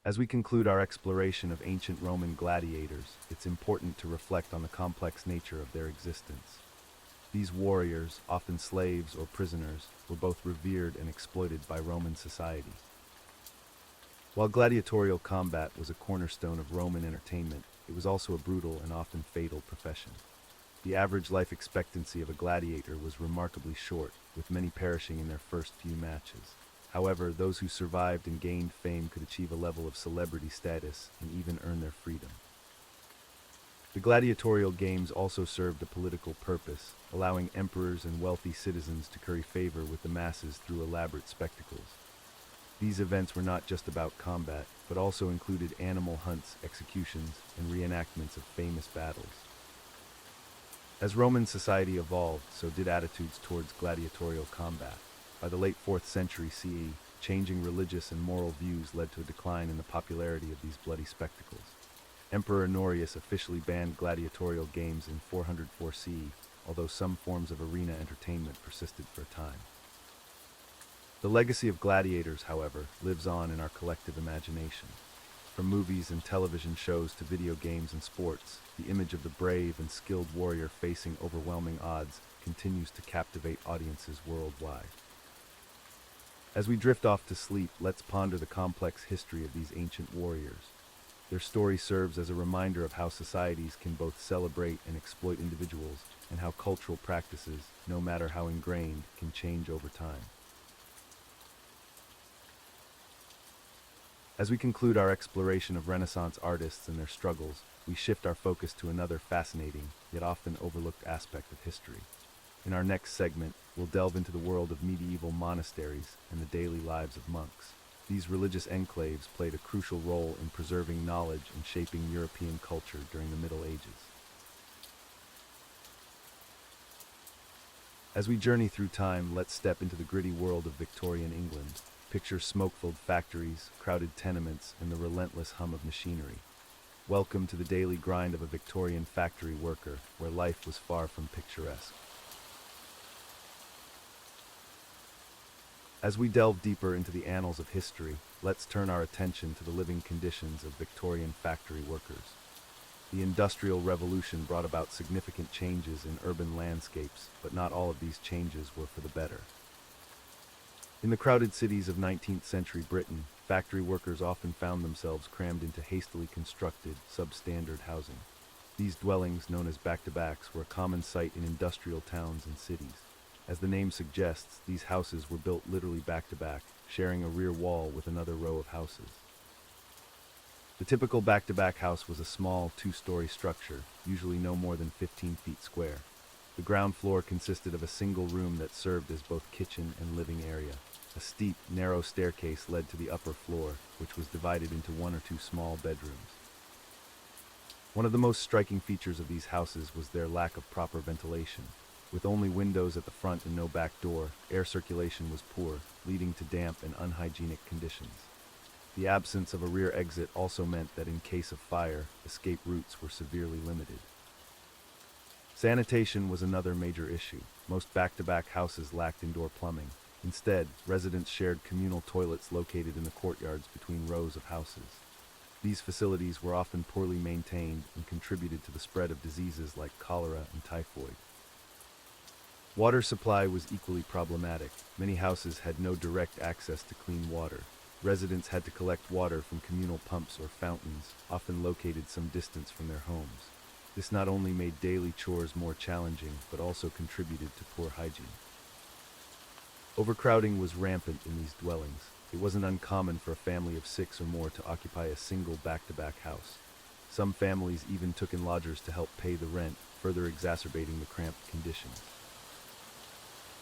As we conclude our exploration of ancient Roman gladiators, it's important to reflect on the complex nature of their existence. These warriors, often slaves or prisoners, were both revered and exploited by Roman society. While gladiatorial combat was a cornerstone of Roman entertainment, it was also a brutal and often fatal profession. The average life expectancy of a gladiator was remarkably short, with many perishing in their first few matches. However, those who survived and gained fame could achieve a level of celebrity status and even earn their freedom. The gladiatorial games also served a political purpose, allowing emperors and wealthy citizens to curry favor with the masses through elaborate spectacles. These events were not just about combat, but also included animal hunts, executions, and reenactments of famous battles. As Roman society evolved, so did attitudes towards gladiatorial combat. By the late 4th century CE, changing religious and moral views led to a decline in the popularity of these bloody spectacles. Emperor Honorius officially banned gladiatorial games in 404 CE, although some forms of arena entertainment persisted for a time. The legacy of gladiators, however, lives on in our collective imagination. From movies and television shows to video games and sports, the image of the brave and skilled warrior facing overwhelming odds continues to captivate audiences worldwide. As we drift off to sleep, let's ponder the complex history of these ancient warriors. Their story serves as a reminder of how societies can both celebrate and exploit individuals, and how cultural practices, no matter how ingrained, can change over time. As we conclude our exploration of Renaissance artists and their struggles, we shift our focus to another fascinating, yet often overlooked aspect of history. In our next segment, we'll delve into the world of medieval monasteries and the daily lives of monks. These religious enclaves played a crucial role in preserving knowledge and shaping European culture during the Middle Ages. As we journey through time, let's step into the gritty world of Victorian England. Picture smoke-filled factories, crowded tenements, and the relentless hum of machinery. Welcome to the daily grind of a Victorian factory worker, where life was far from picturesque. As we delve deeper into the annals of history, let's turn our attention to the living conditions of Victorian factory workers. The Industrial Revolution brought about significant changes in urban landscapes, but not all of these changes were for the better. In the crowded cities of 19th century Britain, factory workers often found themselves crammed into hastily constructed, substandard housing. These dwellings, known as back-to-backs, were a common sight in industrial towns and cities. As the name suggests, these houses were built literally back-to-back, sharing a rear wall with another row of houses. The typical back-to-back house was a small, two-story structure, usually no more than 15 feet square. The ground floor consisted of a single room that served as both kitchen and living area. A steep, narrow staircase led to the upper floor, which was divided into one or two small bedrooms. One of the most striking features of these houses was their lack of proper ventilation. With only windows at the front and no back door, air circulation was poor, leading to damp and unhygienic conditions. The absence of a rear exit also meant that in case of fire, escape routes were severely limited. Sanitation was another major issue. Most back-to-back houses lacked indoor plumbing. Instead, residents shared communal toilets located in the courtyards between rows of houses. These facilities were often poorly maintained and contributed to the spread of diseases like cholera and typhoid. Water supply was equally problematic. Many houses had no direct access to clean water. Residents had to collect water from communal pumps or fountains, often located some distance from their homes. This not only made daily chores more challenging, but also contributed to poor hygiene. Overcrowding was rampant in these dwellings. It wasn't uncommon for a family of 6 or more to occupy a single back-to-back house. Some families even took in lodgers to help pay the rent, further exacerbating the cramped conditions.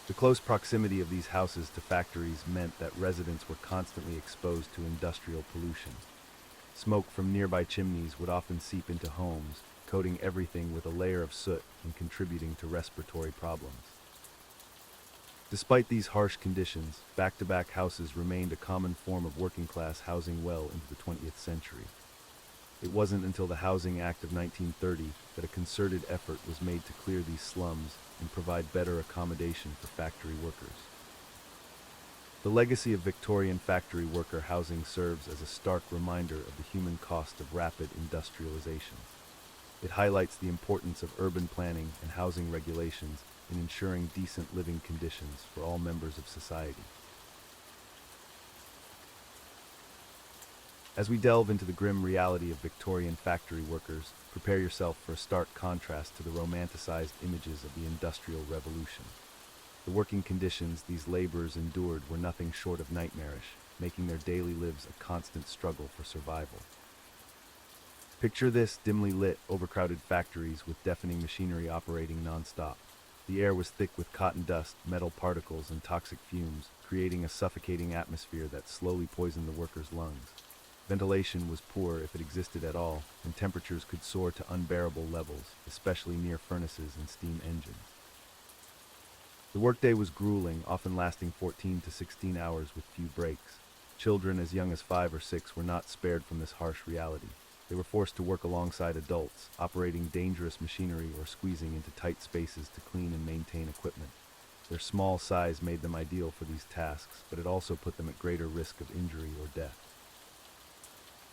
The close proximity of these houses to factories meant that residents were constantly exposed to industrial pollution. Smoke from nearby chimneys would often seep into homes, coating everything with a layer of soot and contributing to respiratory problems. Despite these harsh conditions, back-to-back houses remained a common form of working-class housing well into the 20th century. It wasn't until the Housing Act of 1930 that a concerted effort was made to clear these slums and provide better accommodation for factory workers. The legacy of Victorian factory worker housing serves as a stark reminder of the human cost of rapid industrialization. It highlights the importance of urban planning and housing regulations in ensuring decent living conditions for all members of society. As we delve into the grim reality of Victorian factory workers, prepare yourself for a stark contrast to the romanticized images of the Industrial Revolution. The working conditions these laborers endured were nothing short of nightmarish, making their daily lives a constant struggle for survival. Picture this: dimly lit, overcrowded factories with deafening machinery operating non-stop. The air was thick with cotton dust, metal particles, and toxic fumes, creating a suffocating atmosphere that slowly poisoned the workers' lungs. Ventilation was poor if it existed at all, and temperatures could soar to unbearable levels, especially near furnaces and steam engines. The workday was grueling, often lasting 14 to 16 hours with few breaks. Children as young as 5 or 6 were not spared from this harsh reality. They were forced to work alongside adults, operating dangerous machinery or squeezing into tight spaces to clean and maintain equipment. Their small size made them ideal for these tasks, but it also put them at greater risk of injury or death.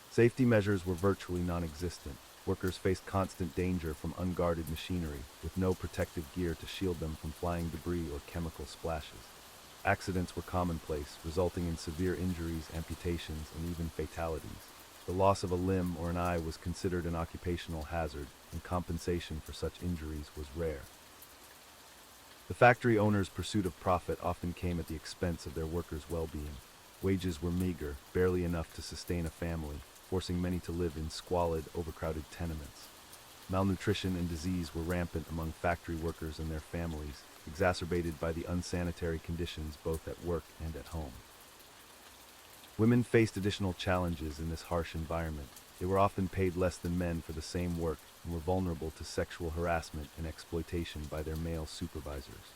Safety measures were virtually non-existent. Workers faced constant danger from unguarded machinery, with no protective gear to shield them from flying debris or chemical splashes. Accidents were commonplace, resulting in severe injuries, amputations, and even fatalities. The loss of a limb or an eye was considered an occupational hazard, and compensation for such injuries was rare. The factory owners' pursuit of profit often came at the expense of their workers' well-being. Wages were meager, barely enough to sustain a family, forcing many to live in squalid, overcrowded tenements. Malnutrition and disease were rampant among factory workers and their families, exacerbated by the unsanitary conditions both at work and at home. Women faced additional challenges in this harsh environment. They were often paid less than men for the same work and were vulnerable to sexual harassment and exploitation by their male supervisors.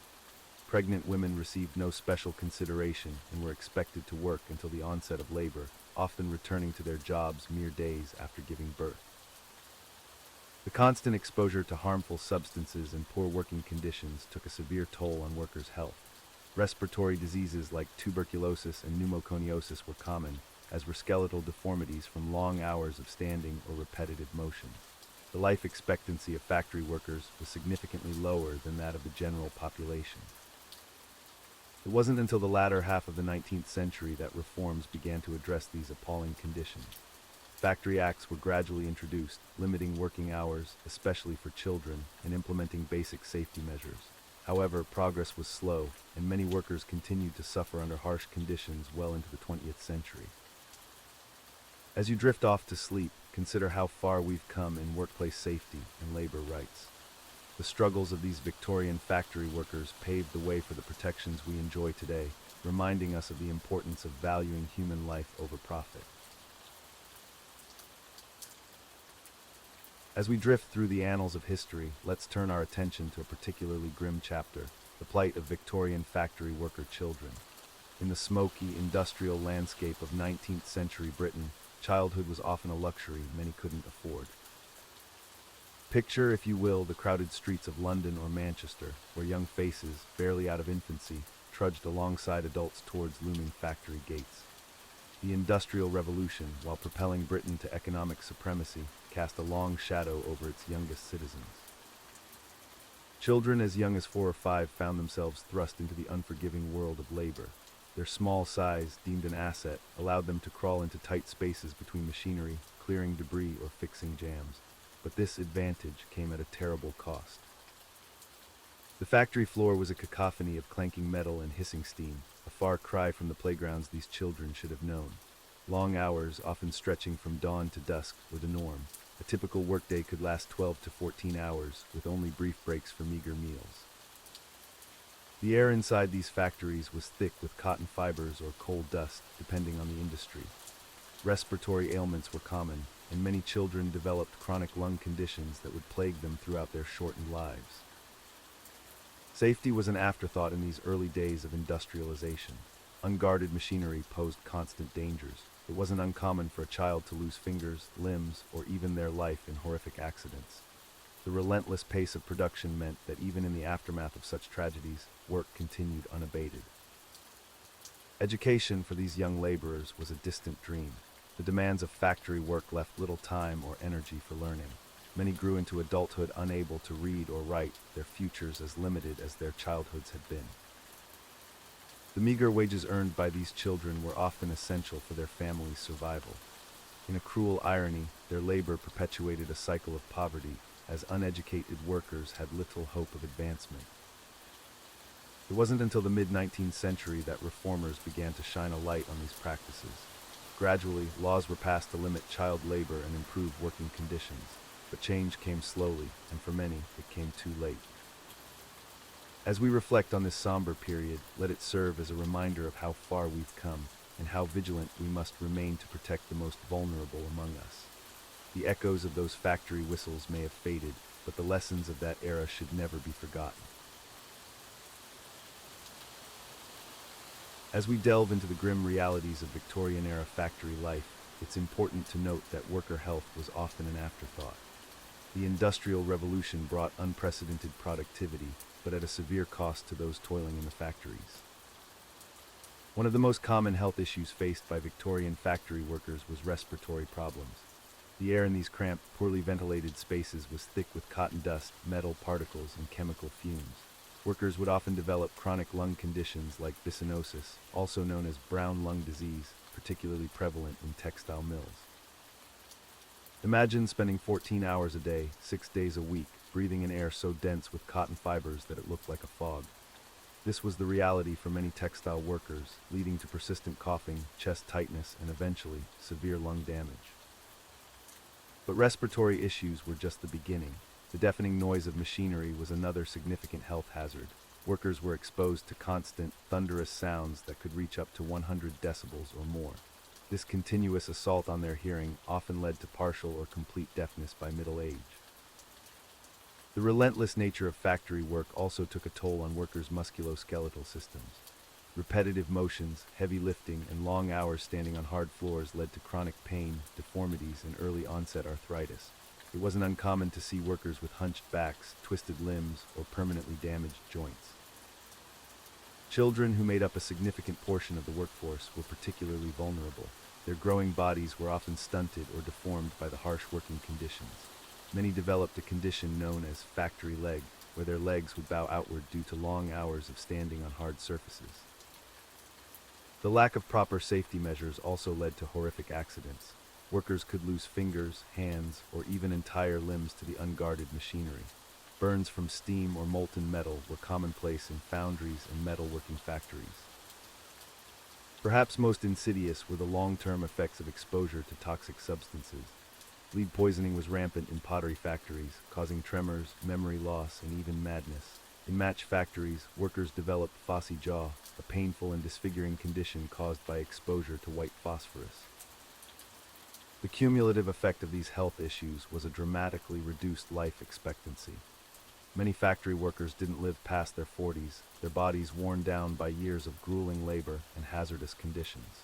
Pregnant women received no special consideration and were expected to work until the onset of labor, often returning to their jobs mere days after giving birth. The constant exposure to harmful substances and poor working conditions took a severe toll on workers' health. Respiratory diseases like tuberculosis and pneumoconiosis were common, as were skeletal deformities from long hours of standing or repetitive motion. The life expectancy of factory workers was significantly lower than that of the general population. It wasn't until the latter half of the 19th century that reforms began to address these appalling conditions. Factory acts were gradually introduced, limiting working hours, especially for children, and implementing basic safety measures. However, progress was slow, and many workers continued to suffer under harsh conditions well into the 20th century. As you drift off to sleep, consider how far we've come in workplace safety and labor rights. The struggles of these Victorian factory workers paved the way for the protections we enjoy today, reminding us of the importance of valuing human life over profit. As we drift through the annals of history, let's turn our attention to a particularly grim chapter: the plight of Victorian factory worker children. In the smoky, industrial landscape of 19th century Britain, childhood was often a luxury many couldn't afford. Picture, if you will, the crowded streets of London or Manchester, where young faces, barely out of infancy, trudged alongside adults towards looming factory gates. The Industrial Revolution, while propelling Britain to economic supremacy, cast a long shadow over its youngest citizens. Children as young as 4 or 5 found themselves thrust into the unforgiving world of labor. Their small size, deemed an asset, allowed them to crawl into tight spaces between machinery, clearing debris or fixing jams. But this advantage came at a terrible cost. The factory floor was a cacophony of clanking metal and hissing steam, a far cry from the playgrounds these children should have known. Long hours, often stretching from dawn to dusk, were the norm. A typical workday could last 12 to 14 hours, with only brief breaks for meager meals. The air inside these factories was thick with cotton fibers or coal dust, depending on the industry. Respiratory ailments were common, and many children developed chronic lung conditions that would plague them throughout their shortened lives. Safety was an afterthought in these early days of industrialization. Unguarded machinery posed constant dangers. It wasn't uncommon for a child to lose fingers, limbs, or even their life in horrific accidents. The relentless pace of production meant that even in the aftermath of such tragedies, work continued unabated. Education for these young laborers was a distant dream. The demands of factory work left little time or energy for learning. Many grew into adulthood unable to read or write, their futures as limited as their childhoods had been. The meager wages earned by these children were often essential for their family's survival. In a cruel irony, their labor perpetuated a cycle of poverty, as uneducated workers had little hope of advancement. It wasn't until the mid-19th century that reformers began to shine a light on these practices. Gradually, laws were passed to limit child labor and improve working conditions, but change came slowly, and for many, it came too late. As we reflect on this somber period, let it serve as a reminder of how far we've come, and how vigilant we must remain to protect the most vulnerable among us. The echoes of those factory whistles may have faded, but the lessons of that era should never be forgotten. As we delve into the grim realities of Victorian-era factory life, it's important to note that worker health was often an afterthought. The Industrial Revolution brought unprecedented productivity, but at a severe cost to those toiling in the factories. One of the most common health issues faced by Victorian factory workers was respiratory problems. The air in these cramped, poorly ventilated spaces was thick with cotton dust, metal particles, and chemical fumes. Workers would often develop chronic lung conditions like bisonosis, also known as brown lung disease, particularly prevalent in textile mills. Imagine spending 14 hours a day, 6 days a week, breathing in air so dense with cotton fibers that it looked like a fog. This was the reality for many textile workers, leading to persistent coughing, chest tightness, and eventually, severe lung damage. But respiratory issues were just the beginning. The deafening noise of machinery was another significant health hazard. Workers were exposed to constant, thunderous sounds that could reach up to 100 decibels or more. This continuous assault on their hearing often led to partial or complete deafness by middle age. The relentless nature of factory work also took a toll on workers' musculoskeletal systems. Repetitive motions, heavy lifting, and long hours standing on hard floors led to chronic pain, deformities, and early-onset arthritis. It wasn't uncommon to see workers with hunched backs, twisted limbs, or permanently damaged joints. Children, who made up a significant portion of the workforce, were particularly vulnerable. Their growing bodies were often stunted or deformed by the harsh working conditions. Many developed a condition known as factory leg, where their legs would bow outward due to long hours of standing on hard surfaces. The lack of proper safety measures also led to horrific accidents. Workers could lose fingers, hands, or even entire limbs to the unguarded machinery. Burns from steam or molten metal were commonplace in foundries and metalworking factories. Perhaps most insidious were the long-term effects of exposure to toxic substances. Lead poisoning was rampant in pottery factories, causing tremors, memory loss, and even madness. In match factories, workers developed phossy jaw, a painful and disfiguring condition caused by exposure to white phosphorus. The cumulative effect of these health issues was a dramatically reduced life expectancy. Many factory workers didn't live past their 40s, their bodies worn down by years of grueling labor and hazardous conditions.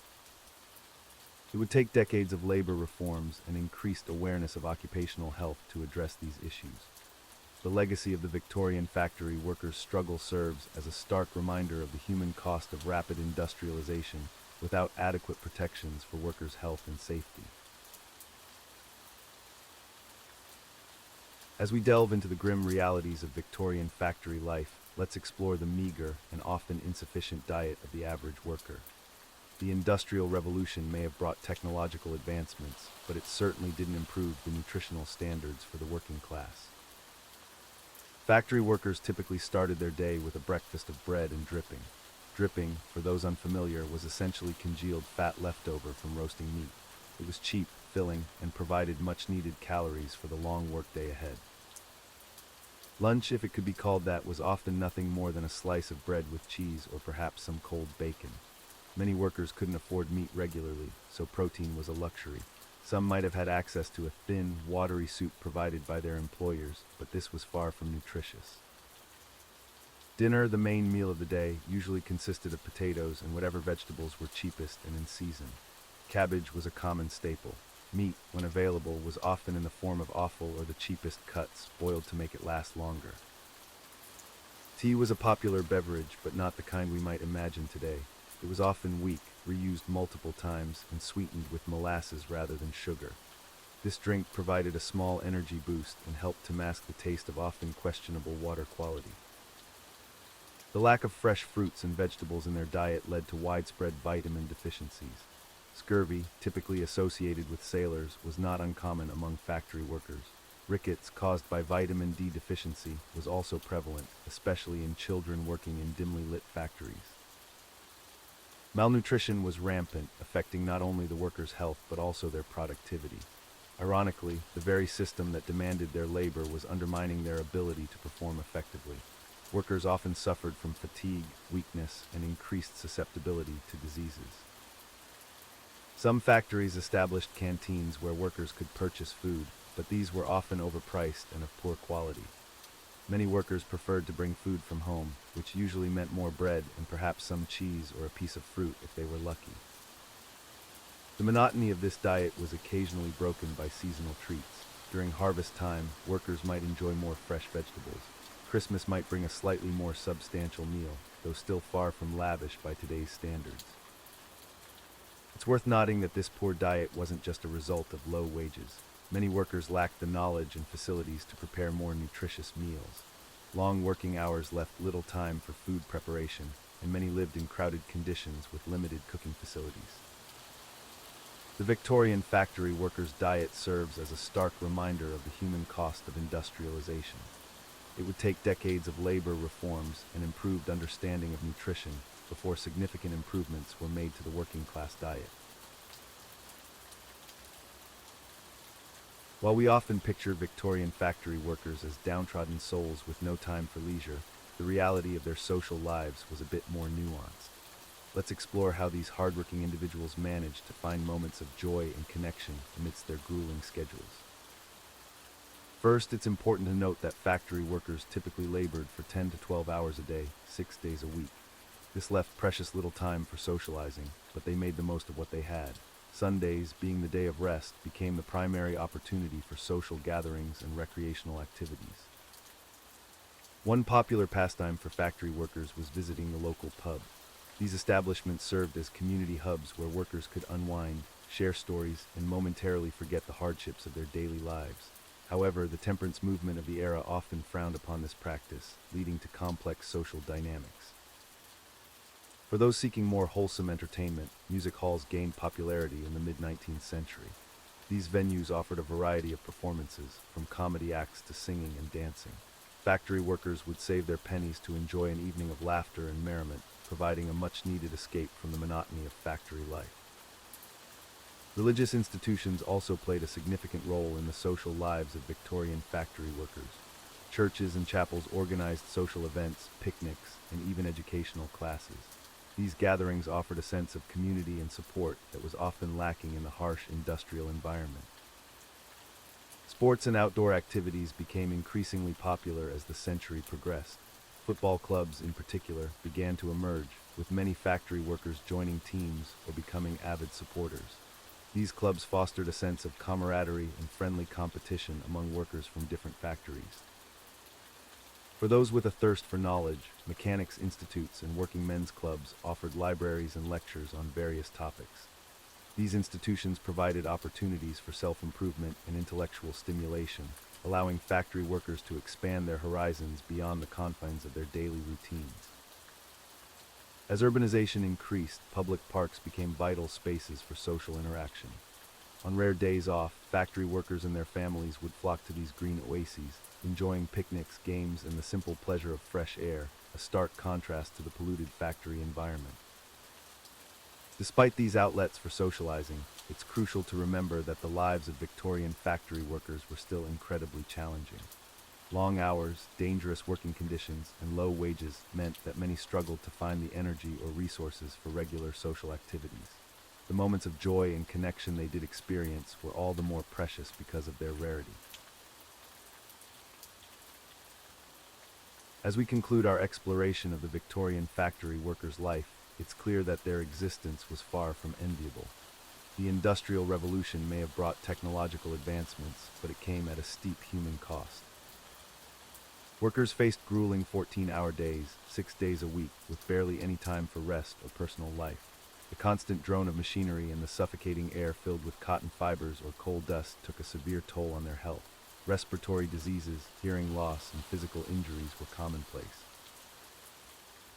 It would take decades of labor reforms and increased awareness of occupational health to address these issues. The legacy of the Victorian factory workers' struggle serves as a stark reminder of the human cost of rapid industrialization without adequate protections for workers' health and safety. As we delve into the grim realities of Victorian factory life, let's explore the meager and often insufficient diet of the average worker. The Industrial Revolution may have brought technological advancements, but it certainly didn't improve the nutritional standards for the working class. Factory workers typically started their day with a breakfast of bread and dripping. Dripping, for those unfamiliar, was essentially congealed fat leftover from roasting meat. It was cheap, filling, and provided much-needed calories for the long workday ahead. Lunch, if it could be called that, was often nothing more than a slice of bread with cheese or perhaps some cold bacon. Many workers couldn't afford meat regularly, so protein was a luxury. Some might have had access to a thin, watery soup provided by their employers, but this was far from nutritious. Dinner, the main meal of the day, usually consisted of potatoes and whatever vegetables were cheapest and in season. Cabbage was a common staple. Meat, when available, was often in the form of offal or the cheapest cuts, boiled to make it last longer. Tea was a popular beverage, but not the kind we might imagine today. It was often weak, reused multiple times, and sweetened with molasses rather than sugar. This drink provided a small energy boost and helped to mask the taste of often questionable water quality. The lack of fresh fruits and vegetables in their diet led to widespread vitamin deficiencies. Scurvy, typically associated with sailors, was not uncommon among factory workers. Rickets caused by vitamin D deficiency was also prevalent, especially in children working in dimly lit factories. Malnutrition was rampant, affecting not only the workers' health but also their productivity. Ironically, the very system that demanded their labor was undermining their ability to perform effectively. Workers often suffered from fatigue, weakness, and increased susceptibility to diseases. Some factories established canteens where workers could purchase food, but these were often overpriced and of poor quality. Many workers preferred to bring food from home, which usually meant more bread and perhaps some cheese or a piece of fruit if they were lucky. The monotony of this diet was occasionally broken by seasonal treats. During harvest time, workers might enjoy more fresh vegetables. Christmas might bring a slightly more substantial meal, though still far from lavish by today's standards. It's worth noting that this poor diet wasn't just a result of low wages. Many workers lacked the knowledge and facilities to prepare more nutritious meals. Long working hours left little time for food preparation, and many lived in crowded conditions with limited cooking facilities. The Victorian factory worker's diet serves as a stark reminder of the human cost of industrialization. It would take decades of labor reforms and improved understanding of nutrition before significant improvements were made to the working class diet. While we often picture Victorian factory workers as downtrodden souls with no time for leisure, the reality of their social lives was a bit more nuanced. Let's explore how these hardworking individuals managed to find moments of joy and connection amidst their grueling schedules. First, it's important to note that factory workers typically labored for 10 to 12 hours a day, 6 days a week. This left precious little time for socializing, but they made the most of what they had. Sundays, being the day of rest, became the primary opportunity for social gatherings and recreational activities. One popular pastime for factory workers was visiting the local pub. These establishments served as community hubs where workers could unwind, share stories, and momentarily forget the hardships of their daily lives. However, the temperance movement of the era often frowned upon this practice, leading to complex social dynamics. For those seeking more wholesome entertainment, music halls gained popularity in the mid-19th century. These venues offered a variety of performances, from comedy acts to singing and dancing. Factory workers would save their pennies to enjoy an evening of laughter and merriment, providing a much-needed escape from the monotony of factory life. Religious institutions also played a significant role in the social lives of Victorian factory workers. Churches and chapels organized social events, picnics, and even educational classes. These gatherings offered a sense of community and support that was often lacking in the harsh industrial environment. Sports and outdoor activities became increasingly popular as the century progressed. Football clubs, in particular, began to emerge, with many factory workers joining teams or becoming avid supporters. These clubs fostered a sense of camaraderie and friendly competition among workers from different factories. For those with a thirst for knowledge, mechanics institutes and working men's clubs offered libraries and lectures on various topics. These institutions provided opportunities for self-improvement and intellectual stimulation, allowing factory workers to expand their horizons beyond the confines of their daily routines. As urbanization increased, public parks became vital spaces for social interaction. On rare days off, factory workers and their families would flock to these green oases, enjoying picnics, games, and the simple pleasure of fresh air, a stark contrast to the polluted factory environment. Despite these outlets for socializing, it's crucial to remember that the lives of Victorian factory workers were still incredibly challenging. Long hours, dangerous working conditions, and low wages meant that many struggled to find the energy or resources for regular social activities. The moments of joy and connection they did experience were all the more precious because of their rarity. As we conclude our exploration of the Victorian factory worker's life, it's clear that their existence was far from enviable. The Industrial Revolution may have brought technological advancements, but it came at a steep human cost. Workers faced grueling 14-hour days, 6 days a week, with barely any time for rest or personal life. The constant drone of machinery and the suffocating air filled with cotton fibers or coal dust took a severe toll on their health. Respiratory diseases, hearing loss, and physical injuries were commonplace.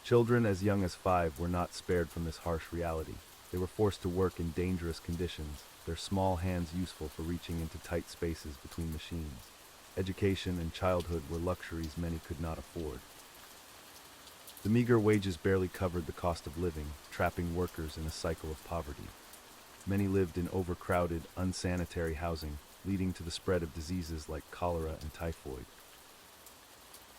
Children as young as 5 were not spared from this harsh reality. They were forced to work in dangerous conditions, their small hands useful for reaching into tight spaces between machines. Education and childhood were luxuries many could not afford. The meager wages barely covered the cost of living, trapping workers in a cycle of poverty. Many lived in overcrowded, unsanitary housing, leading to the spread of diseases like cholera and typhoid.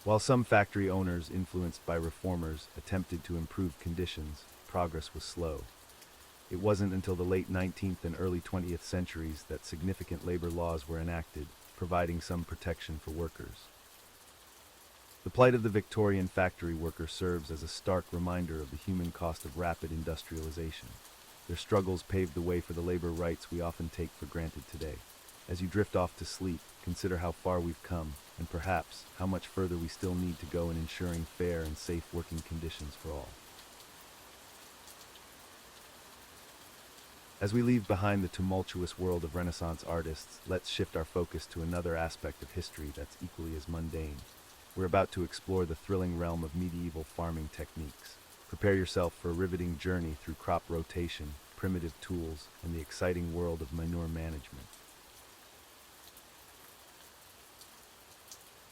While some factory owners, influenced by reformers, attempted to improve conditions, progress was slow. It wasn't until the late 19th and early 20th centuries that significant labor laws were enacted, providing some protection for workers. The plight of the Victorian factory worker serves as a stark reminder of the human cost of rapid industrialization. Their struggles paved the way for the labor rights we often take for granted today. As you drift off to sleep, consider how far we've come, and perhaps how much further we still need to go in ensuring fair and safe working conditions for all. As we leave behind the tumultuous world of Renaissance artists, let's shift our focus to another aspect of history that's equally as mundane. We're about to explore the thrilling realm of medieval farming techniques. Prepare yourself for a riveting journey through crop rotation, primitive tools, and the exciting world of manure management.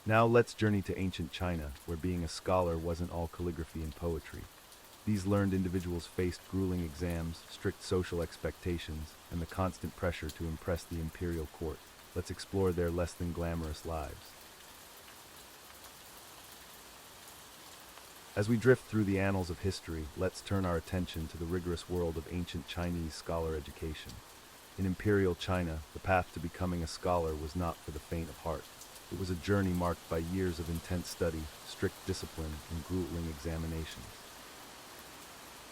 Now let's journey to ancient China, where being a scholar wasn't all calligraphy and poetry. These learned individuals faced grueling exams, strict social expectations, and the constant pressure to impress the imperial court. Let's explore their less than glamorous lives. As we drift through the annals of history, let's turn our attention to the rigorous world of ancient Chinese scholar education. In imperial China, the path to becoming a scholar was not for the faint of heart. It was a journey marked by years of intense study, strict discipline, and grueling examinations.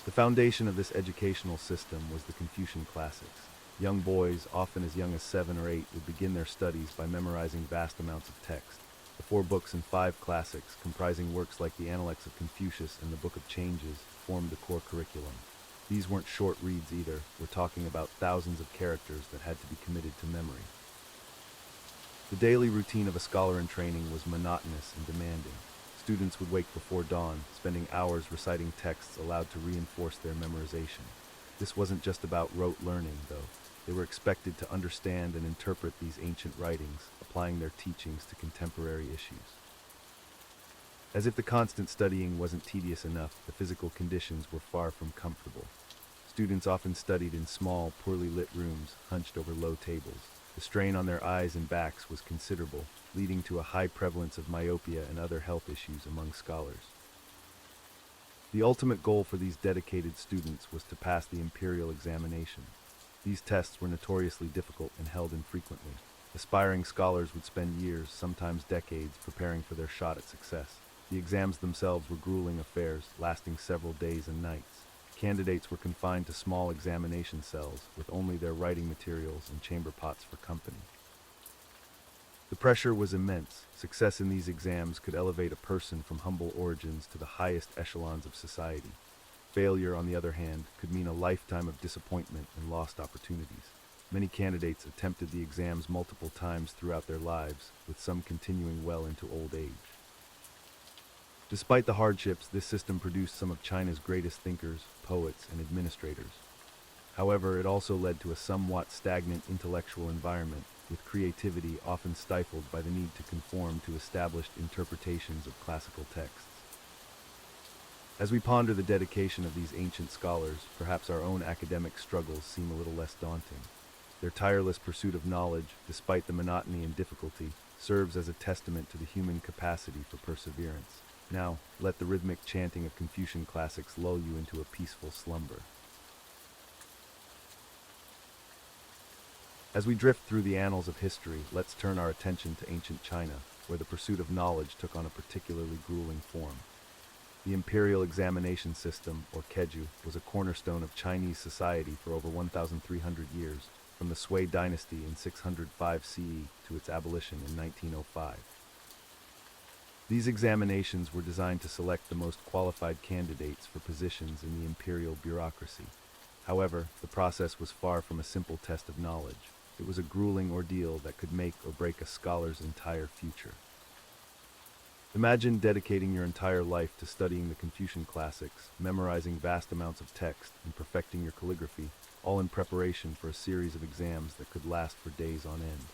The foundation of this educational system was the Confucian classics. Young boys, often as young as 7 or 8, would begin their studies by memorizing vast amounts of text. The 4 books and 5 classics, comprising works like the Analects of Confucius and the Book of Changes, formed the core curriculum. These weren't short reads either. We're talking about thousands of characters that had to be committed to memory. The daily routine of a scholar in training was monotonous and demanding. Students would wake before dawn, spending hours reciting texts allowed to reinforce their memorization. This wasn't just about rote learning, though. They were expected to understand and interpret these ancient writings, applying their teachings to contemporary issues. As if the constant studying wasn't tedious enough, the physical conditions were far from comfortable. Students often studied in small, poorly lit rooms, hunched over low tables. The strain on their eyes and backs was considerable, leading to a high prevalence of myopia and other health issues among scholars. The ultimate goal for these dedicated students was to pass the imperial examination. These tests were notoriously difficult and held infrequently. Aspiring scholars would spend years, sometimes decades, preparing for their shot at success. The exams themselves were grueling affairs, lasting several days and nights. Candidates were confined to small examination cells, with only their writing materials and chamber pots for company. The pressure was immense. Success in these exams could elevate a person from humble origins to the highest echelons of society. Failure, on the other hand, could mean a lifetime of disappointment and lost opportunities. Many candidates attempted the exams multiple times throughout their lives, with some continuing well into old age. Despite the hardships, this system produced some of China's greatest thinkers, poets, and administrators. However, it also led to a somewhat stagnant intellectual environment, with creativity often stifled by the need to conform to established interpretations of classical texts. As we ponder the dedication of these ancient scholars, perhaps our own academic struggles seem a little less daunting. Their tireless pursuit of knowledge, despite the monotony and difficulty, serves as a testament to the human capacity for perseverance. Now, let the rhythmic chanting of Confucian classics lull you into a peaceful slumber. As we drift through the annals of history, let's turn our attention to ancient China, where the pursuit of knowledge took on a particularly grueling form. The imperial examination system, or keju, was a cornerstone of Chinese society for over 1,300 years, from the Sui dynasty in 605 CE to its abolition in 1905. These examinations were designed to select the most qualified candidates for positions in the imperial bureaucracy. However, the process was far from a simple test of knowledge. It was a grueling ordeal that could make or break a scholar's entire future. Imagine dedicating your entire life to studying the Confucian classics, memorizing vast amounts of text, and perfecting your calligraphy, all in preparation for a series of exams that could last for days on end.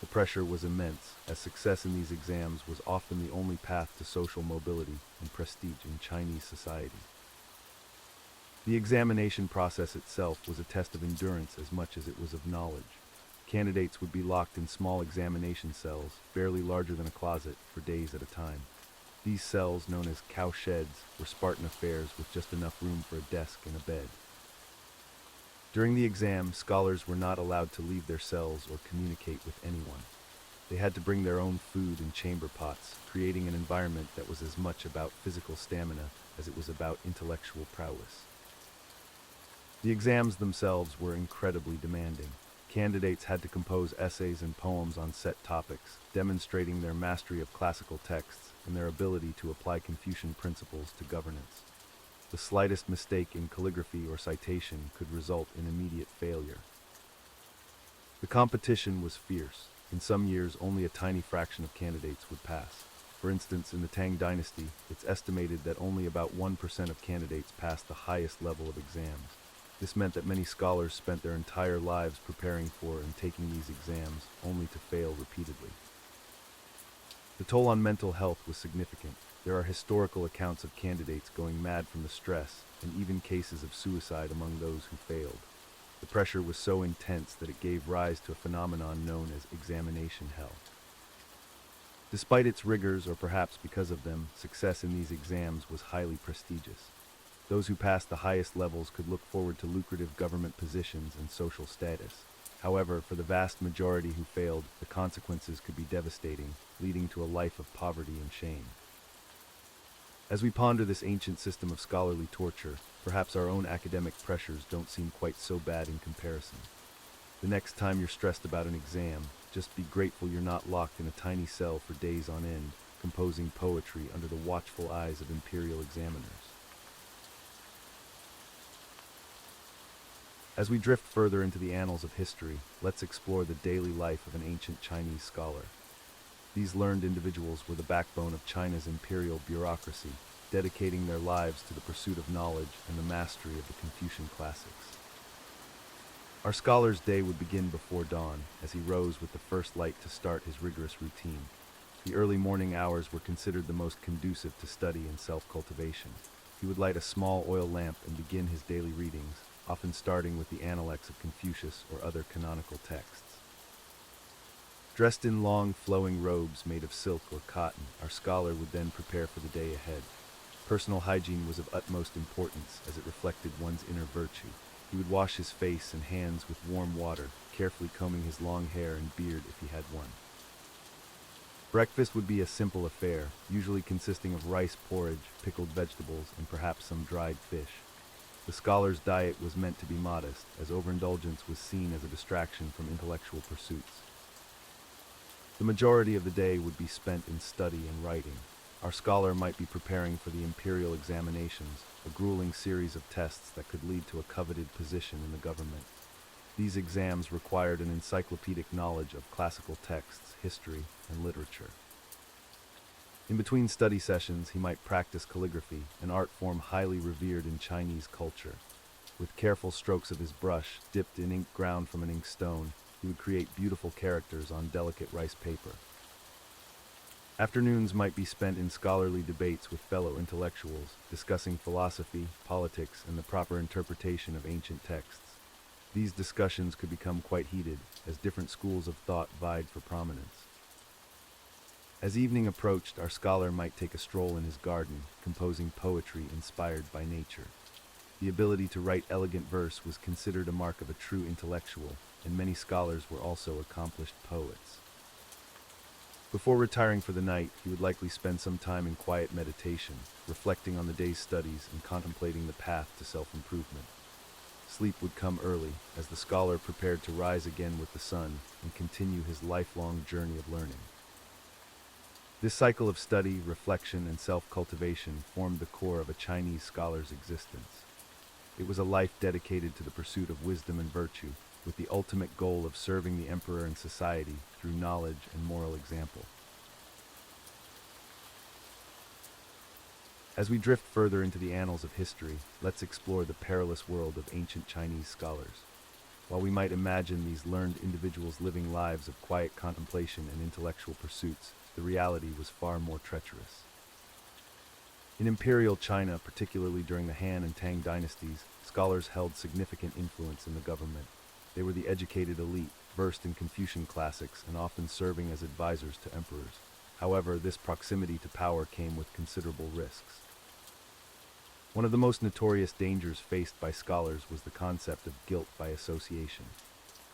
The pressure was immense, as success in these exams was often the only path to social mobility and prestige in Chinese society. The examination process itself was a test of endurance as much as it was of knowledge. Candidates would be locked in small examination cells, barely larger than a closet, for days at a time. These cells, known as cow sheds, were Spartan affairs with just enough room for a desk and a bed. During the exam, scholars were not allowed to leave their cells or communicate with anyone. They had to bring their own food in chamber pots, creating an environment that was as much about physical stamina as it was about intellectual prowess. The exams themselves were incredibly demanding. Candidates had to compose essays and poems on set topics, demonstrating their mastery of classical texts and their ability to apply Confucian principles to governance. The slightest mistake in calligraphy or citation could result in immediate failure. The competition was fierce. In some years, only a tiny fraction of candidates would pass. For instance, in the Tang Dynasty, it's estimated that only about 1% of candidates passed the highest level of exams. This meant that many scholars spent their entire lives preparing for and taking these exams, only to fail repeatedly. The toll on mental health was significant. There are historical accounts of candidates going mad from the stress, and even cases of suicide among those who failed. The pressure was so intense that it gave rise to a phenomenon known as examination hell. Despite its rigors, or perhaps because of them, success in these exams was highly prestigious. Those who passed the highest levels could look forward to lucrative government positions and social status. However, for the vast majority who failed, the consequences could be devastating, leading to a life of poverty and shame. As we ponder this ancient system of scholarly torture, perhaps our own academic pressures don't seem quite so bad in comparison. The next time you're stressed about an exam, just be grateful you're not locked in a tiny cell for days on end, composing poetry under the watchful eyes of imperial examiners. As we drift further into the annals of history, let's explore the daily life of an ancient Chinese scholar. These learned individuals were the backbone of China's imperial bureaucracy, dedicating their lives to the pursuit of knowledge and the mastery of the Confucian classics. Our scholar's day would begin before dawn, as he rose with the first light to start his rigorous routine. The early morning hours were considered the most conducive to study and self-cultivation. He would light a small oil lamp and begin his daily readings, often starting with the Analects of Confucius or other canonical texts. Dressed in long, flowing robes made of silk or cotton, our scholar would then prepare for the day ahead. Personal hygiene was of utmost importance, as it reflected one's inner virtue. He would wash his face and hands with warm water, carefully combing his long hair and beard if he had one. Breakfast would be a simple affair, usually consisting of rice porridge, pickled vegetables, and perhaps some dried fish. The scholar's diet was meant to be modest, as overindulgence was seen as a distraction from intellectual pursuits. The majority of the day would be spent in study and writing. Our scholar might be preparing for the imperial examinations, a grueling series of tests that could lead to a coveted position in the government. These exams required an encyclopedic knowledge of classical texts, history, and literature. In between study sessions, he might practice calligraphy, an art form highly revered in Chinese culture. With careful strokes of his brush, dipped in ink ground from an ink stone, he would create beautiful characters on delicate rice paper. Afternoons might be spent in scholarly debates with fellow intellectuals, discussing philosophy, politics, and the proper interpretation of ancient texts. These discussions could become quite heated, as different schools of thought vied for prominence. As evening approached, our scholar might take a stroll in his garden, composing poetry inspired by nature. The ability to write elegant verse was considered a mark of a true intellectual, and many scholars were also accomplished poets. Before retiring for the night, he would likely spend some time in quiet meditation, reflecting on the day's studies and contemplating the path to self-improvement. Sleep would come early, as the scholar prepared to rise again with the sun and continue his lifelong journey of learning. This cycle of study, reflection, and self-cultivation formed the core of a Chinese scholar's existence. It was a life dedicated to the pursuit of wisdom and virtue, with the ultimate goal of serving the emperor and society through knowledge and moral example. As we drift further into the annals of history, let's explore the perilous world of ancient Chinese scholars. While we might imagine these learned individuals living lives of quiet contemplation and intellectual pursuits, the reality was far more treacherous. In imperial China, particularly during the Han and Tang dynasties, scholars held significant influence in the government. They were the educated elite, versed in Confucian classics and often serving as advisors to emperors. However, this proximity to power came with considerable risks. One of the most notorious dangers faced by scholars was the concept of guilt by association.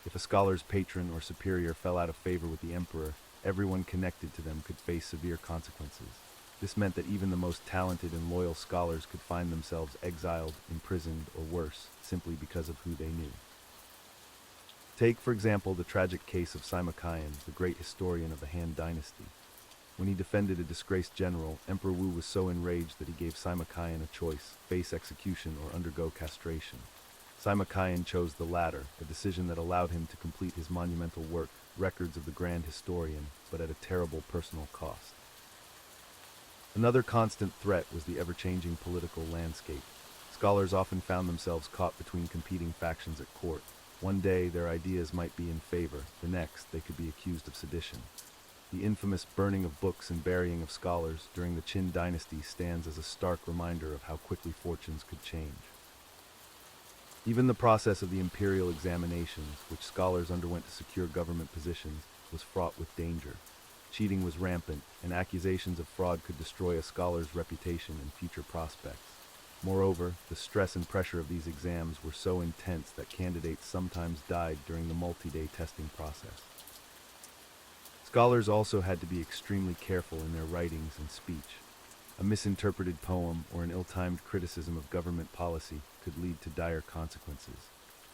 If a scholar's patron or superior fell out of favor with the emperor, everyone connected to them could face severe consequences. This meant that even the most talented and loyal scholars could find themselves exiled, imprisoned, or worse, simply because of who they knew. Take, for example, the tragic case of Sima Qian, the great historian of the Han dynasty. When he defended a disgraced general, Emperor Wu was so enraged that he gave Sima Qian a choice: face execution or undergo castration. Sima Qian chose the latter, a decision that allowed him to complete his monumental work, Records of the Grand Historian, but at a terrible personal cost. Another constant threat was the ever-changing political landscape. Scholars often found themselves caught between competing factions at court. One day, their ideas might be in favor; the next, they could be accused of sedition. The infamous burning of books and burying of scholars during the Qin dynasty stands as a stark reminder of how quickly fortunes could change. Even the process of the imperial examinations, which scholars underwent to secure government positions, was fraught with danger. Cheating was rampant, and accusations of fraud could destroy a scholar's reputation and future prospects. Moreover, the stress and pressure of these exams were so intense that candidates sometimes died during the multi-day testing process. Scholars also had to be extremely careful in their writings and speech. A misinterpreted poem or an ill-timed criticism of government policy could lead to dire consequences.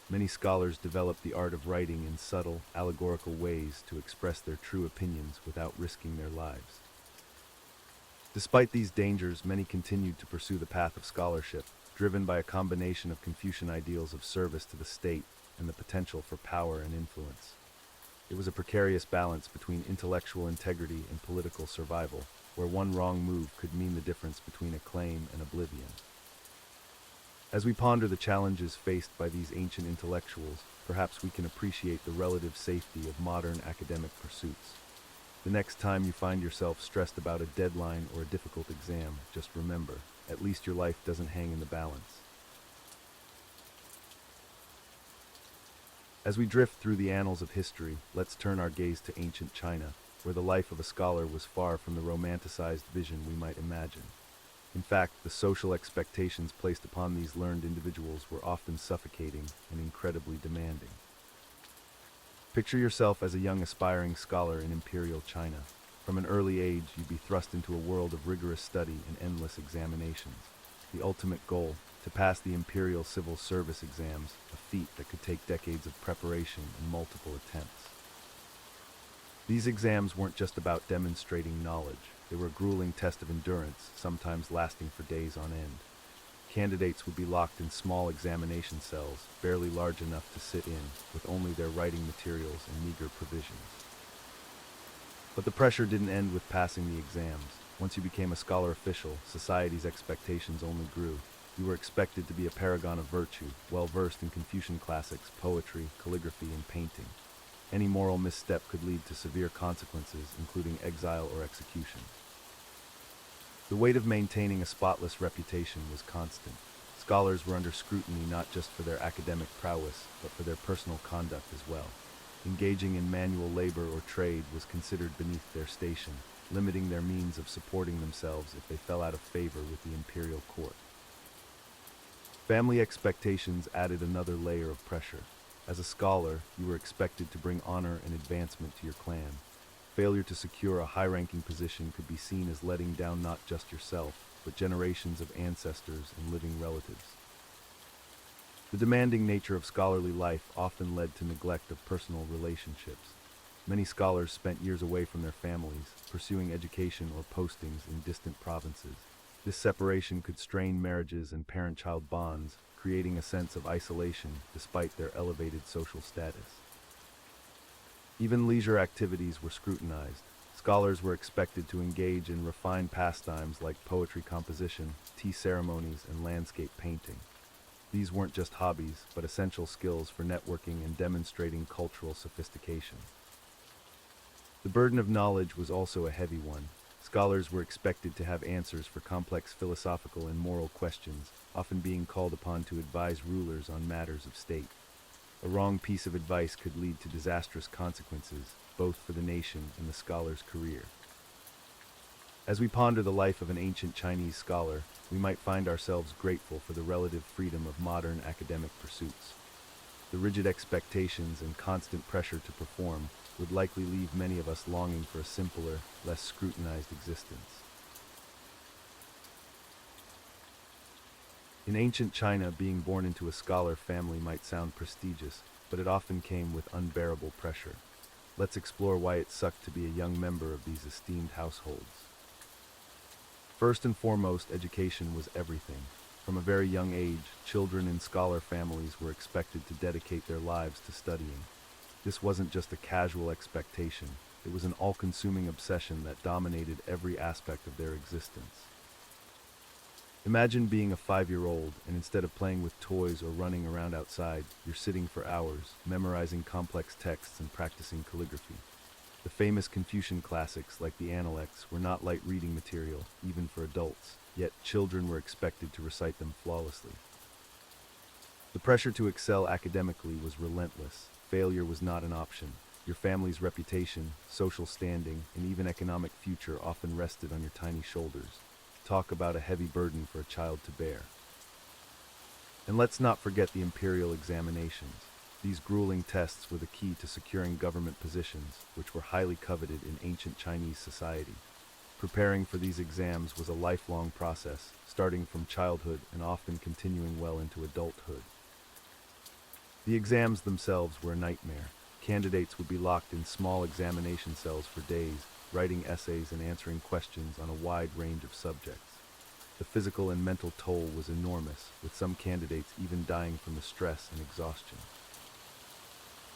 Many scholars developed the art of writing in subtle, allegorical ways to express their true opinions without risking their lives. Despite these dangers, many continued to pursue the path of scholarship, driven by a combination of Confucian ideals of service to the state and the potential for power and influence. It was a precarious balance between intellectual integrity and political survival, where one wrong move could mean the difference between acclaim and oblivion. As we ponder the challenges faced by these ancient intellectuals, perhaps we can appreciate the relative safety of modern academic pursuits. The next time you find yourself stressed about a deadline or a difficult exam, just remember, at least your life doesn't hang in the balance. As we drift through the annals of history, let's turn our gaze to ancient China, where the life of a scholar was far from the romanticized vision we might imagine. In fact, the social expectations placed upon these learned individuals were often suffocating and incredibly demanding. Picture yourself as a young aspiring scholar in imperial China. From an early age, you'd be thrust into a world of rigorous study and endless examinations. The ultimate goal: to pass the imperial civil service exams, a feat that could take decades of preparation and multiple attempts. These exams weren't just about demonstrating knowledge. They were a grueling test of endurance, sometimes lasting for days on end. Candidates would be locked in small examination cells, barely large enough to sit in, with only their writing materials and meager provisions. But the pressure didn't end with passing the exams. Once you became a scholar official, society's expectations only grew. You were expected to be a paragon of virtue, well-versed in Confucian classics, poetry, calligraphy, and painting. Any moral misstep could lead to severe consequences, including exile or execution. The weight of maintaining a spotless reputation was constant. Scholars were under scrutiny not just for their academic prowess, but for their personal conduct as well. Engaging in manual labor or trade was considered beneath their station, limiting their means of supporting themselves if they fell out of favor with the imperial court. Family expectations added another layer of pressure. As a scholar, you were expected to bring honor and advancement to your clan. Failure to secure a high-ranking position could be seen as letting down not just yourself, but generations of ancestors and living relatives. The demanding nature of scholarly life often led to neglect of personal relationships. Many scholars spent years away from their families, pursuing education or postings in distant provinces. This separation could strain marriages and parent-child bonds, creating a sense of isolation despite their elevated social status. Even leisure activities were scrutinized. Scholars were expected to engage in refined pastimes like poetry composition, tea ceremonies, and landscape painting. These weren't just hobbies, but essential skills for networking and demonstrating cultural sophistication. The burden of knowledge was also a heavy one. Scholars were expected to have answers for complex philosophical and moral questions, often being called upon to advise rulers on matters of state. A wrong piece of advice could lead to disastrous consequences, both for the nation and the scholar's career. As we ponder the life of an ancient Chinese scholar, we might find ourselves grateful for the relative freedom of modern academic pursuits. The rigid expectations and constant pressure to perform would likely leave many of us longing for a simpler, less scrutinized existence. In ancient China, being born into a scholar family might sound prestigious, but it often came with unbearable pressure. Let's explore why it sucked to be a young member of these esteemed households. First and foremost, education was everything. From a very young age, children in scholar families were expected to dedicate their lives to studying. This wasn't just a casual expectation, it was an all-consuming obsession that dominated every aspect of their existence. Imagine being a 5-year-old, and instead of playing with toys or running around outside, you're sitting for hours, memorizing complex texts and practicing calligraphy. The famous Confucian classics, like the Analects, were not light reading material, even for adults, yet children were expected to recite them flawlessly. The pressure to excel academically was relentless. Failure was not an option. Your family's reputation, social standing, and even economic future often rested on your tiny shoulders. Talk about a heavy burden for a child to bear. And let's not forget the imperial examinations. These grueling tests were the key to securing government positions, which were highly coveted in ancient Chinese society. Preparing for these exams was a lifelong process, starting from childhood and often continuing well into adulthood. The exams themselves were a nightmare. Candidates would be locked in small examination cells for days, writing essays and answering questions on a wide range of subjects. The physical and mental toll was enormous, with some candidates even dying from the stress and exhaustion.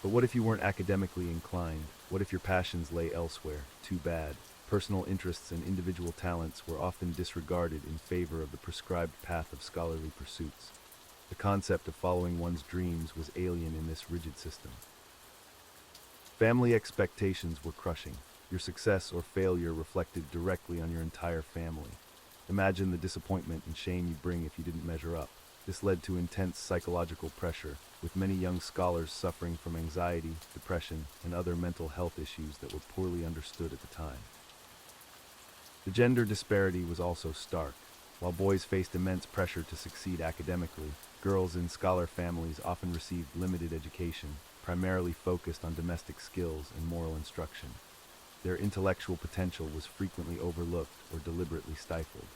But what if you weren't academically inclined? What if your passions lay elsewhere? Too bad. Personal interests and individual talents were often disregarded in favor of the prescribed path of scholarly pursuits. The concept of following one's dreams was alien in this rigid system. Family expectations were crushing. Your success or failure reflected directly on your entire family. Imagine the disappointment and shame you bring if you didn't measure up. This led to intense psychological pressure, with many young scholars suffering from anxiety, depression, and other mental health issues that were poorly understood at the time. The gender disparity was also stark. While boys faced immense pressure to succeed academically, girls in scholar families often received limited education, primarily focused on domestic skills and moral instruction. Their intellectual potential was frequently overlooked or deliberately stifled.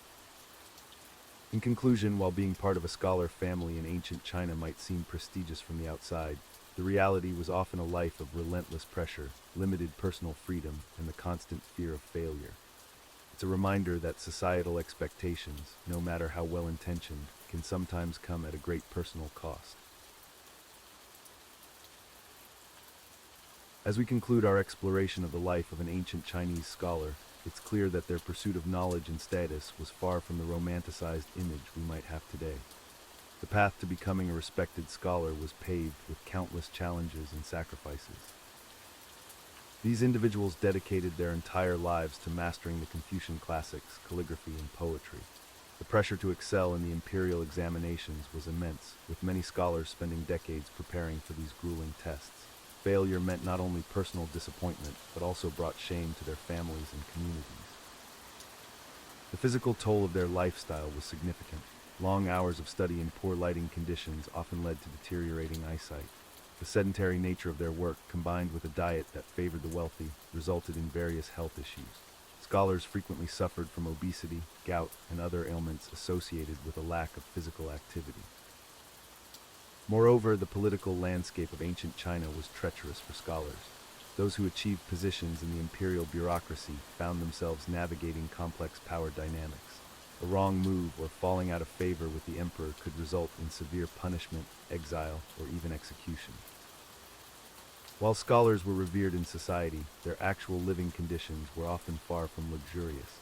In conclusion, while being part of a scholar family in ancient China might seem prestigious from the outside, the reality was often a life of relentless pressure, limited personal freedom, and the constant fear of failure. It's a reminder that societal expectations, no matter how well-intentioned, can sometimes come at a great personal cost. As we conclude our exploration of the life of an ancient Chinese scholar, it's clear that their pursuit of knowledge and status was far from the romanticized image we might have today. The path to becoming a respected scholar was paved with countless challenges and sacrifices. These individuals dedicated their entire lives to mastering the Confucian classics, calligraphy, and poetry. The pressure to excel in the imperial examinations was immense, with many scholars spending decades preparing for these grueling tests. Failure meant not only personal disappointment, but also brought shame to their families and communities. The physical toll of their lifestyle was significant. Long hours of study in poor lighting conditions often led to deteriorating eyesight. The sedentary nature of their work, combined with a diet that favored the wealthy, resulted in various health issues. Scholars frequently suffered from obesity, gout, and other ailments associated with a lack of physical activity. Moreover, the political landscape of ancient China was treacherous for scholars. Those who achieved positions in the imperial bureaucracy found themselves navigating complex power dynamics. A wrong move or falling out of favor with the emperor could result in severe punishment, exile, or even execution. While scholars were revered in society, their actual living conditions were often far from luxurious.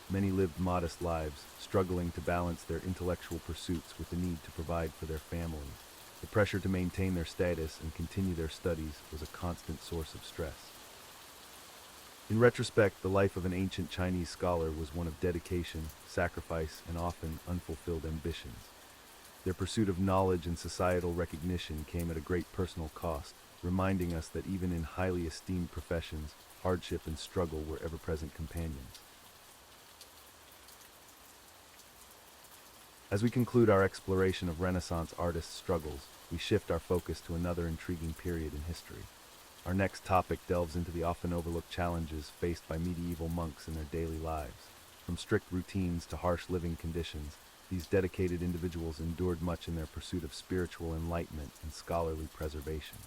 Many lived modest lives, struggling to balance their intellectual pursuits with the need to provide for their families. The pressure to maintain their status and continue their studies was a constant source of stress. In retrospect, the life of an ancient Chinese scholar was one of dedication, sacrifice, and often unfulfilled ambitions. Their pursuit of knowledge and societal recognition came at a great personal cost, reminding us that even in highly esteemed professions, hardship and struggle were ever-present companions. As we conclude our exploration of Renaissance artists' struggles, we shift our focus to another intriguing period in history. Our next topic delves into the often overlooked challenges faced by medieval monks in their daily lives. From strict routines to harsh living conditions, these dedicated individuals endured much in their pursuit of spiritual enlightenment and scholarly preservation.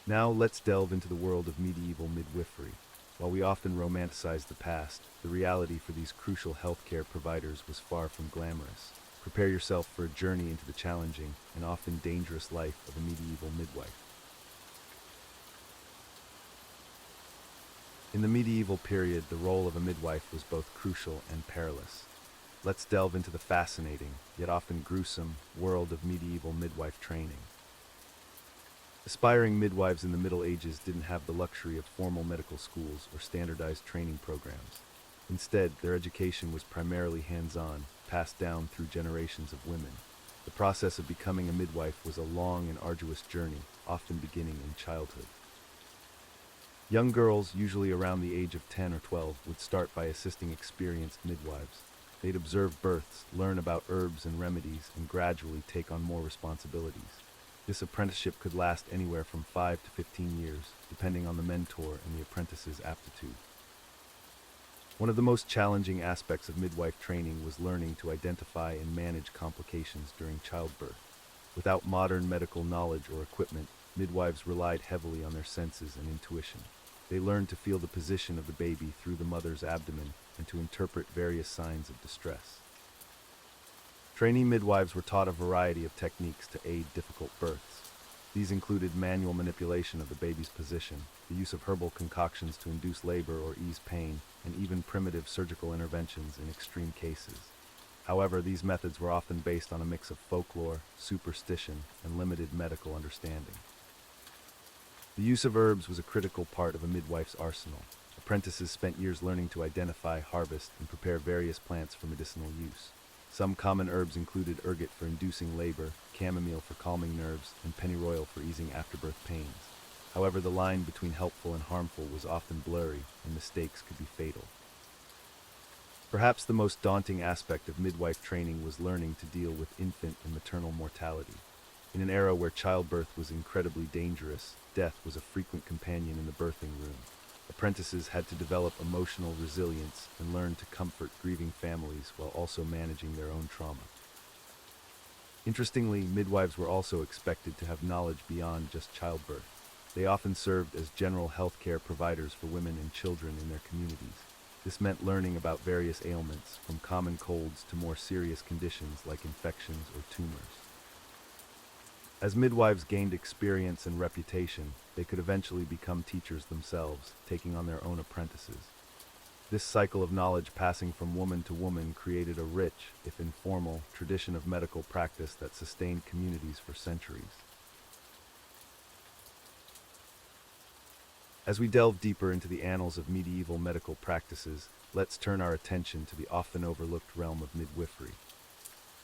Now let's delve into the world of medieval midwifery. While we often romanticize the past, the reality for these crucial healthcare providers was far from glamorous. Prepare yourself for a journey into the challenging and often dangerous life of a medieval midwife. In the medieval period, the role of a midwife was both crucial and perilous. Let's delve into the fascinating, yet often gruesome, world of medieval midwife training. Aspiring midwives in the Middle Ages didn't have the luxury of formal medical schools or standardized training programs. Instead, their education was primarily hands-on, passed down through generations of women. The process of becoming a midwife was a long and arduous journey, often beginning in childhood. Young girls, usually around the age of 10 or 12, would start by assisting experienced midwives. They'd observe births, learn about herbs and remedies, and gradually take on more responsibilities. This apprenticeship could last anywhere from 5 to 15 years, depending on the mentor and the apprentice's aptitude. One of the most challenging aspects of midwife training was learning to identify and manage complications during childbirth. Without modern medical knowledge or equipment, midwives relied heavily on their senses and intuition. They learned to feel the position of the baby through the mother's abdomen and to interpret various signs of distress. Trainee midwives were taught a variety of techniques to aid difficult births. These included manual manipulation of the baby's position, the use of herbal concoctions to induce labor or ease pain, and even primitive surgical interventions in extreme cases. However, these methods were often based on a mix of folklore, superstition, and limited medical understanding. The use of herbs was a critical part of a midwife's arsenal. Apprentices spent years learning to identify, harvest, and prepare various plants for medicinal use. Some common herbs included ergot for inducing labor, chamomile for calming nerves, and pennyroyal for easing afterbirth pains. However, the line between helpful and harmful was often blurry, and mistakes could be fatal. Perhaps the most daunting aspect of midwife training was learning to deal with infant and maternal mortality. In an era where childbirth was incredibly dangerous, death was a frequent companion in the birthing room. Apprentices had to develop emotional resilience and learn to comfort grieving families while also managing their own trauma. Interestingly, midwives were also expected to have knowledge beyond just childbirth. They often served as general healthcare providers for women and children in their communities. This meant learning about various ailments, from common colds to more serious conditions like infections or tumors. As midwives gained experience and reputation, they could eventually become teachers themselves, taking on their own apprentices. This cycle of knowledge passing from woman to woman created a rich, if informal, tradition of medical practice that sustained communities for centuries. As we delve deeper into the annals of medieval medical practices, let's turn our attention to the often overlooked realm of midwifery.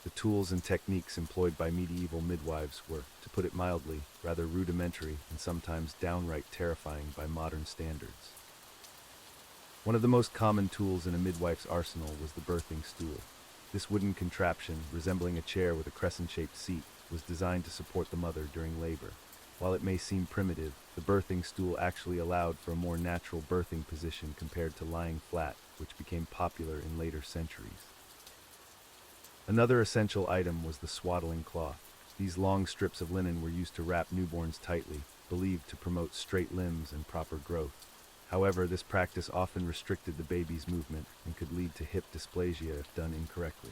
The tools and techniques employed by medieval midwives were, to put it mildly, rather rudimentary and sometimes downright terrifying by modern standards. One of the most common tools in a midwife's arsenal was the birthing stool. This wooden contraption, resembling a chair with a crescent-shaped seat, was designed to support the mother during labor. While it may seem primitive, the birthing stool actually allowed for a more natural birthing position compared to lying flat, which became popular in later centuries. Another essential item was the swaddling cloth. These long strips of linen were used to wrap newborns tightly, believed to promote straight limbs and proper growth. However, this practice often restricted the baby's movement and could lead to hip dysplasia if done incorrectly.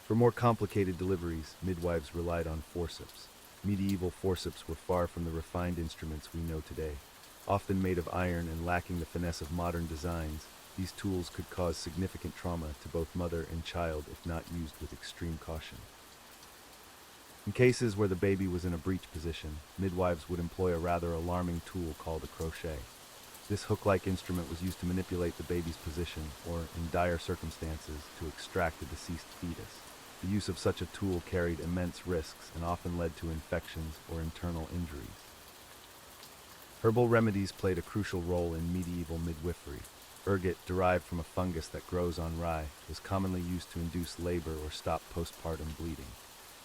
For more complicated deliveries, midwives relied on forceps. Medieval forceps were far from the refined instruments we know today. Often made of iron and lacking the finesse of modern designs, these tools could cause significant trauma to both mother and child if not used with extreme caution. In cases where the baby was in a breech position, midwives would employ a rather alarming tool called a crochet. This hook-like instrument was used to manipulate the baby's position, or, in dire circumstances, to extract a deceased fetus. The use of such a tool carried immense risks and often led to infections or internal injuries. Herbal remedies played a crucial role in medieval midwifery. Ergot, derived from a fungus that grows on rye, was commonly used to induce labor or stop postpartum bleeding.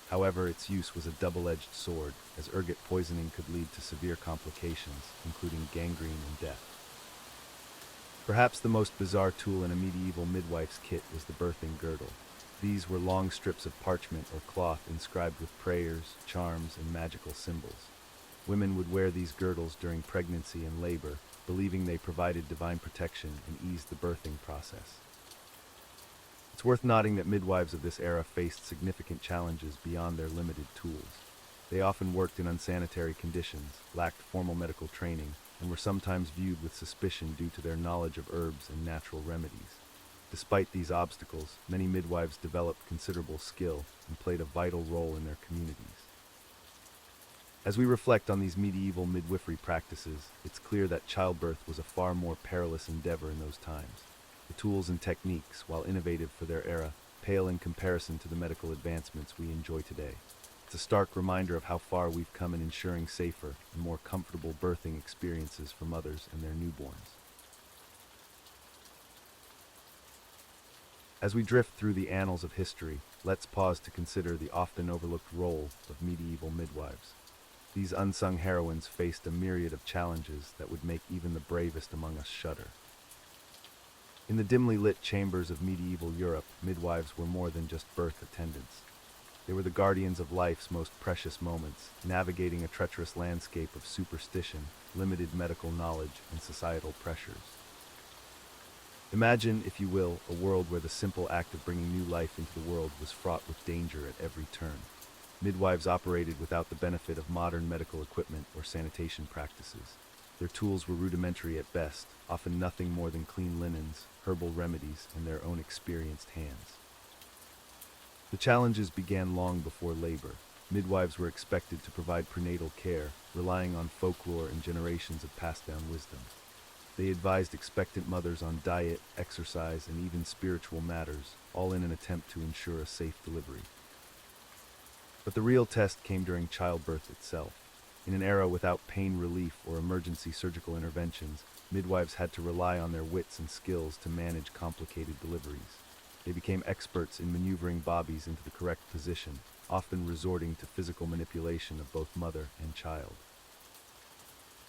However, its use was a double-edged sword, as ergot poisoning could lead to severe complications, including gangrene and death. Perhaps the most bizarre tool in a medieval midwife's kit was the birthing girdle. These were long strips of parchment or cloth inscribed with prayers, charms, and magical symbols. Women would wear these girdles during pregnancy and labor, believing they provided divine protection and eased the birthing process. It's worth noting that midwives of this era faced significant challenges beyond their limited tools. They often worked in unsanitary conditions, lacked formal medical training, and were sometimes viewed with suspicion due to their knowledge of herbs and natural remedies. Despite these obstacles, many midwives developed considerable skill and played a vital role in their communities. As we reflect on these medieval midwifery practices, it's clear that childbirth was a far more perilous endeavor in those times. The tools and techniques, while innovative for their era, pale in comparison to the medical advancements we enjoy today. It's a stark reminder of how far we've come in ensuring safer and more comfortable birthing experiences for mothers and their newborns. As we drift through the annals of history, let's pause to consider the often overlooked role of medieval midwives. These unsung heroines faced a myriad of challenges that would make even the bravest among us shudder. In the dimly lit chambers of medieval Europe, midwives were more than just birth attendants. They were the guardians of life's most precious moments, navigating a treacherous landscape of superstition, limited medical knowledge, and societal pressures. Imagine, if you will, a world where the simple act of bringing new life into the world was fraught with danger at every turn. Midwives operated without the benefit of modern medical equipment or sanitation practices. Their tools were rudimentary at best, often nothing more than clean linens, herbal remedies, and their own experienced hands. The challenges began long before labor. Midwives were expected to provide prenatal care, relying on folklore and generations of passed-down wisdom. They advised expectant mothers on diet, exercise, and even spiritual matters, all in an attempt to ensure a safe delivery. But the real test came during childbirth itself. In an era without pain relief or emergency surgical interventions, midwives had to rely on their wits and skills to manage complicated deliveries. They became experts in maneuvering bobbies into the correct position, often resorting to physical manipulation of both mother and child.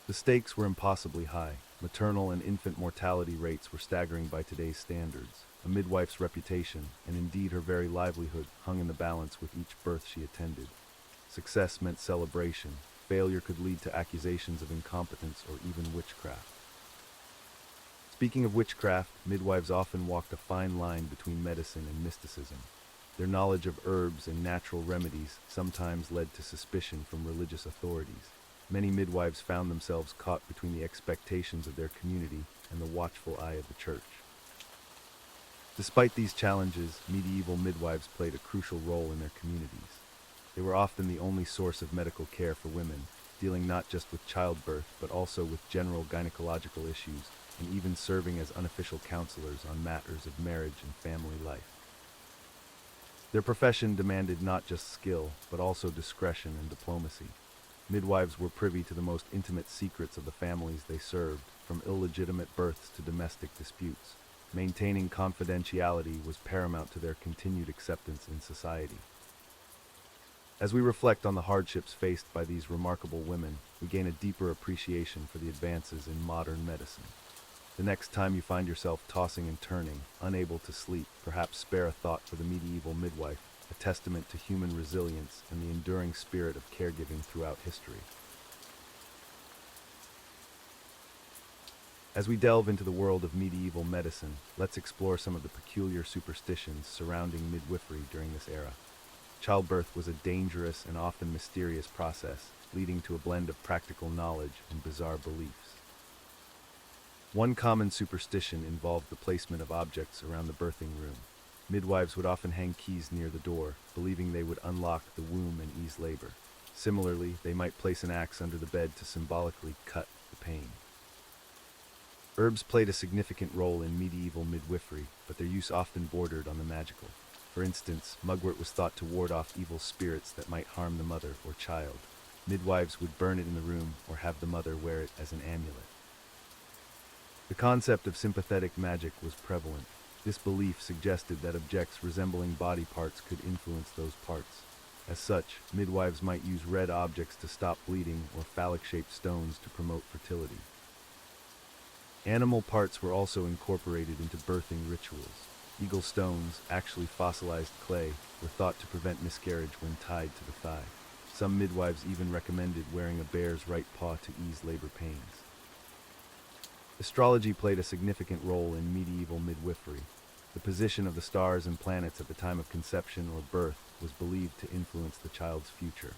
The stakes were impossibly high. Maternal and infant mortality rates were staggering by today's standards. A midwife's reputation, and indeed her very livelihood, hung in the balance with each birth she attended. Success meant celebration. Failure could lead to accusations of incompetence or even witchcraft. Speaking of witchcraft, midwives often walked a fine line between medicine and mysticism. Their knowledge of herbs and natural remedies sometimes led to suspicion from religious authorities. Many midwives found themselves caught between the expectations of their community and the watchful eye of the church. Despite these challenges, medieval midwives played a crucial role in their communities. They were often the only source of medical care for women, dealing not just with childbirth but also with general gynecological issues, and even serving as unofficial counselors on matters of marriage and family life. Their profession demanded not just skill, but also discretion and diplomacy. Midwives were privy to the most intimate secrets of the families they served, from illegitimate births to domestic disputes. Maintaining confidentiality was paramount to their continued acceptance in society. As we reflect on the hardships faced by these remarkable women, we gain a deeper appreciation for the advances in modern medicine. The next time you find yourself tossing and turning, unable to sleep, perhaps spare a thought for the medieval midwife a testament to human resilience and the enduring spirit of caregiving throughout history. As we delve into the world of medieval medicine, let's explore some of the peculiar superstitions surrounding midwifery during this era. Childbirth was a dangerous and often mysterious process, leading to a blend of practical knowledge and bizarre beliefs. One common superstition involved the placement of objects around the birthing room. Midwives would often hang keys near the door, believing they would unlock the womb and ease labor. Similarly, they might place an axe under the bed to symbolically cut the pain. Herbs played a significant role in medieval midwifery, but their use often bordered on the magical. For instance, mugwort was thought to ward off evil spirits that might harm the mother or child. Midwives would burn it in the room or have the mother wear it as an amulet. The concept of sympathetic magic was prevalent. This belief suggested that objects resembling body parts could influence those parts. As such, midwives might use red objects to stop bleeding or phallic-shaped stones to promote fertility. Animal parts were also incorporated into birthing rituals. Eagle stones, actually fossilized clay, were thought to prevent miscarriage when tied to the thigh. Some midwives even recommended wearing a bear's right paw to ease labor pains. Astrology played a significant role in medieval midwifery. The position of the stars and planets at the time of conception or birth was believed to influence the child's future.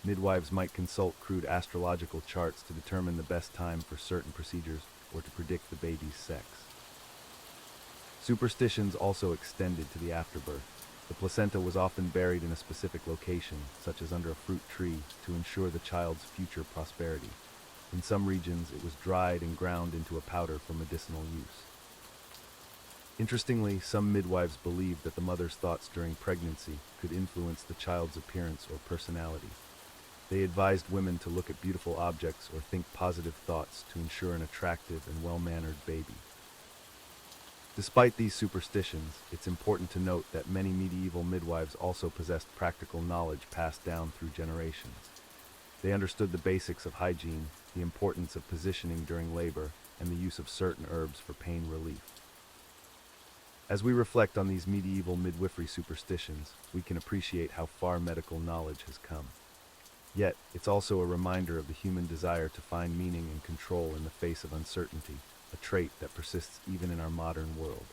Midwives might consult crude astrological charts to determine the best time for certain procedures or to predict the baby's sex. Superstitions also extended to the afterbirth. The placenta was often buried in a specific location, such as under a fruit tree, to ensure the child's future prosperity. In some regions, it was dried and ground into a powder for medicinal use. Interestingly, some midwives believed that the mother's thoughts during pregnancy could influence the child's appearance or personality. They advised women to look at beautiful objects or think positive thoughts to ensure an attractive and well-mannered baby. Despite these superstitions, it's important to note that many medieval midwives also possessed practical knowledge passed down through generations. They understood the basics of hygiene, the importance of positioning during labor, and the use of certain herbs for pain relief. As we reflect on these medieval midwifery superstitions, we can appreciate how far medical knowledge has come. Yet, it's also a reminder of the human desire to find meaning and control in the face of uncertainty, a trait that persists even in our modern world.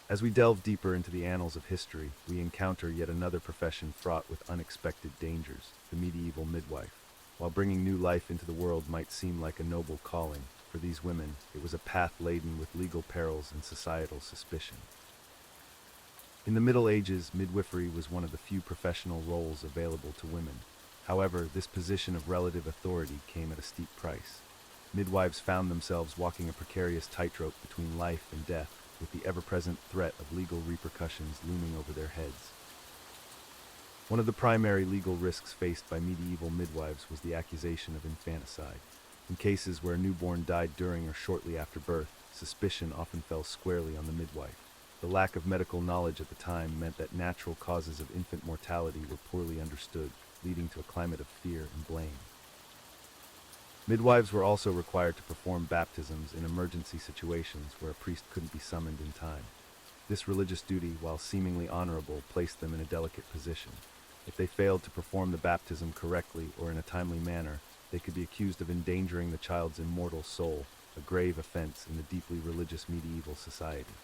As we delve deeper into the annals of history, we encounter yet another profession fraught with unexpected dangers, the medieval midwife. While bringing new life into the world might seem like a noble calling, for these women, it was a path laden with legal perils and societal suspicion. In the Middle Ages, midwifery was one of the few professional roles available to women. However, this position of relative authority came at a steep price. Midwives found themselves walking a precarious tightrope between life and death, with the ever-present threat of legal repercussions looming over their heads. One of the primary legal risks faced by medieval midwives was the accusation of infanticide. In cases where a newborn died during or shortly after birth, suspicion often fell squarely on the midwife. The lack of medical knowledge at the time meant that natural causes of infant mortality were poorly understood, leading to a climate of fear and blame. Midwives were also required to perform baptisms in emergency situations where a priest couldn't be summoned in time. This religious duty, while seemingly honorable, placed them in a delicate position. If they failed to perform the baptism correctly or in a timely manner, they could be accused of endangering the child's immortal soul, a grave offense in the deeply religious medieval society.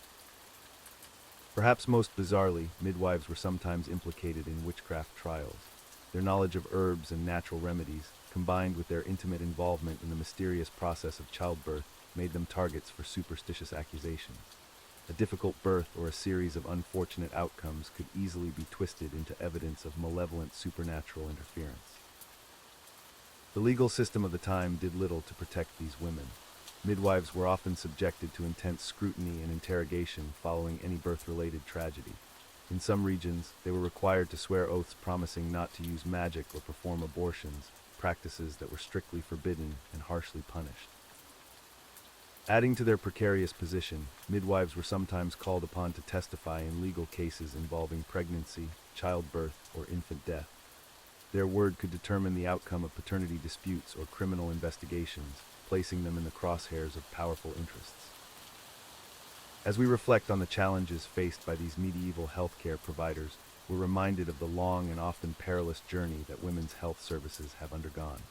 Perhaps most bizarrely, midwives were sometimes implicated in witchcraft trials. Their knowledge of herbs and natural remedies, combined with their intimate involvement in the mysterious process of childbirth, made them targets for superstitious accusations. A difficult birth or a series of unfortunate outcomes could easily be twisted into evidence of malevolent supernatural interference. The legal system of the time did little to protect these women. Midwives were often subjected to intense scrutiny and interrogation following any birth-related tragedy. In some regions, they were required to swear oaths promising not to use magic or perform abortions, practices that were strictly forbidden and harshly punished. Adding to their precarious position, midwives were sometimes called upon to testify in legal cases involving pregnancy, childbirth, or infant death. Their word could determine the outcome of paternity disputes or criminal investigations, placing them in the crosshairs of powerful interests. As we reflect on the challenges faced by these medieval healthcare providers, we're reminded of the long and often perilous journey that women's health services have undergone.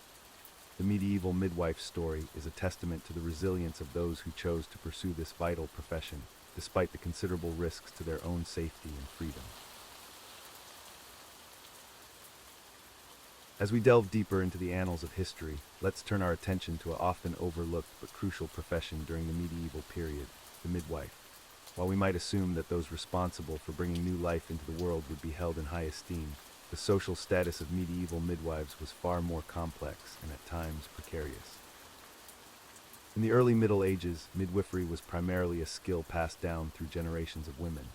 The medieval midwife story is a testament to the resilience of those who chose to pursue this vital profession, despite the considerable risks to their own safety and freedom. As we delve deeper into the annals of history, let's turn our attention to an often overlooked but crucial profession during the medieval period, the midwife. While we might assume that those responsible for bringing new life into the world would be held in high esteem, the social status of medieval midwives was far more complex and at times precarious. In the early Middle Ages, midwifery was primarily a skill passed down through generations of women.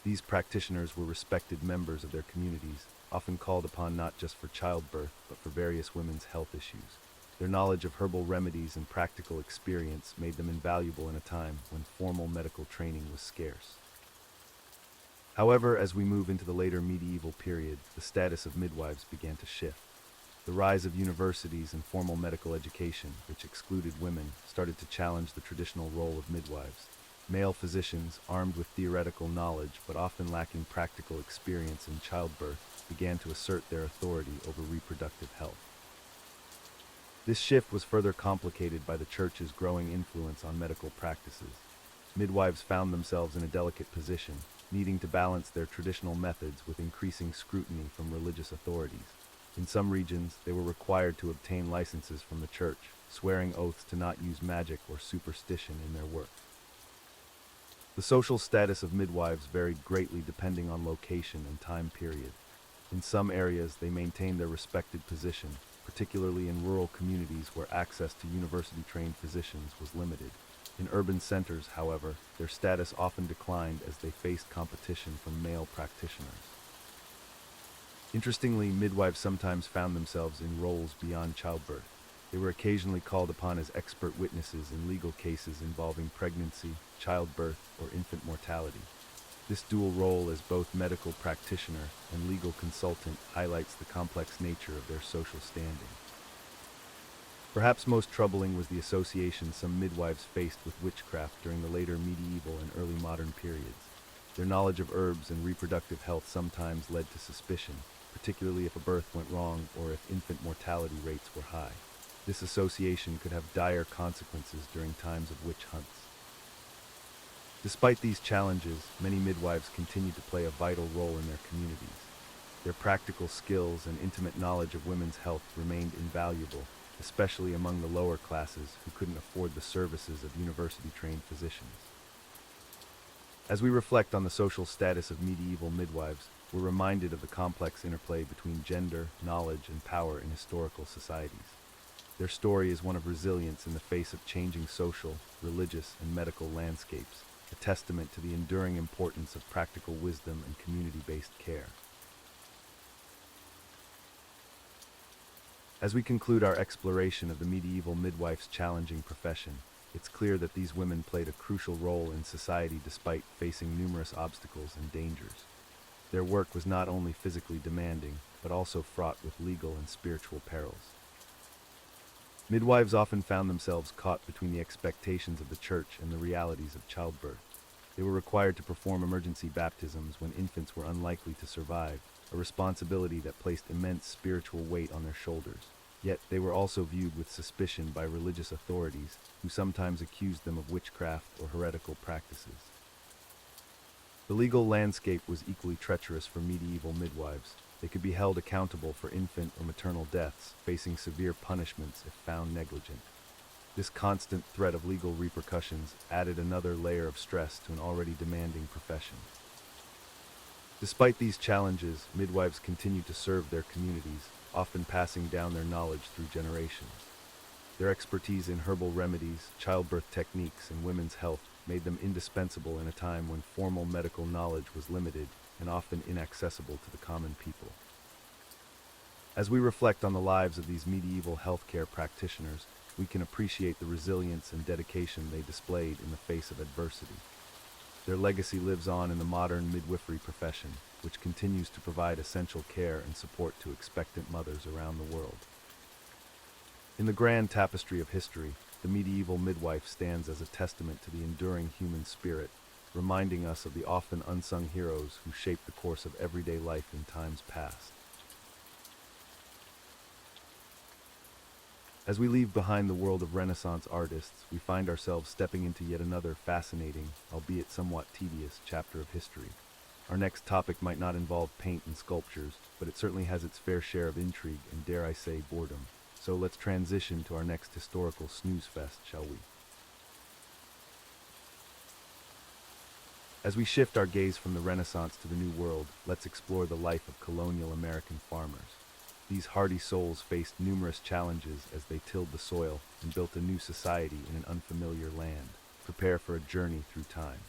These practitioners were respected members of their communities, often called upon not just for childbirth, but for various women's health issues. Their knowledge of herbal remedies and practical experience made them invaluable in a time when formal medical training was scarce. However, as we move into the later medieval period, the status of midwives began to shift. The rise of universities and formal medical education, which excluded women, started to challenge the traditional role of midwives. Male physicians, armed with theoretical knowledge but often lacking practical experience in childbirth, began to assert their authority over reproductive health. This shift was further complicated by the Church's growing influence on medical practices. Midwives found themselves in a delicate position, needing to balance their traditional methods with increasing scrutiny from religious authorities. In some regions, they were required to obtain licenses from the Church, swearing oaths to not use magic or superstition in their work. The social status of midwives varied greatly depending on location and time period. In some areas, they maintained their respected position, particularly in rural communities where access to university-trained physicians was limited. In urban centers, however, their status often declined as they faced competition from male practitioners. Interestingly, midwives sometimes found themselves in roles beyond childbirth. They were occasionally called upon as expert witnesses in legal cases involving pregnancy, childbirth, or infant mortality. This dual role as both medical practitioner and legal consultant highlights the complex nature of their social standing. Perhaps most troubling was the association some midwives faced with witchcraft during the later medieval and early modern periods. Their knowledge of herbs and reproductive health sometimes led to suspicion, particularly if a birth went wrong or if infant mortality rates were high. This association could have dire consequences during times of witch hunts. Despite these challenges, many midwives continued to play a vital role in their communities. Their practical skills and intimate knowledge of women's health remained invaluable, especially among the lower classes who couldn't afford the services of university-trained physicians. As we reflect on the social status of medieval midwives, we're reminded of the complex interplay between gender, knowledge, and power in historical societies. Their story is one of resilience in the face of changing social, religious, and medical landscapes, a testament to the enduring importance of practical wisdom and community-based care. As we conclude our exploration of the medieval midwife's challenging profession, it's clear that these women played a crucial role in society despite facing numerous obstacles and dangers. Their work was not only physically demanding, but also fraught with legal and spiritual perils. Midwives often found themselves caught between the expectations of the Church and the realities of childbirth. They were required to perform emergency baptisms when infants were unlikely to survive, a responsibility that placed immense spiritual weight on their shoulders. Yet they were also viewed with suspicion by religious authorities, who sometimes accused them of witchcraft or heretical practices. The legal landscape was equally treacherous for medieval midwives. They could be held accountable for infant or maternal deaths, facing severe punishments if found negligent. This constant threat of legal repercussions added another layer of stress to an already demanding profession. Despite these challenges, midwives continued to serve their communities, often passing down their knowledge through generations. Their expertise in herbal remedies, childbirth techniques, and women's health made them indispensable in a time when formal medical knowledge was limited and often inaccessible to the common people. As we reflect on the lives of these medieval healthcare practitioners, we can appreciate the resilience and dedication they displayed in the face of adversity. Their legacy lives on in the modern midwifery profession, which continues to provide essential care and support to expectant mothers around the world. In the grand tapestry of history, the medieval midwife stands as a testament to the enduring human spirit, reminding us of the often unsung heroes who shaped the course of everyday life in times past. As we leave behind the world of Renaissance artists, we find ourselves stepping into yet another fascinating, albeit somewhat tedious, chapter of history. Our next topic might not involve paint and sculptures, but it certainly has its fair share of intrigue and, dare I say, boredom. So let's transition to our next historical snooze fest, shall we? As we shift our gaze from the Renaissance to the New World, let's explore the life of colonial American farmers. These hardy souls faced numerous challenges as they tilled the soil and built a new society in an unfamiliar land. Prepare for a journey through time.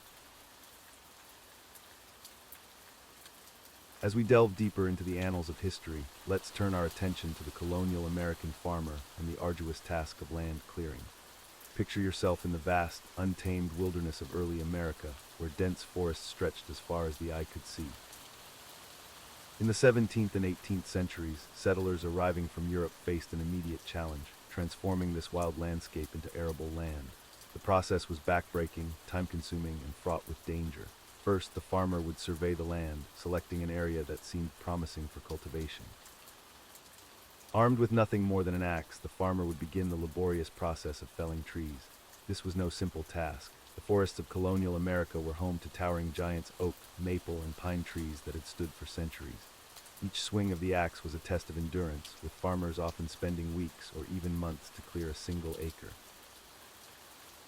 As we delve deeper into the annals of history, let's turn our attention to the colonial American farmer and the arduous task of land clearing. Picture yourself in the vast, untamed wilderness of early America, where dense forests stretched as far as the eye could see. In the 17th and 18th centuries, settlers arriving from Europe faced an immediate challenge, transforming this wild landscape into arable land. The process was backbreaking, time-consuming, and fraught with danger. First, the farmer would survey the land, selecting an area that seemed promising for cultivation. Armed with nothing more than an axe, the farmer would begin the laborious process of felling trees. This was no simple task. The forests of colonial America were home to towering giants oak, maple, and pine trees that had stood for centuries. Each swing of the axe was a test of endurance, with farmers often spending weeks or even months to clear a single acre.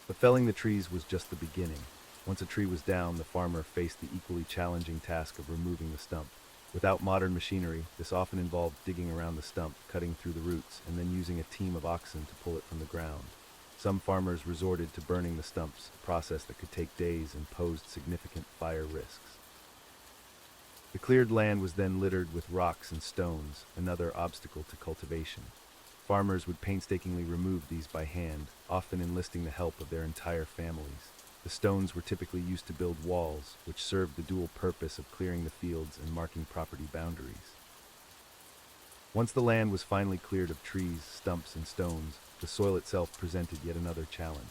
But felling the trees was just the beginning. Once a tree was down, the farmer faced the equally challenging task of removing the stump. Without modern machinery, this often involved digging around the stump, cutting through the roots, and then using a team of oxen to pull it from the ground. Some farmers resorted to burning the stumps, a process that could take days and posed significant fire risks. The cleared land was then littered with rocks and stones, another obstacle to cultivation. Farmers would painstakingly remove these by hand, often enlisting the help of their entire families. The stones were typically used to build walls, which served the dual purpose of clearing the fields and marking property boundaries. Once the land was finally cleared of trees, stumps, and stones, the soil itself presented yet another challenge.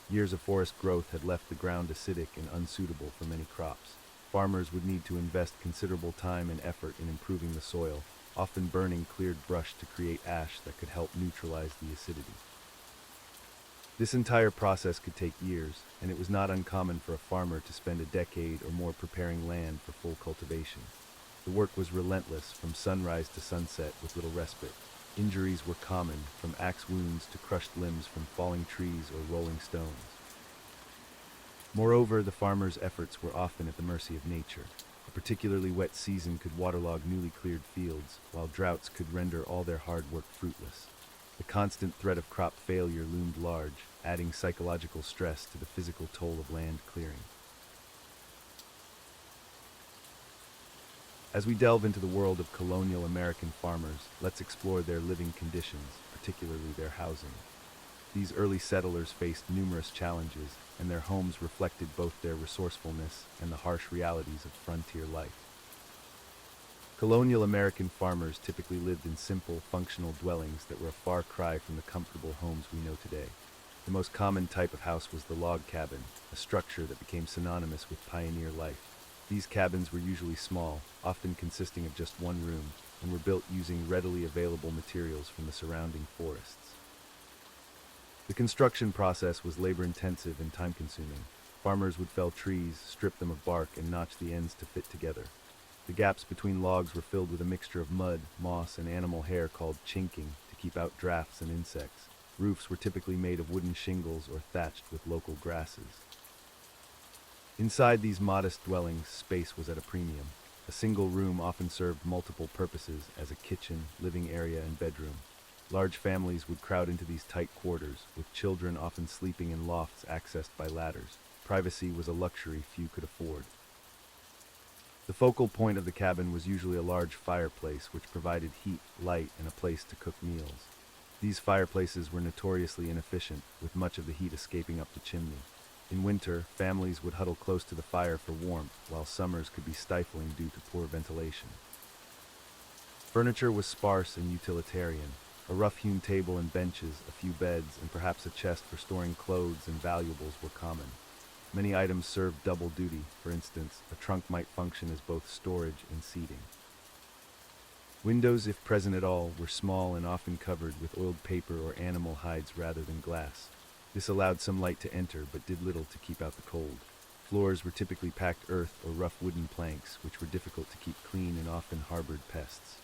Years of forest growth had left the ground acidic and unsuitable for many crops. Farmers would need to invest considerable time and effort in improving the soil, often burning cleared brush to create ash that could help neutralize the acidity. This entire process could take years, and it was not uncommon for a farmer to spend a decade or more preparing land for full cultivation. The work was relentless, from sunrise to sunset, with little respite. Injuries were common, from axe wounds to crushed limbs from falling trees or rolling stones. Moreover, the farmers' efforts were often at the mercy of nature. A particularly wet season could waterlog newly cleared fields, while droughts could render all their hard work fruitless. The constant threat of crop failure loomed large, adding psychological stress to the physical toll of land clearing. As we delve into the world of colonial American farmers, let's explore their living conditions, particularly their housing. These early settlers faced numerous challenges, and their homes reflected both their resourcefulness and the harsh realities of frontier life. Colonial American farmers typically lived in simple, functional dwellings that were a far cry from the comfortable homes we know today. The most common type of house was the log cabin, a structure that became synonymous with pioneer life. These cabins were usually small, often consisting of just one room, and were built using readily available materials from the surrounding forests. The construction process was labor-intensive and time-consuming. Farmers would fell trees, strip them of bark, and notch the ends to fit together. The gaps between logs were filled with a mixture of mud, moss, and animal hair called chinking to keep out drafts and insects. Roofs were typically made of wooden shingles or thatched with local grasses. Inside these modest dwellings, space was at a premium. A single room often served multiple purposes as a kitchen, living area, and bedroom. Large families would crowd into these tight quarters, with children often sleeping in lofts accessed by ladders. Privacy was a luxury few could afford. The focal point of the cabin was usually a large fireplace which provided heat, light, and a place to cook meals. These fireplaces were notoriously inefficient, with much of the heat escaping up the chimney. In winter, families would huddle close to the fire for warmth, while summers could be stifling due to poor ventilation. Furniture was sparse and utilitarian. A rough-hewn table and benches, a few beds, and perhaps a chest for storing clothes and valuables were common. Many items served double duty. For instance, a trunk might function as both storage and seating. Windows, if present at all, were small and often covered with oiled paper or animal hides rather than glass. This allowed some light to enter, but did little to keep out the cold. Floors were typically packed earth or rough wooden planks, which were difficult to keep clean and often harbored pests.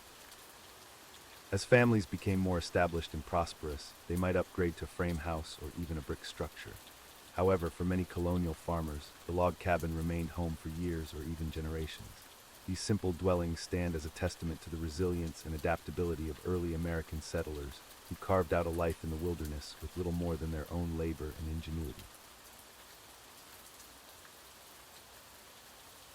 As families became more established and prosperous, they might upgrade to a frame house or even a brick structure. However, for many colonial farmers, the log cabin remained home for years or even generations. These simple dwellings stand as a testament to the resilience and adaptability of early American settlers who carved out a life in the wilderness with little more than their own labor and ingenuity.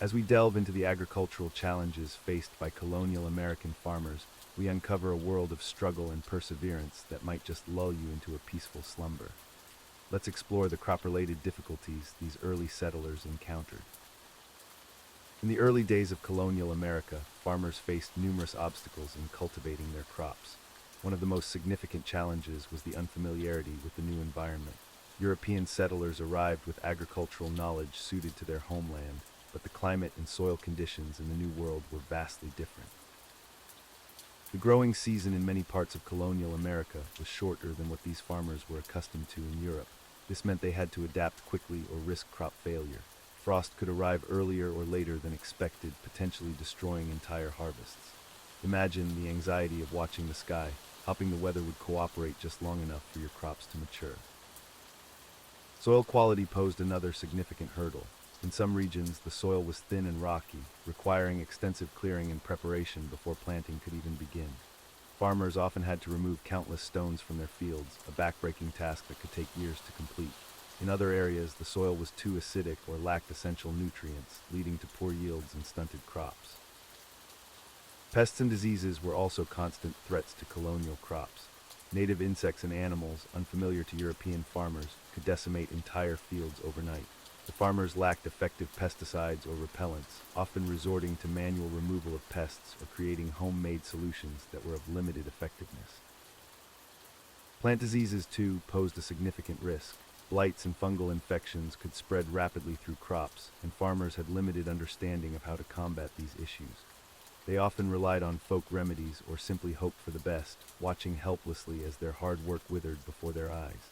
As we delve into the agricultural challenges faced by colonial American farmers, we uncover a world of struggle and perseverance that might just lull you into a peaceful slumber. Let's explore the crop-related difficulties these early settlers encountered. In the early days of colonial America, farmers faced numerous obstacles in cultivating their crops. One of the most significant challenges was the unfamiliarity with the new environment. European settlers arrived with agricultural knowledge suited to their homeland, but the climate and soil conditions in the New World were vastly different. The growing season in many parts of colonial America was shorter than what these farmers were accustomed to in Europe. This meant they had to adapt quickly or risk crop failure. Frost could arrive earlier or later than expected, potentially destroying entire harvests. Imagine the anxiety of watching the sky, hoping the weather would cooperate just long enough for your crops to mature. Soil quality posed another significant hurdle. In some regions, the soil was thin and rocky, requiring extensive clearing and preparation before planting could even begin. Farmers often had to remove countless stones from their fields, a backbreaking task that could take years to complete. In other areas, the soil was too acidic or lacked essential nutrients, leading to poor yields and stunted crops. Pests and diseases were also constant threats to colonial crops. Native insects and animals, unfamiliar to European farmers, could decimate entire fields overnight. The farmers lacked effective pesticides or repellents, often resorting to manual removal of pests or creating homemade solutions that were of limited effectiveness. Plant diseases, too, posed a significant risk. Blights and fungal infections could spread rapidly through crops, and farmers had limited understanding of how to combat these issues. They often relied on folk remedies or simply hoped for the best, watching helplessly as their hard work withered before their eyes.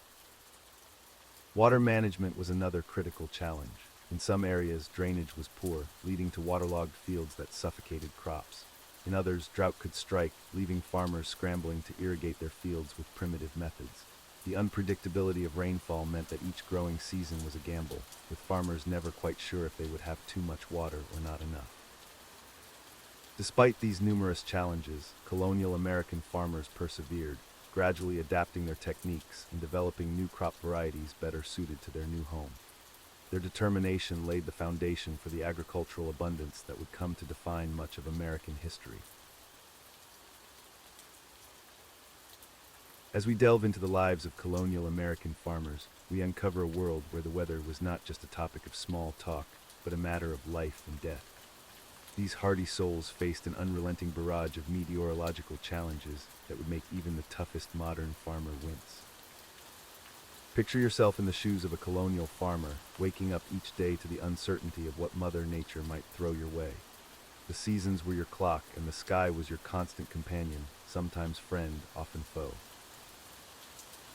Water management was another critical challenge. In some areas, drainage was poor, leading to waterlogged fields that suffocated crops. In others, drought could strike, leaving farmers scrambling to irrigate their fields with primitive methods. The unpredictability of rainfall meant that each growing season was a gamble, with farmers never quite sure if they would have too much water or not enough. Despite these numerous challenges, colonial American farmers persevered, gradually adapting their techniques and developing new crop varieties better suited to their new home. Their determination laid the foundation for the agricultural abundance that would come to define much of American history. As we delve into the lives of colonial American farmers, we uncover a world where the weather was not just a topic of small talk, but a matter of life and death. These hardy souls faced an unrelenting barrage of meteorological challenges that would make even the toughest modern farmer wince. Picture yourself in the shoes of a colonial farmer, waking up each day to the uncertainty of what Mother Nature might throw your way. The seasons were your clock, and the sky was your constant companion, sometimes friend, often foe.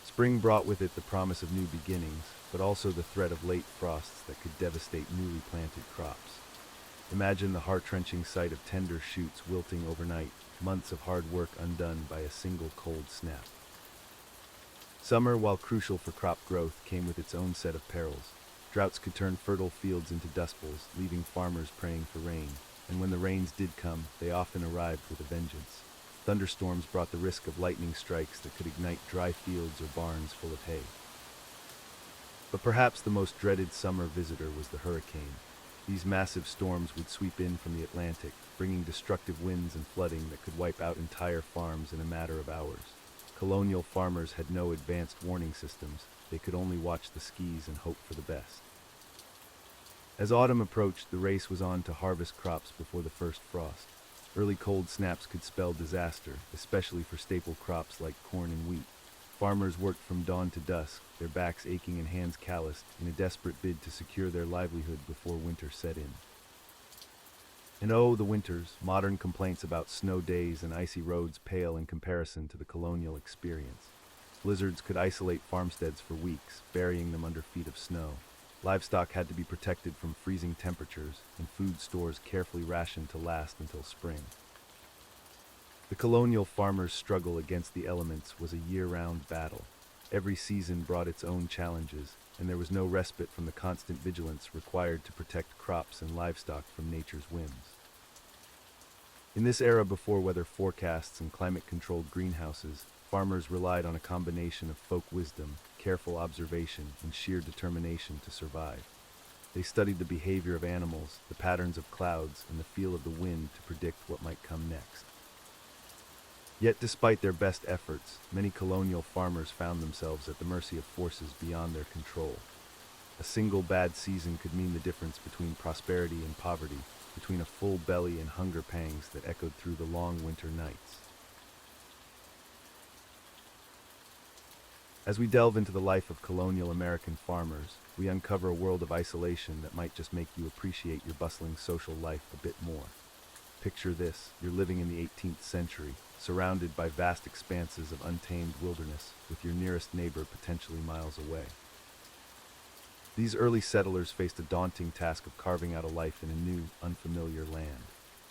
Spring brought with it the promise of new beginnings, but also the threat of late frosts that could devastate newly planted crops. Imagine the heart-wrenching sight of tender shoots wilting overnight, months of hard work undone by a single cold snap. Summer, while crucial for crop growth, came with its own set of perils. Droughts could turn fertile fields into dust bowls, leaving farmers praying for rain, and when the rains did come, they often arrived with a vengeance. Thunderstorms brought the risk of lightning strikes that could ignite dry fields or barns full of hay. But perhaps the most dreaded summer visitor was the hurricane. These massive storms would sweep in from the Atlantic, bringing destructive winds and flooding that could wipe out entire farms in a matter of hours. Colonial farmers had no advanced warning systems. They could only watch the skies and hope for the best. As autumn approached, the race was on to harvest crops before the first frost. Early cold snaps could spell disaster, especially for staple crops like corn and wheat. Farmers worked from dawn to dusk, their backs aching and hands calloused, in a desperate bid to secure their livelihood before winter set in. And oh, the winters, modern complaints about snow days and icy roads pale in comparison to the colonial experience. Blizzards could isolate farmsteads for weeks, burying them under feet of snow. Livestock had to be protected from freezing temperatures, and food stores carefully rationed to last until spring. The colonial farmer's struggle against the elements was a year-round battle. Every season brought its own challenges, and there was no respite from the constant vigilance required to protect crops and livestock from nature's whims. In this era before weather forecasts and climate-controlled greenhouses, farmers relied on a combination of folk wisdom, careful observation, and sheer determination to survive. They studied the behavior of animals, the patterns of clouds, and the feel of the wind to predict what might come next. Yet despite their best efforts, many colonial farmers found themselves at the mercy of forces beyond their control. A single bad season could mean the difference between prosperity and poverty, between a full belly and hunger pangs that echoed through the long winter nights. As we delve into the life of colonial American farmers, we uncover a world of isolation that might just make you appreciate your bustling social life a bit more. Picture this: you're living in the 18th century, surrounded by vast expanses of untamed wilderness, with your nearest neighbor potentially miles away. These early settlers faced a daunting task of carving out a life in a new, unfamiliar land.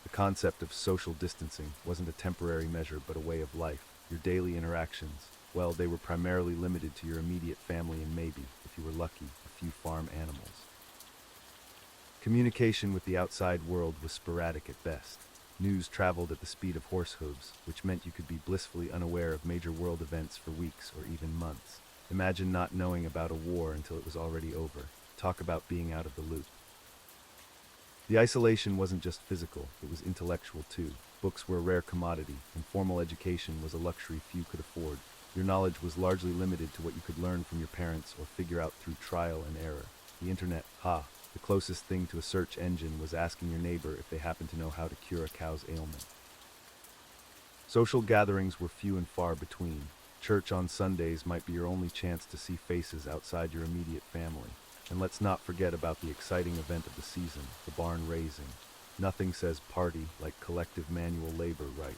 The concept of social distancing wasn't a temporary measure but a way of life. Your daily interactions, well, they were primarily limited to your immediate family and maybe, if you were lucky, a few farm animals. Communication with the outside world was sporadic at best. News traveled at the speed of horse hooves, which meant you could be blissfully unaware of major world events for weeks or even months. Imagine not knowing about a war until it was already over. Talk about being out of the loop. The isolation wasn't just physical, it was intellectual too. Books were a rare commodity, and formal education was a luxury few could afford. Your knowledge was largely limited to what you could learn from your parents or figure out through trial and error. The internet, the closest thing to a search engine was asking your neighbor if they happened to know how to cure a cow's ailment. Social gatherings were few and far between. Church on Sundays might be your only chance to see faces outside your immediate family. And let's not forget about the exciting event of the season, the barn raising. Nothing says party like collective manual labor, right?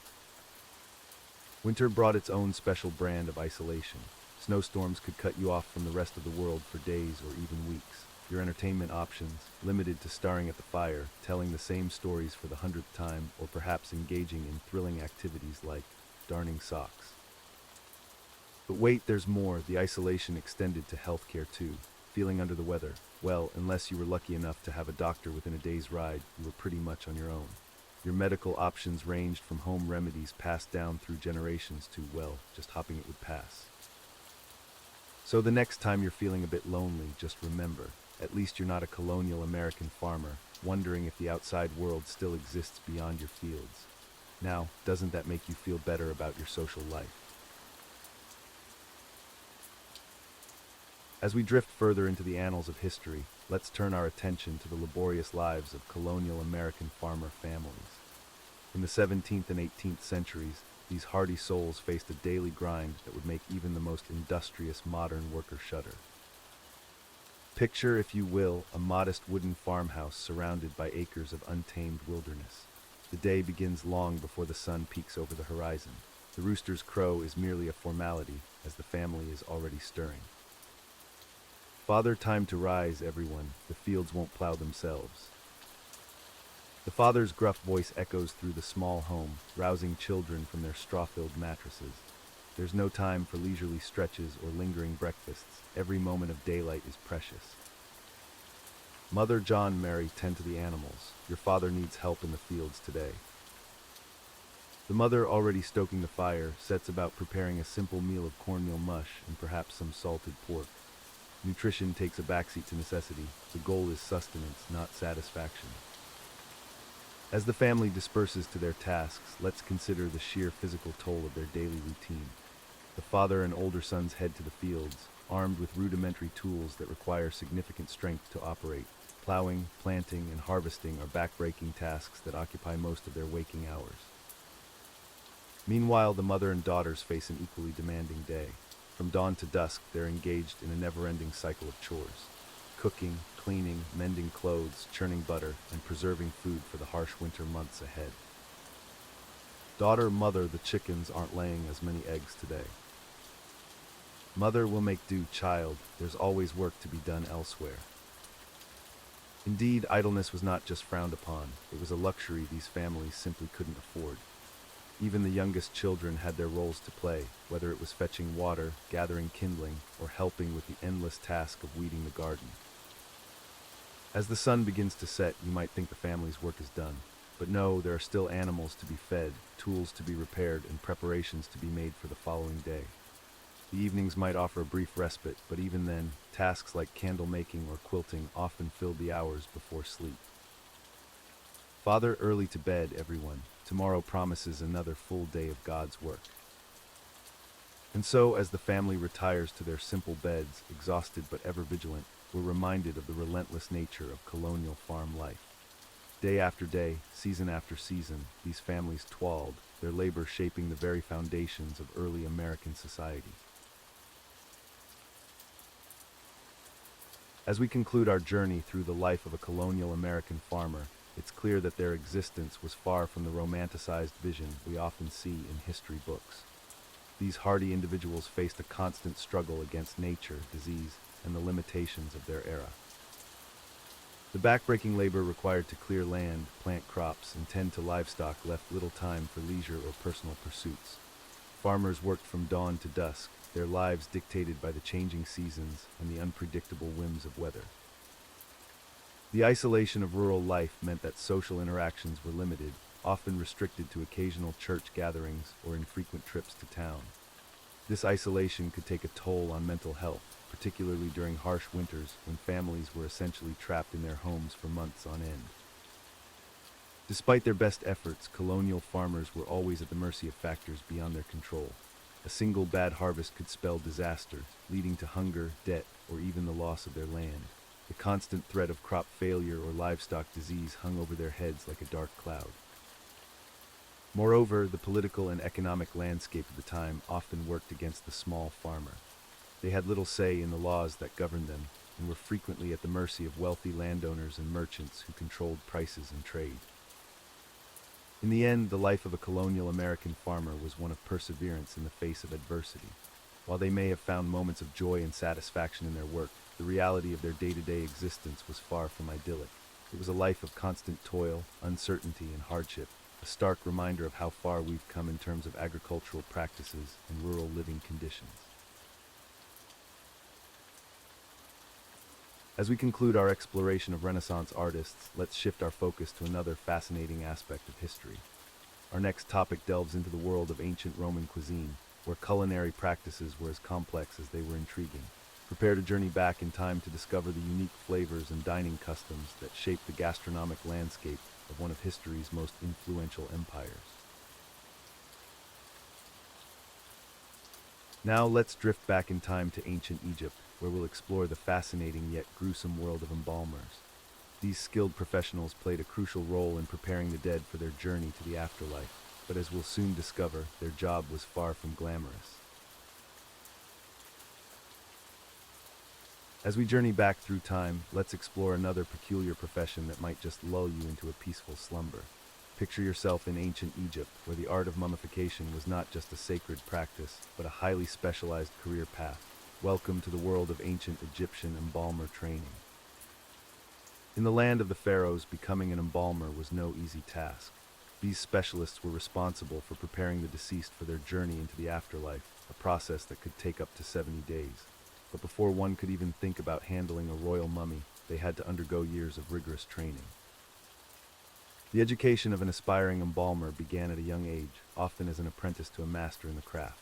Winter brought its own special brand of isolation. Snowstorms could cut you off from the rest of the world for days or even weeks. Your entertainment options, limited to staring at the fire, telling the same stories for the 100th time, or perhaps engaging in thrilling activities like darning socks. But wait, there's more. The isolation extended to healthcare too. Feeling under the weather? Well, unless you were lucky enough to have a doctor within a day's ride, you were pretty much on your own. Your medical options ranged from home remedies passed down through generations to, well, just hoping it would pass. So the next time you're feeling a bit lonely, just remember, at least you're not a colonial American farmer, wondering if the outside world still exists beyond your fields. Now, doesn't that make you feel better about your social life? As we drift further into the annals of history, let's turn our attention to the laborious lives of colonial American farmer families. In the 17th and 18th centuries, these hardy souls faced a daily grind that would make even the most industrious modern worker shudder. Picture, if you will, a modest wooden farmhouse surrounded by acres of untamed wilderness. The day begins long before the sun peaks over the horizon. The rooster's crow is merely a formality, as the family is already stirring. Father, time to rise, everyone. The fields won't plow themselves. The father's gruff voice echoes through the small home, rousing children from their straw-filled mattresses. There's no time for leisurely stretches or lingering breakfasts. Every moment of daylight is precious. Mother, John, Mary, tend to the animals. Your father needs help in the fields today. The mother, already stoking the fire, sets about preparing a simple meal of cornmeal mush and perhaps some salted pork. Nutrition takes a backseat to necessity. The goal is sustenance, not satisfaction. As the family disperses to their tasks, let's consider the sheer physical toll of their daily routine. The father and older sons head to the fields, armed with rudimentary tools that require significant strength to operate. Plowing, planting, and harvesting are backbreaking tasks that occupy most of their waking hours. Meanwhile, the mother and daughters face an equally demanding day. From dawn to dusk, they're engaged in a never-ending cycle of chores. Cooking, cleaning, mending clothes, churning butter, and preserving food for the harsh winter months ahead. Daughter, mother, the chickens aren't laying as many eggs today. Mother will make do, child, there's always work to be done elsewhere. Indeed, idleness was not just frowned upon, it was a luxury these families simply couldn't afford. Even the youngest children had their roles to play, whether it was fetching water, gathering kindling, or helping with the endless task of weeding the garden. As the sun begins to set, you might think the family's work is done. But no, there are still animals to be fed, tools to be repaired, and preparations to be made for the following day. The evenings might offer a brief respite, but even then, tasks like candle making or quilting often filled the hours before sleep. Father, early to bed, everyone. Tomorrow promises another full day of God's work. And so, as the family retires to their simple beds, exhausted but ever vigilant, we're reminded of the relentless nature of colonial farm life. Day after day, season after season, these families toiled, their labor shaping the very foundations of early American society. As we conclude our journey through the life of a colonial American farmer, it's clear that their existence was far from the romanticized vision we often see in history books. These hardy individuals faced a constant struggle against nature, disease, and the limitations of their era. The backbreaking labor required to clear land, plant crops, and tend to livestock left little time for leisure or personal pursuits. Farmers worked from dawn to dusk, their lives dictated by the changing seasons and the unpredictable whims of weather. The isolation of rural life meant that social interactions were limited, often restricted to occasional church gatherings or infrequent trips to town. This isolation could take a toll on mental health, particularly during harsh winters when families were essentially trapped in their homes for months on end. Despite their best efforts, colonial farmers were always at the mercy of factors beyond their control. A single bad harvest could spell disaster, leading to hunger, debt, or even the loss of their land. The constant threat of crop failure or livestock disease hung over their heads like a dark cloud. Moreover, the political and economic landscape of the time often worked against the small farmer. They had little say in the laws that governed them, and were frequently at the mercy of wealthy landowners and merchants who controlled prices and trade. In the end, the life of a colonial American farmer was one of perseverance in the face of adversity. While they may have found moments of joy and satisfaction in their work, the reality of their day-to-day existence was far from idyllic. It was a life of constant toil, uncertainty, and hardship, a stark reminder of how far we've come in terms of agricultural practices and rural living conditions. As we conclude our exploration of Renaissance artists, let's shift our focus to another fascinating aspect of history. Our next topic delves into the world of ancient Roman cuisine, where culinary practices were as complex as they were intriguing. Prepare to journey back in time to discover the unique flavors and dining customs that shaped the gastronomic landscape of one of history's most influential empires. Now let's drift back in time to ancient Egypt, where we'll explore the fascinating yet gruesome world of embalmers. These skilled professionals played a crucial role in preparing the dead for their journey to the afterlife, but as we'll soon discover, their job was far from glamorous. As we journey back through time, let's explore another peculiar profession that might just lull you into a peaceful slumber. Picture yourself in ancient Egypt, where the art of mummification was not just a sacred practice, but a highly specialized career path. Welcome to the world of ancient Egyptian embalmer training. In the land of the pharaohs, becoming an embalmer was no easy task. These specialists were responsible for preparing the deceased for their journey into the afterlife, a process that could take up to 70 days. But before one could even think about handling a royal mummy, they had to undergo years of rigorous training. The education of an aspiring embalmer began at a young age, often as an apprentice to a master in the craft.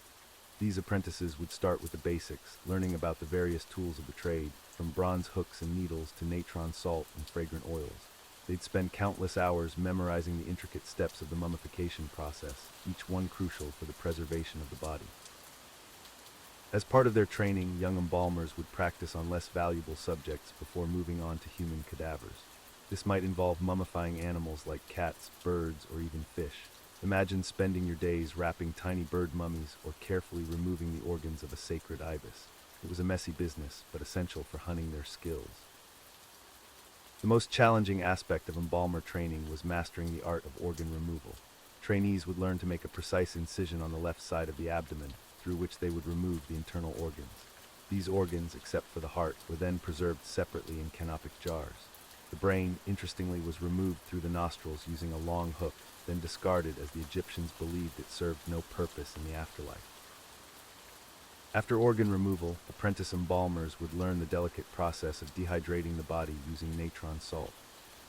These apprentices would start with the basics, learning about the various tools of the trade, from bronze hooks and needles to natron salt and fragrant oils. They'd spend countless hours memorizing the intricate steps of the mummification process, each one crucial for the preservation of the body. As part of their training, young embalmers would practice on less valuable subjects before moving on to human cadavers. This might involve mummifying animals like cats, birds, or even fish. Imagine spending your days wrapping tiny bird mummies or carefully removing the organs of a sacred ibis. It was a messy business, but essential for honing their skills. The most challenging aspect of embalmer training was mastering the art of organ removal. Trainees would learn to make a precise incision on the left side of the abdomen, through which they would remove the internal organs. These organs, except for the heart, were then preserved separately in canopic jars. The brain, interestingly, was removed through the nostrils using a long hook, then discarded as the Egyptians believed it served no purpose in the afterlife. After organ removal, apprentice embalmers would learn the delicate process of dehydrating the body using natron salt.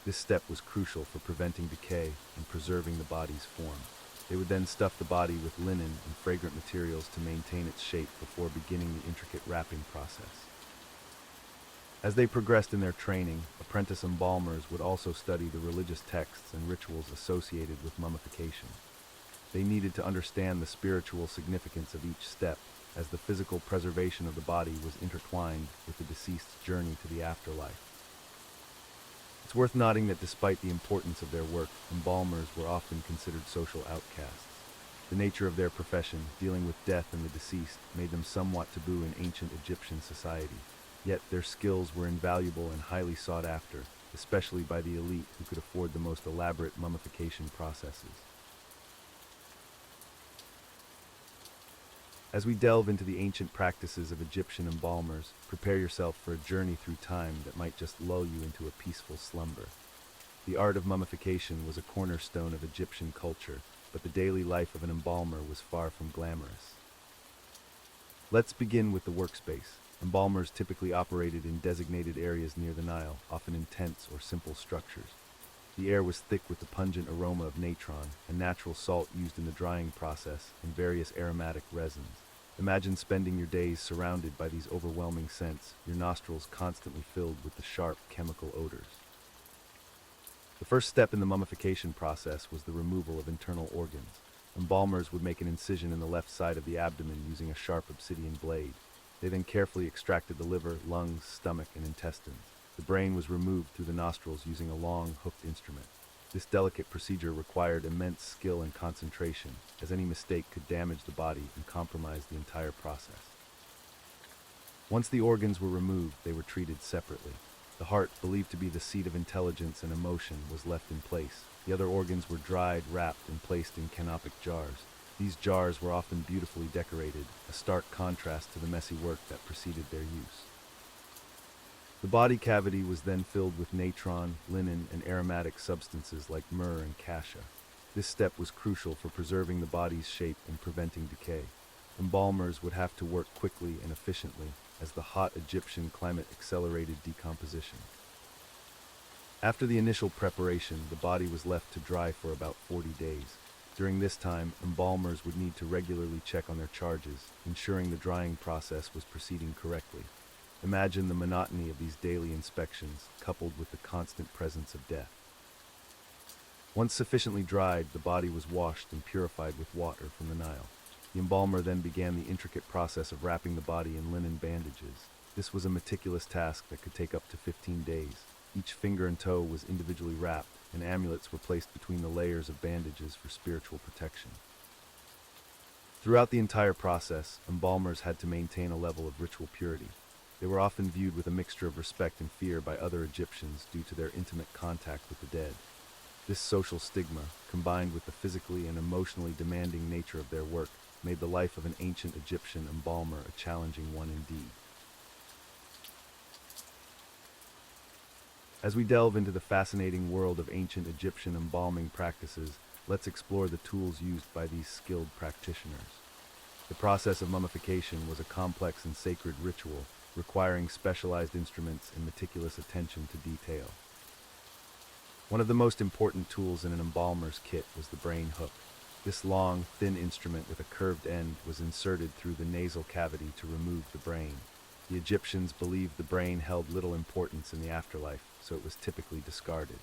This step was crucial for preventing decay and preserving the body's form. They would then stuff the body with linen and fragrant materials to maintain its shape before beginning the intricate wrapping process. As they progressed in their training, apprentice embalmers would also study the religious texts and rituals associated with mummification. They needed to understand the spiritual significance of each step, as the physical preservation of the body was intertwined with the deceased's journey to the afterlife. It's worth noting that despite the importance of their work, embalmers were often considered social outcasts. The nature of their profession, dealing with death and the deceased, made them somewhat taboo in ancient Egyptian society. Yet their skills were invaluable and highly sought after, especially by the elite who could afford the most elaborate mummification processes. As we delve into the ancient practices of Egyptian embalmers, prepare yourself for a journey through time that might just lull you into a peaceful slumber. The art of mummification was a cornerstone of Egyptian culture, but the daily life of an embalmer was far from glamorous. Let's begin with the workspace. Embalmers typically operated in designated areas near the Nile, often in tents or simple structures. The air was thick with the pungent aroma of natron, a natural salt used in the drying process, and various aromatic resins. Imagine spending your days surrounded by these overwhelming scents, your nostrils constantly filled with the sharp chemical odors. The first step in the mummification process was the removal of internal organs. Embalmers would make an incision in the left side of the abdomen using a sharp obsidian blade. They then carefully extracted the liver, lungs, stomach, and intestines. The brain was removed through the nostrils using a long, hooked instrument. This delicate procedure required immense skill and concentration, as any mistake could damage the body and compromise the entire process. Once the organs were removed, they were treated separately. The heart, believed to be the seat of intelligence and emotion, was left in place. The other organs were dried, wrapped, and placed in canopic jars. These jars were often beautifully decorated, a stark contrast to the messy work that preceded their use. The body cavity was then filled with natron, linen, and aromatic substances like myrrh and cassia. This step was crucial for preserving the body's shape and preventing decay. Embalmers would have to work quickly and efficiently, as the hot Egyptian climate accelerated decomposition. After the initial preparation, the body was left to dry for about 40 days. During this time, embalmers would need to regularly check on their charges, ensuring the drying process was proceeding correctly. Imagine the monotony of these daily inspections, coupled with the constant presence of death. Once sufficiently dried, the body was washed and purified with water from the Nile. The embalmer then began the intricate process of wrapping the body in linen bandages. This was a meticulous task that could take up to 15 days. Each finger and toe was individually wrapped, and amulets were placed between the layers of bandages for spiritual protection. Throughout the entire process, embalmers had to maintain a level of ritual purity. They were often viewed with a mixture of respect and fear by other Egyptians due to their intimate contact with the dead. This social stigma, combined with the physically and emotionally demanding nature of their work, made the life of an ancient Egyptian embalmer a challenging one indeed. As we delve into the fascinating world of ancient Egyptian embalming practices, let's explore the tools used by these skilled practitioners. The process of mummification was a complex and sacred ritual, requiring specialized instruments and meticulous attention to detail. One of the most important tools in an embalmer's kit was the brain hook. This long, thin instrument with a curved end was inserted through the nasal cavity to remove the brain. The Egyptians believed the brain held little importance in the afterlife, so it was typically discarded.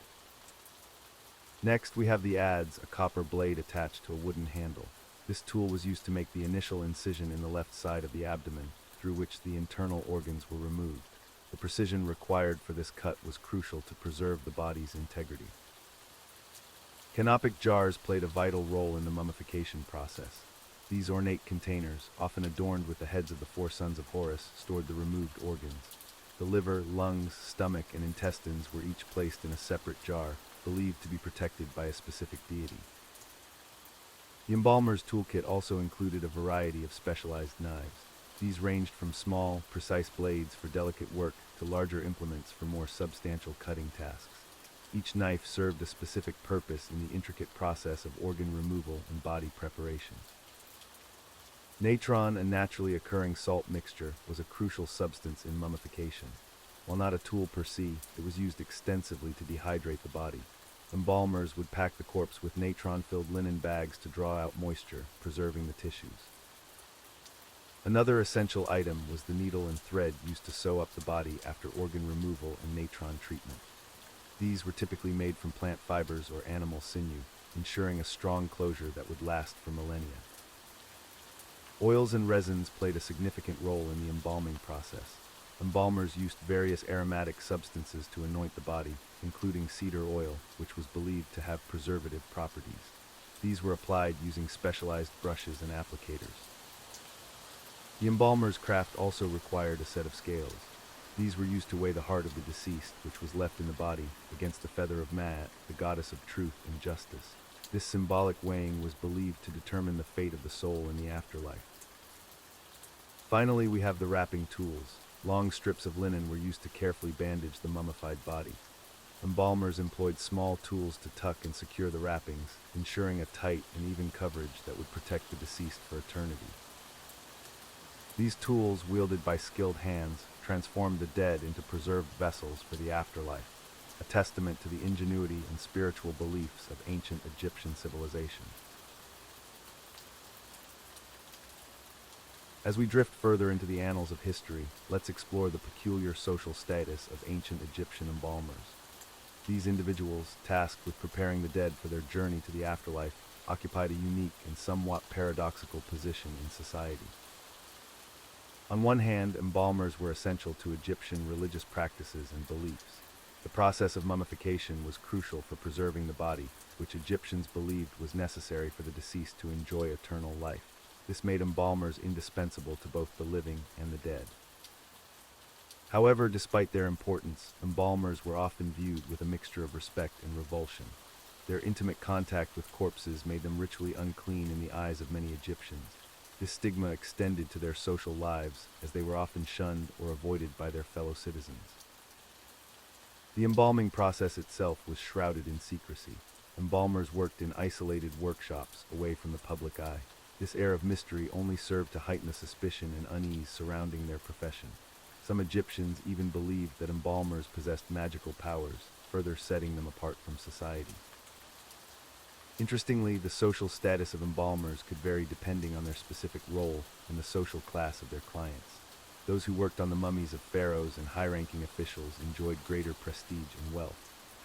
Next, we have the adze, a copper blade attached to a wooden handle. This tool was used to make the initial incision in the left side of the abdomen, through which the internal organs were removed. The precision required for this cut was crucial to preserve the body's integrity. Canopic jars played a vital role in the mummification process. These ornate containers, often adorned with the heads of the four sons of Horus, stored the removed organs. The liver, lungs, stomach, and intestines were each placed in a separate jar, believed to be protected by a specific deity. The embalmer's toolkit also included a variety of specialized knives. These ranged from small, precise blades for delicate work to larger implements for more substantial cutting tasks. Each knife served a specific purpose in the intricate process of organ removal and body preparation. Natron, a naturally occurring salt mixture, was a crucial substance in mummification. While not a tool per se, it was used extensively to dehydrate the body. Embalmers would pack the corpse with natron-filled linen bags to draw out moisture, preserving the tissues. Another essential item was the needle and thread used to sew up the body after organ removal and natron treatment. These were typically made from plant fibers or animal sinew, ensuring a strong closure that would last for millennia. Oils and resins played a significant role in the embalming process. Embalmers used various aromatic substances to anoint the body, including cedar oil, which was believed to have preservative properties. These were applied using specialized brushes and applicators. The embalmer's craft also required a set of scales. These were used to weigh the heart of the deceased, which was left in the body, against the feather of Maat, the goddess of truth and justice. This symbolic weighing was believed to determine the fate of the soul in the afterlife. Finally, we have the wrapping tools. Long strips of linen were used to carefully bandage the mummified body. Embalmers employed small tools to tuck and secure the wrappings, ensuring a tight and even coverage that would protect the deceased for eternity. These tools, wielded by skilled hands, transformed the dead into preserved vessels for the afterlife, a testament to the ingenuity and spiritual beliefs of ancient Egyptian civilization. As we drift further into the annals of history, let's explore the peculiar social status of ancient Egyptian embalmers. These individuals, tasked with preparing the dead for their journey to the afterlife, occupied a unique and somewhat paradoxical position in society. On one hand, embalmers were essential to Egyptian religious practices and beliefs. The process of mummification was crucial for preserving the body, which Egyptians believed was necessary for the deceased to enjoy eternal life. This made embalmers indispensable to both the living and the dead. However, despite their importance, embalmers were often viewed with a mixture of respect and revulsion. Their intimate contact with corpses made them ritually unclean in the eyes of many Egyptians. This stigma extended to their social lives, as they were often shunned or avoided by their fellow citizens. The embalming process itself was shrouded in secrecy. Embalmers worked in isolated workshops, away from the public eye. This air of mystery only served to heighten the suspicion and unease surrounding their profession. Some Egyptians even believed that embalmers possessed magical powers, further setting them apart from society. Interestingly, the social status of embalmers could vary depending on their specific role and the social class of their clients. Those who worked on the mummies of pharaohs and high-ranking officials enjoyed greater prestige and wealth.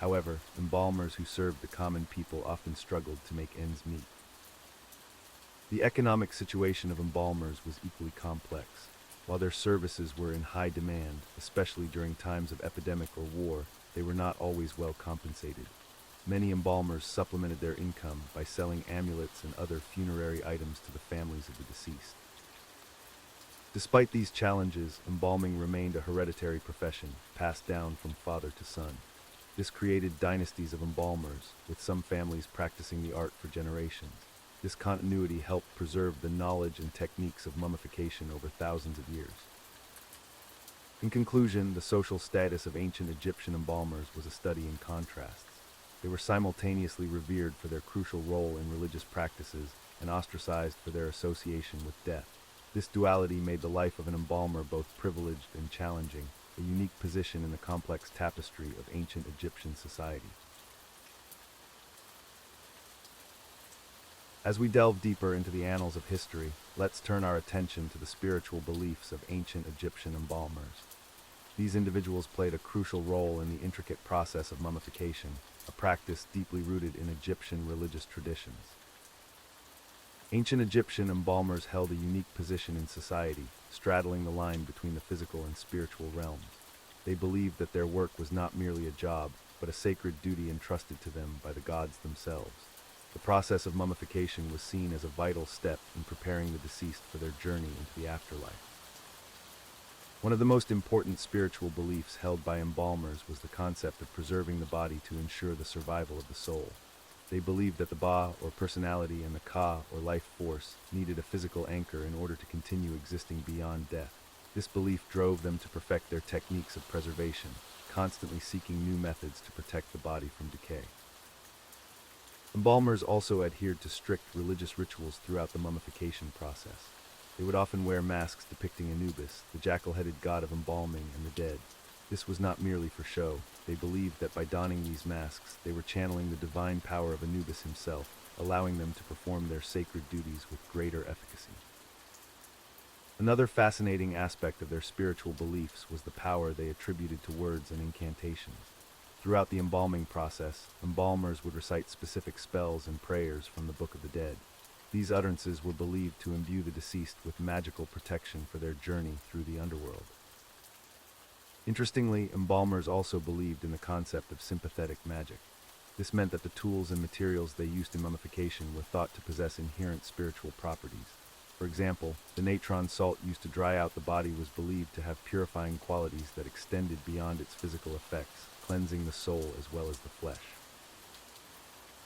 However, embalmers who served the common people often struggled to make ends meet. The economic situation of embalmers was equally complex. While their services were in high demand, especially during times of epidemic or war, they were not always well compensated. Many embalmers supplemented their income by selling amulets and other funerary items to the families of the deceased. Despite these challenges, embalming remained a hereditary profession, passed down from father to son. This created dynasties of embalmers, with some families practicing the art for generations. This continuity helped preserve the knowledge and techniques of mummification over thousands of years. In conclusion, the social status of ancient Egyptian embalmers was a study in contrasts. They were simultaneously revered for their crucial role in religious practices and ostracized for their association with death. This duality made the life of an embalmer both privileged and challenging, a unique position in the complex tapestry of ancient Egyptian society. As we delve deeper into the annals of history, let's turn our attention to the spiritual beliefs of ancient Egyptian embalmers. These individuals played a crucial role in the intricate process of mummification, a practice deeply rooted in Egyptian religious traditions. Ancient Egyptian embalmers held a unique position in society, straddling the line between the physical and spiritual realms. They believed that their work was not merely a job, but a sacred duty entrusted to them by the gods themselves. The process of mummification was seen as a vital step in preparing the deceased for their journey into the afterlife. One of the most important spiritual beliefs held by embalmers was the concept of preserving the body to ensure the survival of the soul. They believed that the ba, or personality, and the ka, or life force, needed a physical anchor in order to continue existing beyond death. This belief drove them to perfect their techniques of preservation, constantly seeking new methods to protect the body from decay. Embalmers also adhered to strict religious rituals throughout the mummification process. They would often wear masks depicting Anubis, the jackal-headed god of embalming and the dead. This was not merely for show. They believed that by donning these masks, they were channeling the divine power of Anubis himself, allowing them to perform their sacred duties with greater efficacy. Another fascinating aspect of their spiritual beliefs was the power they attributed to words and incantations. Throughout the embalming process, embalmers would recite specific spells and prayers from the Book of the Dead. These utterances were believed to imbue the deceased with magical protection for their journey through the underworld. Interestingly, embalmers also believed in the concept of sympathetic magic. This meant that the tools and materials they used in mummification were thought to possess inherent spiritual properties. For example, the natron salt used to dry out the body was believed to have purifying qualities that extended beyond its physical effects, cleansing the soul as well as the flesh.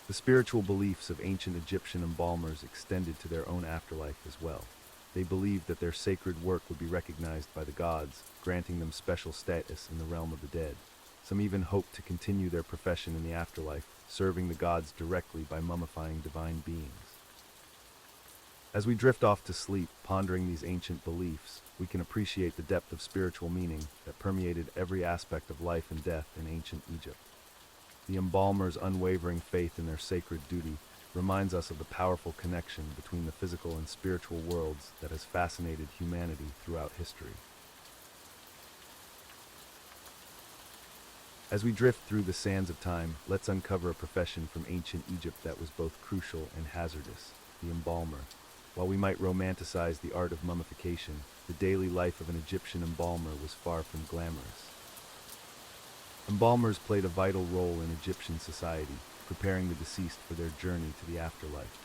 The spiritual beliefs of ancient Egyptian embalmers extended to their own afterlife as well. They believed that their sacred work would be recognized by the gods, granting them special status in the realm of the dead. Some even hoped to continue their profession in the afterlife, serving the gods directly by mummifying divine beings. As we drift off to sleep, pondering these ancient beliefs, we can appreciate the depth of spiritual meaning that permeated every aspect of life and death in ancient Egypt. The embalmers' unwavering faith in their sacred duty reminds us of the powerful connection between the physical and spiritual worlds that has fascinated humanity throughout history. As we drift through the sands of time, let's uncover a profession from ancient Egypt that was both crucial and hazardous: the embalmer. While we might romanticize the art of mummification, the daily life of an Egyptian embalmer was far from glamorous. Embalmers played a vital role in Egyptian society, preparing the deceased for their journey to the afterlife.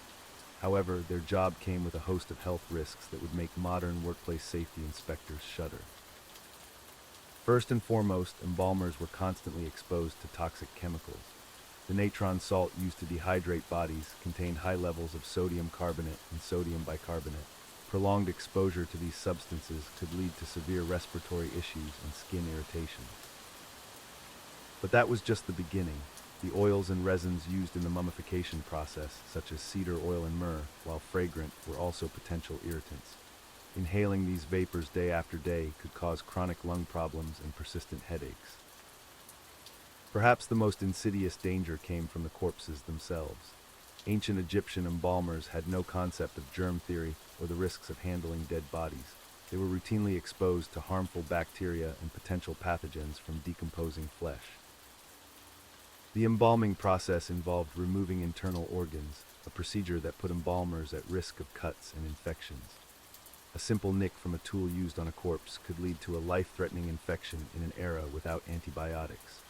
However, their job came with a host of health risks that would make modern workplace safety inspectors shudder. First and foremost, embalmers were constantly exposed to toxic chemicals. The natron salt used to dehydrate bodies contained high levels of sodium carbonate and sodium bicarbonate. Prolonged exposure to these substances could lead to severe respiratory issues and skin irritation. But that was just the beginning. The oils and resins used in the mummification process, such as cedar oil and myrrh, while fragrant, were also potential irritants. Inhaling these vapors day after day could cause chronic lung problems and persistent headaches. Perhaps the most insidious danger came from the corpses themselves. Ancient Egyptian embalmers had no concept of germ theory or the risks of handling dead bodies. They were routinely exposed to harmful bacteria and potential pathogens from decomposing flesh. The embalming process involved removing internal organs, a procedure that put embalmers at risk of cuts and infections. A simple nick from a tool used on a corpse could lead to a life-threatening infection in an era without antibiotics.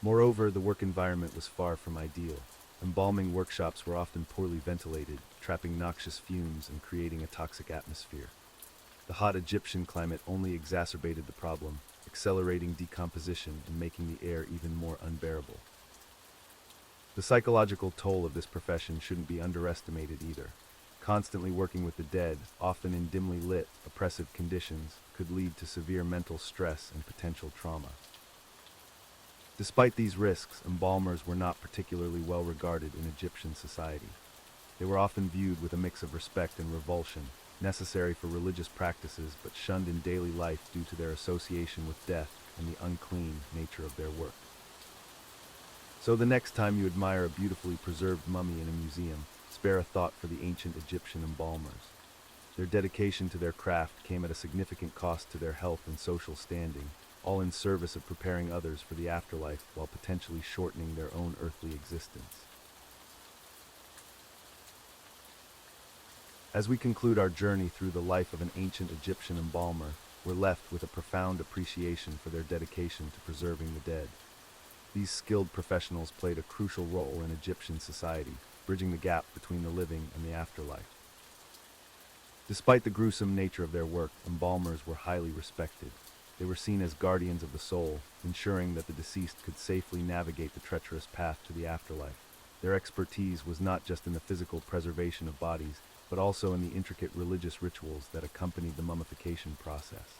Moreover, the work environment was far from ideal. Embalming workshops were often poorly ventilated, trapping noxious fumes and creating a toxic atmosphere. The hot Egyptian climate only exacerbated the problem, accelerating decomposition and making the air even more unbearable. The psychological toll of this profession shouldn't be underestimated either. Constantly working with the dead, often in dimly lit, oppressive conditions, could lead to severe mental stress and potential trauma. Despite these risks, embalmers were not particularly well regarded in Egyptian society. They were often viewed with a mix of respect and revulsion, necessary for religious practices but shunned in daily life due to their association with death and the unclean nature of their work. So the next time you admire a beautifully preserved mummy in a museum, spare a thought for the ancient Egyptian embalmers. Their dedication to their craft came at a significant cost to their health and social standing, all in service of preparing others for the afterlife while potentially shortening their own earthly existence. As we conclude our journey through the life of an ancient Egyptian embalmer, we're left with a profound appreciation for their dedication to preserving the dead. These skilled professionals played a crucial role in Egyptian society, bridging the gap between the living and the afterlife. Despite the gruesome nature of their work, embalmers were highly respected. They were seen as guardians of the soul, ensuring that the deceased could safely navigate the treacherous path to the afterlife. Their expertise was not just in the physical preservation of bodies, but also in the intricate religious rituals that accompanied the mummification process.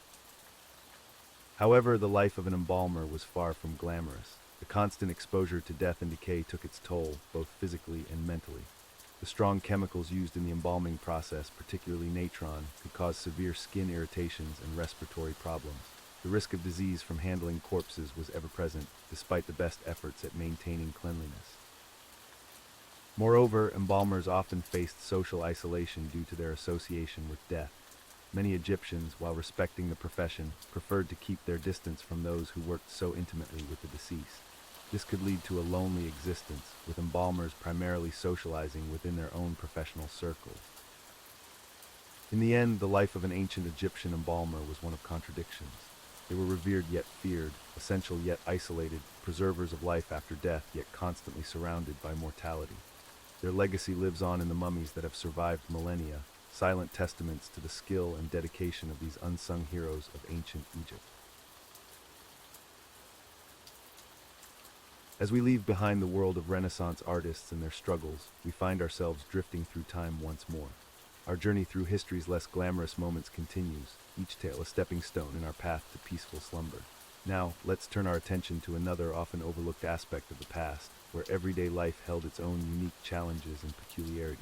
However, the life of an embalmer was far from glamorous. The constant exposure to death and decay took its toll, both physically and mentally. The strong chemicals used in the embalming process, particularly natron, could cause severe skin irritations and respiratory problems. The risk of disease from handling corpses was ever present, despite the best efforts at maintaining cleanliness. Moreover, embalmers often faced social isolation due to their association with death. Many Egyptians, while respecting the profession, preferred to keep their distance from those who worked so intimately with the deceased. This could lead to a lonely existence, with embalmers primarily socializing within their own professional circles. In the end, the life of an ancient Egyptian embalmer was one of contradictions. They were revered yet feared, essential yet isolated, preservers of life after death yet constantly surrounded by mortality. Their legacy lives on in the mummies that have survived millennia, silent testaments to the skill and dedication of these unsung heroes of ancient Egypt. As we leave behind the world of Renaissance artists and their struggles, we find ourselves drifting through time once more. Our journey through history's less glamorous moments continues, each tale a stepping stone in our path to peaceful slumber. Now, let's turn our attention to another often overlooked aspect of the past, where everyday life held its own unique challenges and peculiarities.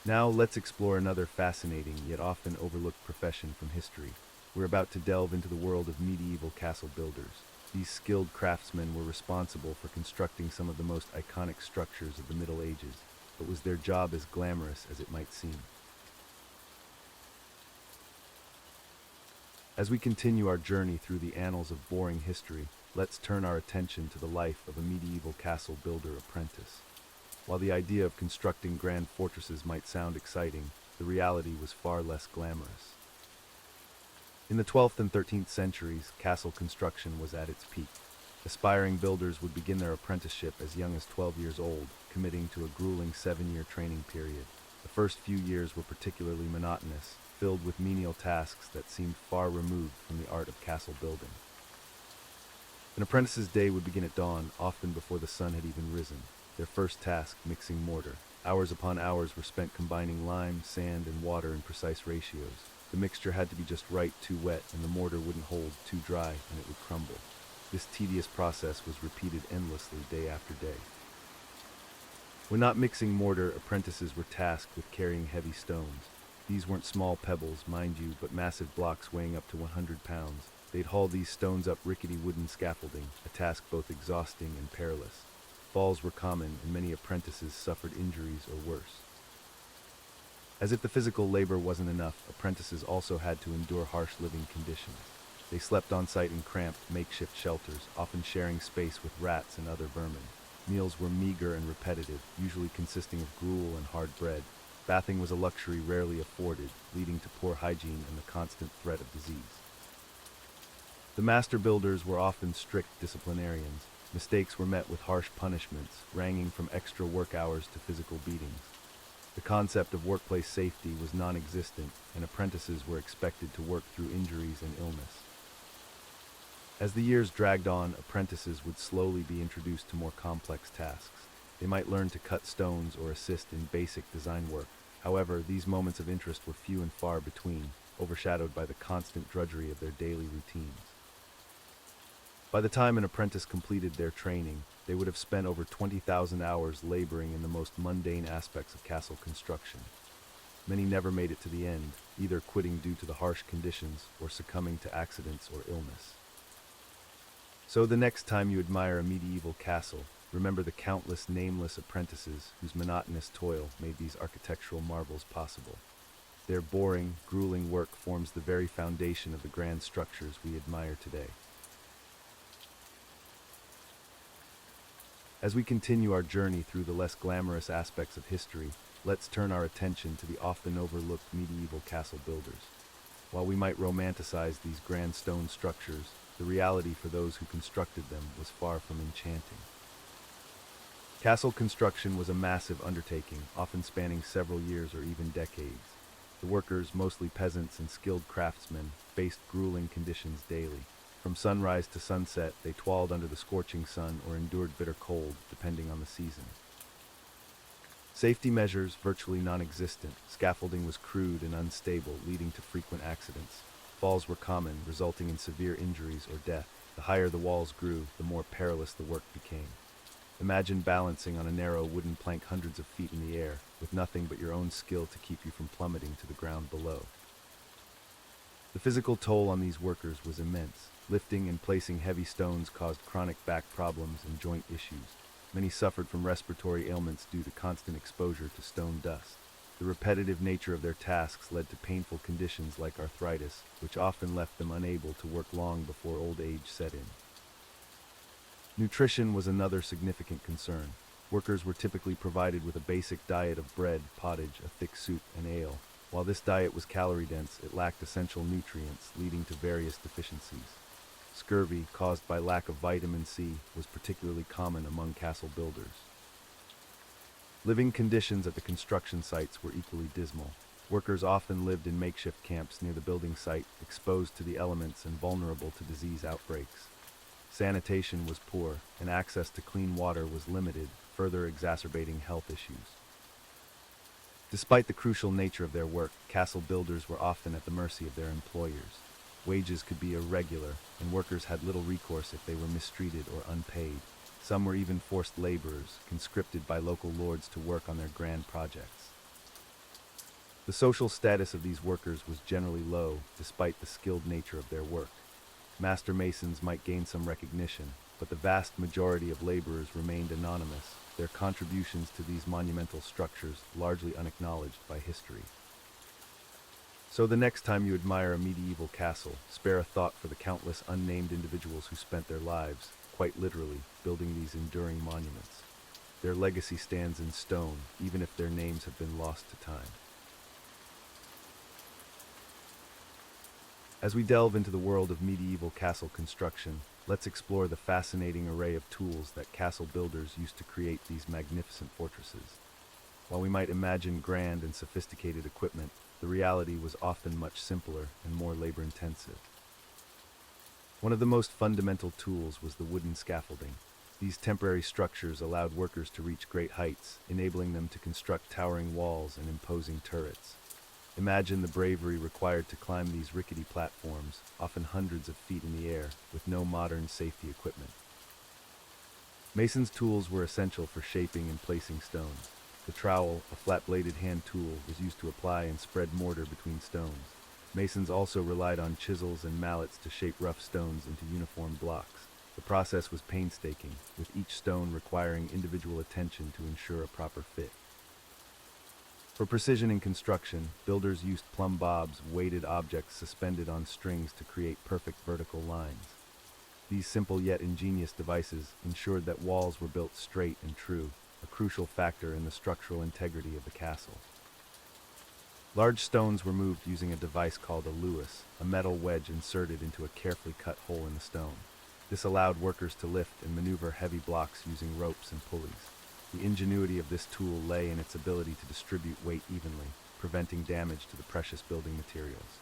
Now, let's explore another fascinating yet often overlooked profession from history. We're about to delve into the world of medieval castle builders. These skilled craftsmen were responsible for constructing some of the most iconic structures of the Middle Ages, but was their job as glamorous as it might seem? As we continue our journey through the annals of boring history, let's turn our attention to the life of a medieval castle builder apprentice. While the idea of constructing grand fortresses might sound exciting, the reality was far less glamorous. In the 12th and 13th centuries, castle construction was at its peak. Aspiring builders would begin their apprenticeship as young as 12 years old, committing to a grueling 7-year training period. The first few years were particularly monotonous, filled with menial tasks that seemed far removed from the art of castle building. An apprentice's day would begin at dawn, often before the sun had even risen. Their first task, mixing mortar. Hours upon hours were spent combining lime, sand, and water in precise ratios. The mixture had to be just right, too wet, and the mortar wouldn't hold, too dry, and it would crumble. This tedious process was repeated endlessly day after day. When not mixing mortar, apprentices were tasked with carrying heavy stones. These weren't small pebbles, mind you, but massive blocks weighing up to 100 pounds. They'd haul these stones up rickety wooden scaffolding, a task both exhausting and perilous. Falls were common, and many apprentices suffered injuries or worse. As if the physical labor wasn't enough, apprentices also had to endure harsh living conditions. They slept on site in cramped, makeshift shelters, often sharing space with rats and other vermin. Meals were meager and repetitive, usually consisting of gruel and hard bread. Bathing was a luxury rarely afforded, leading to poor hygiene and the constant threat of disease. The master builders were often strict disciplinarians. Mistakes were met with harsh punishments, ranging from extra work hours to physical beatings. The concept of workplace safety was non-existent, and apprentices were expected to work through injuries and illness. As the years dragged on, apprentices would slowly be introduced to more complex tasks. They might learn to cut stones or assist in basic design work. However, these moments of interest were few and far between, overshadowed by the constant drudgery of their daily routines. By the time an apprentice completed their training, they would have spent over 20,000 hours laboring in the most mundane aspects of castle construction. Many never made it to the end, either quitting due to the harsh conditions or succumbing to accidents or illness. So the next time you admire a medieval castle, remember the countless nameless apprentices whose monotonous toil made these architectural marvels possible. Their boring, grueling work forms the very foundation of the grand structures we admire today. As we continue our journey through the less glamorous aspects of history, let's turn our attention to the often overlooked medieval castle builders. While we might romanticize these grand stone structures, the reality for those who constructed them was far from enchanting. Castle construction was a massive undertaking, often spanning several years or even decades. The workers, mostly peasants and skilled craftsmen, faced grueling conditions daily. From sunrise to sunset, they toiled under the scorching sun or endured bitter cold, depending on the season. Safety measures virtually non-existent. Scaffolding was crude and unstable, leading to frequent accidents. Falls were common, resulting in severe injuries or death. The higher the walls grew, the more perilous the work became. Imagine balancing on a narrow wooden plank hundreds of feet in the air, with nothing but your own skill to keep you from plummeting to the ground below. The physical toll on these workers was immense. Lifting and placing heavy stones caused chronic back problems and joint issues. Many suffered from respiratory ailments due to constant exposure to stone dust. The repetitive nature of their tasks led to painful conditions like arthritis, which often left them unable to work long before old age set in. Nutrition was another significant concern. Workers were typically provided with a basic diet of bread, pottage, a thick soup, and ale. While this diet was calorie-dense, it lacked essential nutrients, leading to various deficiencies. Scurvy, caused by lack of vitamin C, was particularly common among castle builders. Living conditions at the construction sites were equally dismal. Workers often lived in makeshift camps near the building site, exposed to the elements and vulnerable to disease outbreaks. Sanitation was poor, and access to clean water was limited, further exacerbating health issues. Despite the crucial nature of their work, castle builders were often at the mercy of their employers. Wages could be irregular, and workers had little recourse if they were mistreated or unpaid. Some were even forced laborers, conscripted by local lords to work on their grand projects. The social status of these workers was generally low, despite the skilled nature of their work. Master masons might gain some recognition, but the vast majority of laborers remained anonymous, their contributions to these monumental structures largely unacknowledged by history. So the next time you admire a medieval castle, spare a thought for the countless unnamed individuals who spent their lives, quite literally, building these enduring monuments. Their legacy stands in stone, even if their names have been lost to time. As we delve into the world of medieval castle construction, let's explore the fascinating array of tools that castle builders used to create these magnificent fortresses. While we might imagine grand and sophisticated equipment, the reality was often much simpler and more labor-intensive. One of the most fundamental tools was the wooden scaffolding. These temporary structures allowed workers to reach great heights, enabling them to construct towering walls and imposing turrets. Imagine the bravery required to climb these rickety platforms, often hundreds of feet in the air, with no modern safety equipment. Masons' tools were essential for shaping and placing stones. The trowel, a flat-bladed hand tool, was used to apply and spread mortar between stones. Masons also relied on chisels and mallets to shape rough stones into uniform blocks. The process was painstaking, with each stone requiring individual attention to ensure a proper fit. For precision in construction, builders used plumb bobs, weighted objects suspended on strings to create perfect vertical lines. These simple yet ingenious devices ensured that walls were built straight and true, a crucial factor in the structural integrity of the castle. Large stones were moved using a device called a lewis, a metal wedge inserted into a carefully cut hole in the stone. This allowed workers to lift and maneuver heavy blocks using ropes and pulleys. The ingenuity of this tool lay in its ability to distribute weight evenly, preventing damage to the precious building materials.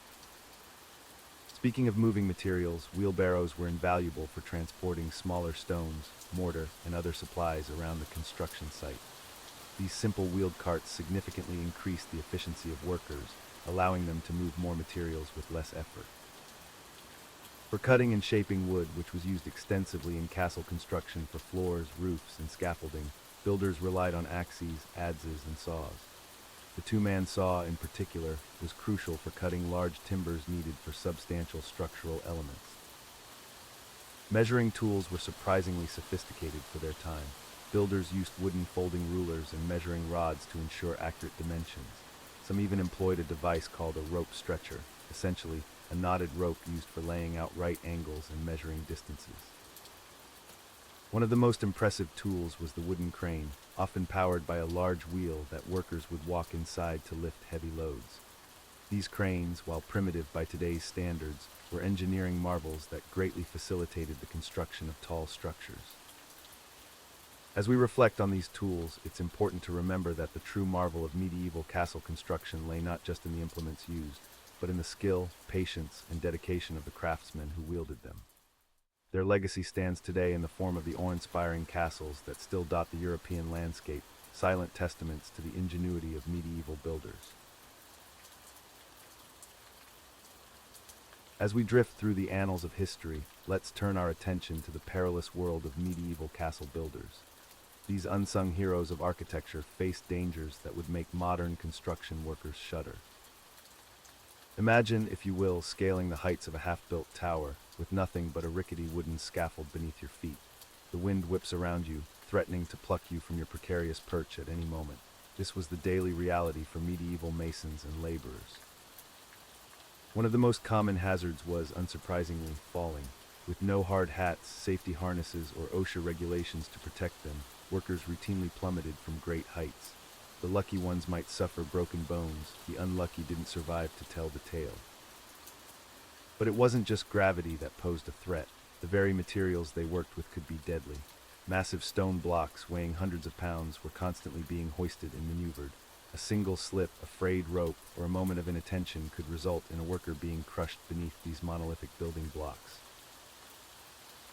Speaking of moving materials, wheelbarrows were invaluable for transporting smaller stones, mortar, and other supplies around the construction site. These simple wheeled carts significantly increased the efficiency of workers, allowing them to move more materials with less effort. For cutting and shaping wood, which was used extensively in castle construction for floors, roofs, and scaffolding, builders relied on axes, adzes, and saws. The two-man saw, in particular, was crucial for cutting large timbers needed for substantial structural elements. Measuring tools were surprisingly sophisticated for their time. Builders used wooden folding rulers and measuring rods to ensure accurate dimensions. Some even employed a device called a rope stretcher, essentially a knotted rope used for laying out right angles and measuring distances. One of the most impressive tools was the wooden crane, often powered by a large wheel that workers would walk inside to lift heavy loads. These cranes, while primitive by today's standards, were engineering marvels that greatly facilitated the construction of tall structures. As we reflect on these tools, it's important to remember that the true marvel of medieval castle construction lay not just in the implements used, but in the skill, patience, and dedication of the craftsmen who wielded them. Their legacy stands today in the form of the awe-inspiring castles that still dot the European landscape, silent testaments to the ingenuity of medieval builders. As we drift through the annals of history, let's turn our attention to the perilous world of medieval castle builders. These unsung heroes of architecture faced dangers that would make modern construction workers shudder. Imagine, if you will, scaling the heights of a half-built tower, with nothing but a rickety wooden scaffold beneath your feet. The wind whips around you, threatening to pluck you from your precarious perch at any moment. This was the daily reality for medieval masons and laborers. One of the most common hazards was, unsurprisingly, falling. With no hard hats, safety harnesses, or OSHA regulations to protect them, workers routinely plummeted from great heights. The lucky ones might suffer broken bones, the unlucky didn't survive to tell the tale. But it wasn't just gravity that posed a threat. The very materials they worked with could be deadly. Massive stone blocks weighing hundreds of pounds were constantly being hoisted and maneuvered. A single slip, a frayed rope, or a moment of inattention could result in a worker being crushed beneath these monolithic building blocks.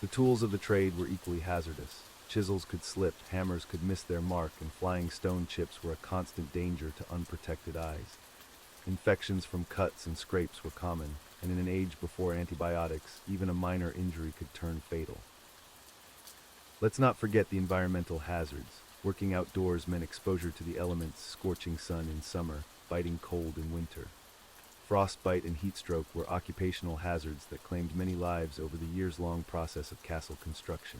The tools of the trade were equally hazardous. Chisels could slip, hammers could miss their mark, and flying stone chips were a constant danger to unprotected eyes. Infections from cuts and scrapes were common, and in an age before antibiotics, even a minor injury could turn fatal. Let's not forget the environmental hazards. Working outdoors meant exposure to the elements, scorching sun in summer, biting cold in winter. Frostbite and heat stroke were occupational hazards that claimed many lives over the years-long process of castle construction.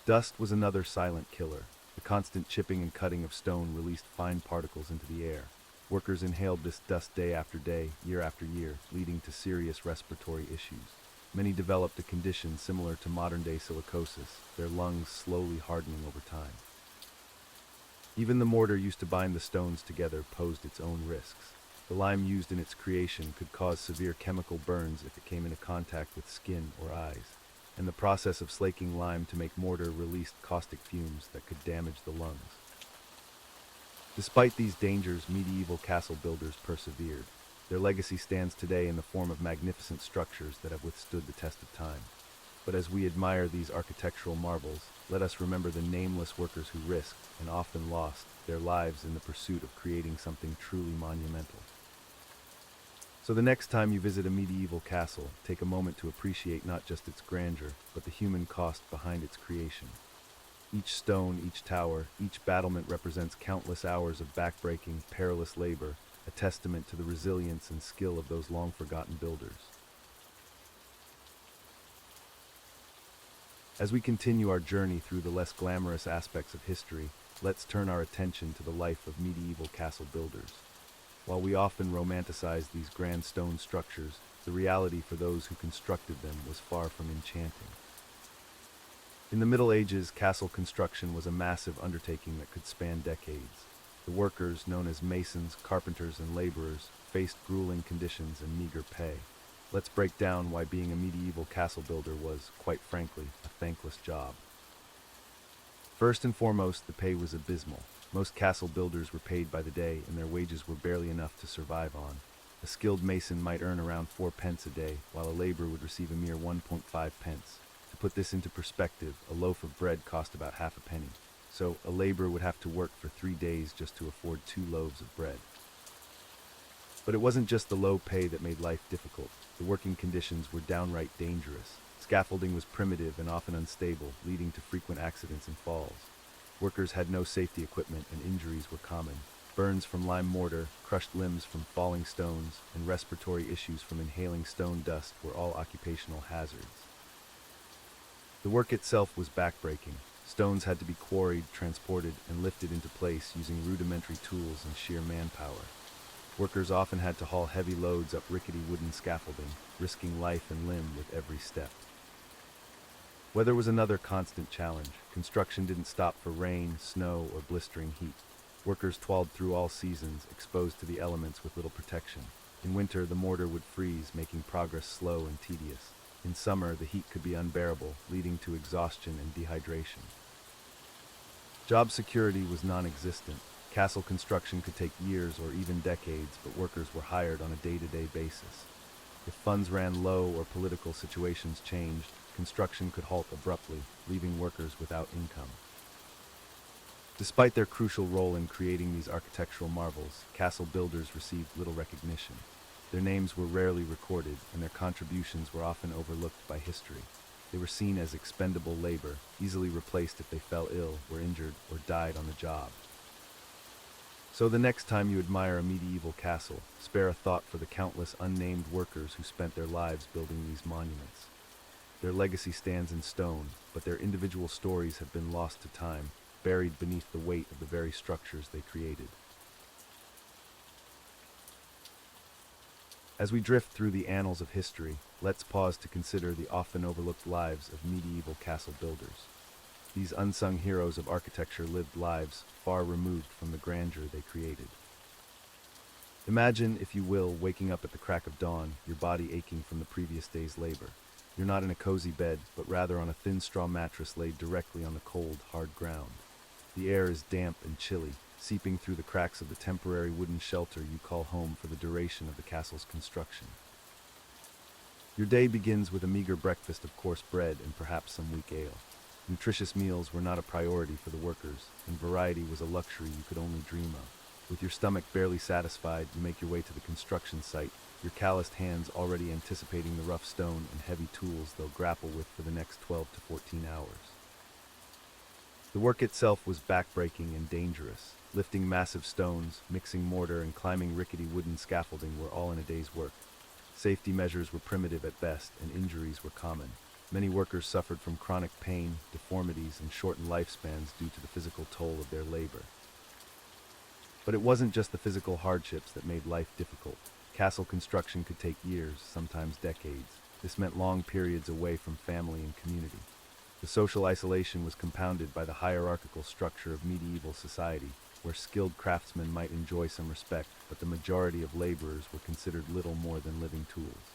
Dust was another silent killer. The constant chipping and cutting of stone released fine particles into the air. Workers inhaled this dust day after day, year after year, leading to serious respiratory issues. Many developed a condition similar to modern-day silicosis, their lungs slowly hardening over time. Even the mortar used to bind the stones together posed its own risks. The lime used in its creation could cause severe chemical burns if it came into contact with skin or eyes, and the process of slaking lime to make mortar released caustic fumes that could damage the lungs. Despite these dangers, medieval castle builders persevered. Their legacy stands today in the form of magnificent structures that have withstood the test of time. But as we admire these architectural marvels, let us remember the nameless workers who risked, and often lost, their lives in the pursuit of creating something truly monumental. So the next time you visit a medieval castle, take a moment to appreciate not just its grandeur, but the human cost behind its creation. Each stone, each tower, each battlement represents countless hours of backbreaking, perilous labor, a testament to the resilience and skill of those long-forgotten builders. As we continue our journey through the less glamorous aspects of history, let's turn our attention to the life of medieval castle builders. While we often romanticize these grand stone structures, the reality for those who constructed them was far from enchanting. In the Middle Ages, castle construction was a massive undertaking that could span decades. The workers, known as masons, carpenters, and laborers, faced grueling conditions and meager pay. Let's break down why being a medieval castle builder was, quite frankly, a thankless job. First and foremost, the pay was abysmal. Most castle builders were paid by the day, and their wages were barely enough to survive on. A skilled mason might earn around 4 pence a day, while a laborer would receive a mere 1.5 pence. To put this into perspective, a loaf of bread cost about half a penny. So a laborer would have to work for 3 days just to afford 2 loaves of bread. But it wasn't just the low pay that made life difficult. The working conditions were downright dangerous. Scaffolding was primitive and often unstable, leading to frequent accidents and falls. Workers had no safety equipment and injuries were common. Burns from lime mortar, crushed limbs from falling stones, and respiratory issues from inhaling stone dust were all occupational hazards. The work itself was backbreaking. Stones had to be quarried, transported, and lifted into place using rudimentary tools and sheer manpower. Workers often had to haul heavy loads up rickety wooden scaffolding, risking life and limb with every step. Weather was another constant challenge. Construction didn't stop for rain, snow, or blistering heat. Workers toiled through all seasons, exposed to the elements with little protection. In winter, the mortar would freeze, making progress slow and tedious. In summer, the heat could be unbearable, leading to exhaustion and dehydration. Job security was non-existent. Castle construction could take years or even decades, but workers were hired on a day-to-day basis. If funds ran low or political situations changed, construction could halt abruptly, leaving workers without income. Despite their crucial role in creating these architectural marvels, castle builders received little recognition. Their names were rarely recorded, and their contributions were often overlooked by history. They were seen as expendable labor, easily replaced if they fell ill, were injured, or died on the job. So the next time you admire a medieval castle, spare a thought for the countless unnamed workers who spent their lives building these monuments. Their legacy stands in stone, but their individual stories have been lost to time, buried beneath the weight of the very structures they created. As we drift through the annals of history, let's pause to consider the often overlooked lives of medieval castle builders. These unsung heroes of architecture lived lives far removed from the grandeur they created. Imagine, if you will, waking up at the crack of dawn, your body aching from the previous day's labor. You're not in a cozy bed, but rather on a thin straw mattress laid directly on the cold, hard ground. The air is damp and chilly, seeping through the cracks of the temporary wooden shelter you call home for the duration of the castle's construction. Your day begins with a meager breakfast of coarse bread and perhaps some weak ale. Nutritious meals were not a priority for the workers, and variety was a luxury you could only dream of. With your stomach barely satisfied, you make your way to the construction site, your calloused hands already anticipating the rough stone and heavy tools they'll grapple with for the next 12 to 14 hours. The work itself was backbreaking and dangerous. Lifting massive stones, mixing mortar, and climbing rickety wooden scaffolding were all in a day's work. Safety measures were primitive at best, and injuries were common. Many workers suffered from chronic pain, deformities, and shortened lifespans due to the physical toll of their labor. But it wasn't just the physical hardships that made life difficult. Castle construction could take years, sometimes decades. This meant long periods away from family and community. The social isolation was compounded by the hierarchical structure of medieval society, where skilled craftsmen might enjoy some respect, but the majority of laborers were considered little more than living tools.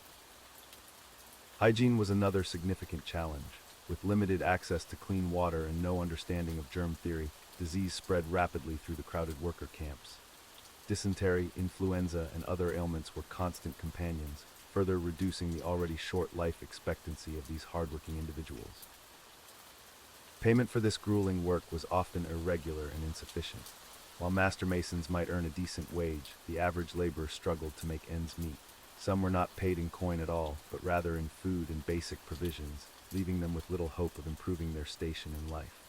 Hygiene was another significant challenge. With limited access to clean water and no understanding of germ theory, disease spread rapidly through the crowded worker camps. Dysentery, influenza, and other ailments were constant companions, further reducing the already short life expectancy of these hardworking individuals. Payment for this grueling work was often irregular and insufficient. While master masons might earn a decent wage, the average laborer struggled to make ends meet. Some were not paid in coin at all, but rather in food and basic provisions, leaving them with little hope of improving their station in life.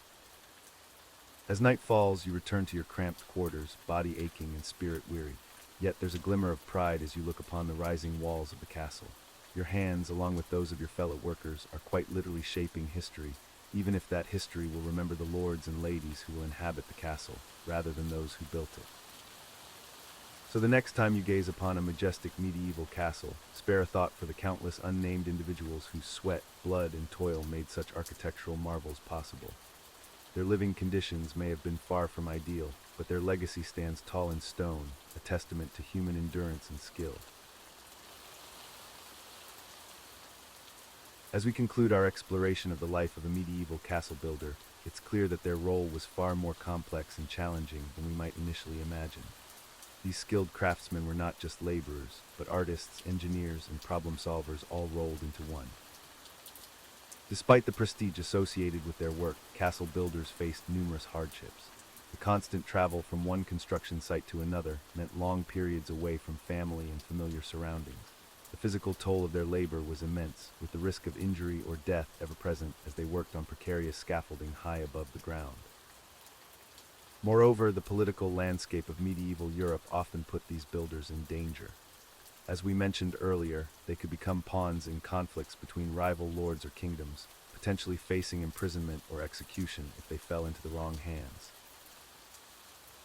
As night falls, you return to your cramped quarters, body aching and spirit weary. Yet there's a glimmer of pride as you look upon the rising walls of the castle. Your hands, along with those of your fellow workers, are quite literally shaping history, even if that history will remember the lords and ladies who will inhabit the castle, rather than those who built it. So the next time you gaze upon a majestic medieval castle, spare a thought for the countless unnamed individuals whose sweat, blood, and toil made such architectural marvels possible. Their living conditions may have been far from ideal, but their legacy stands tall in stone, a testament to human endurance and skill. As we conclude our exploration of the life of a medieval castle builder, it's clear that their role was far more complex and challenging than we might initially imagine. These skilled craftsmen were not just laborers, but artists, engineers, and problem solvers all rolled into one. Despite the prestige associated with their work, castle builders faced numerous hardships. The constant travel from one construction site to another meant long periods away from family and familiar surroundings. The physical toll of their labor was immense, with the risk of injury or death ever present as they worked on precarious scaffolding high above the ground. Moreover, the political landscape of medieval Europe often put these builders in danger. As we mentioned earlier, they could become pawns in conflicts between rival lords or kingdoms, potentially facing imprisonment or execution if they fell into the wrong hands.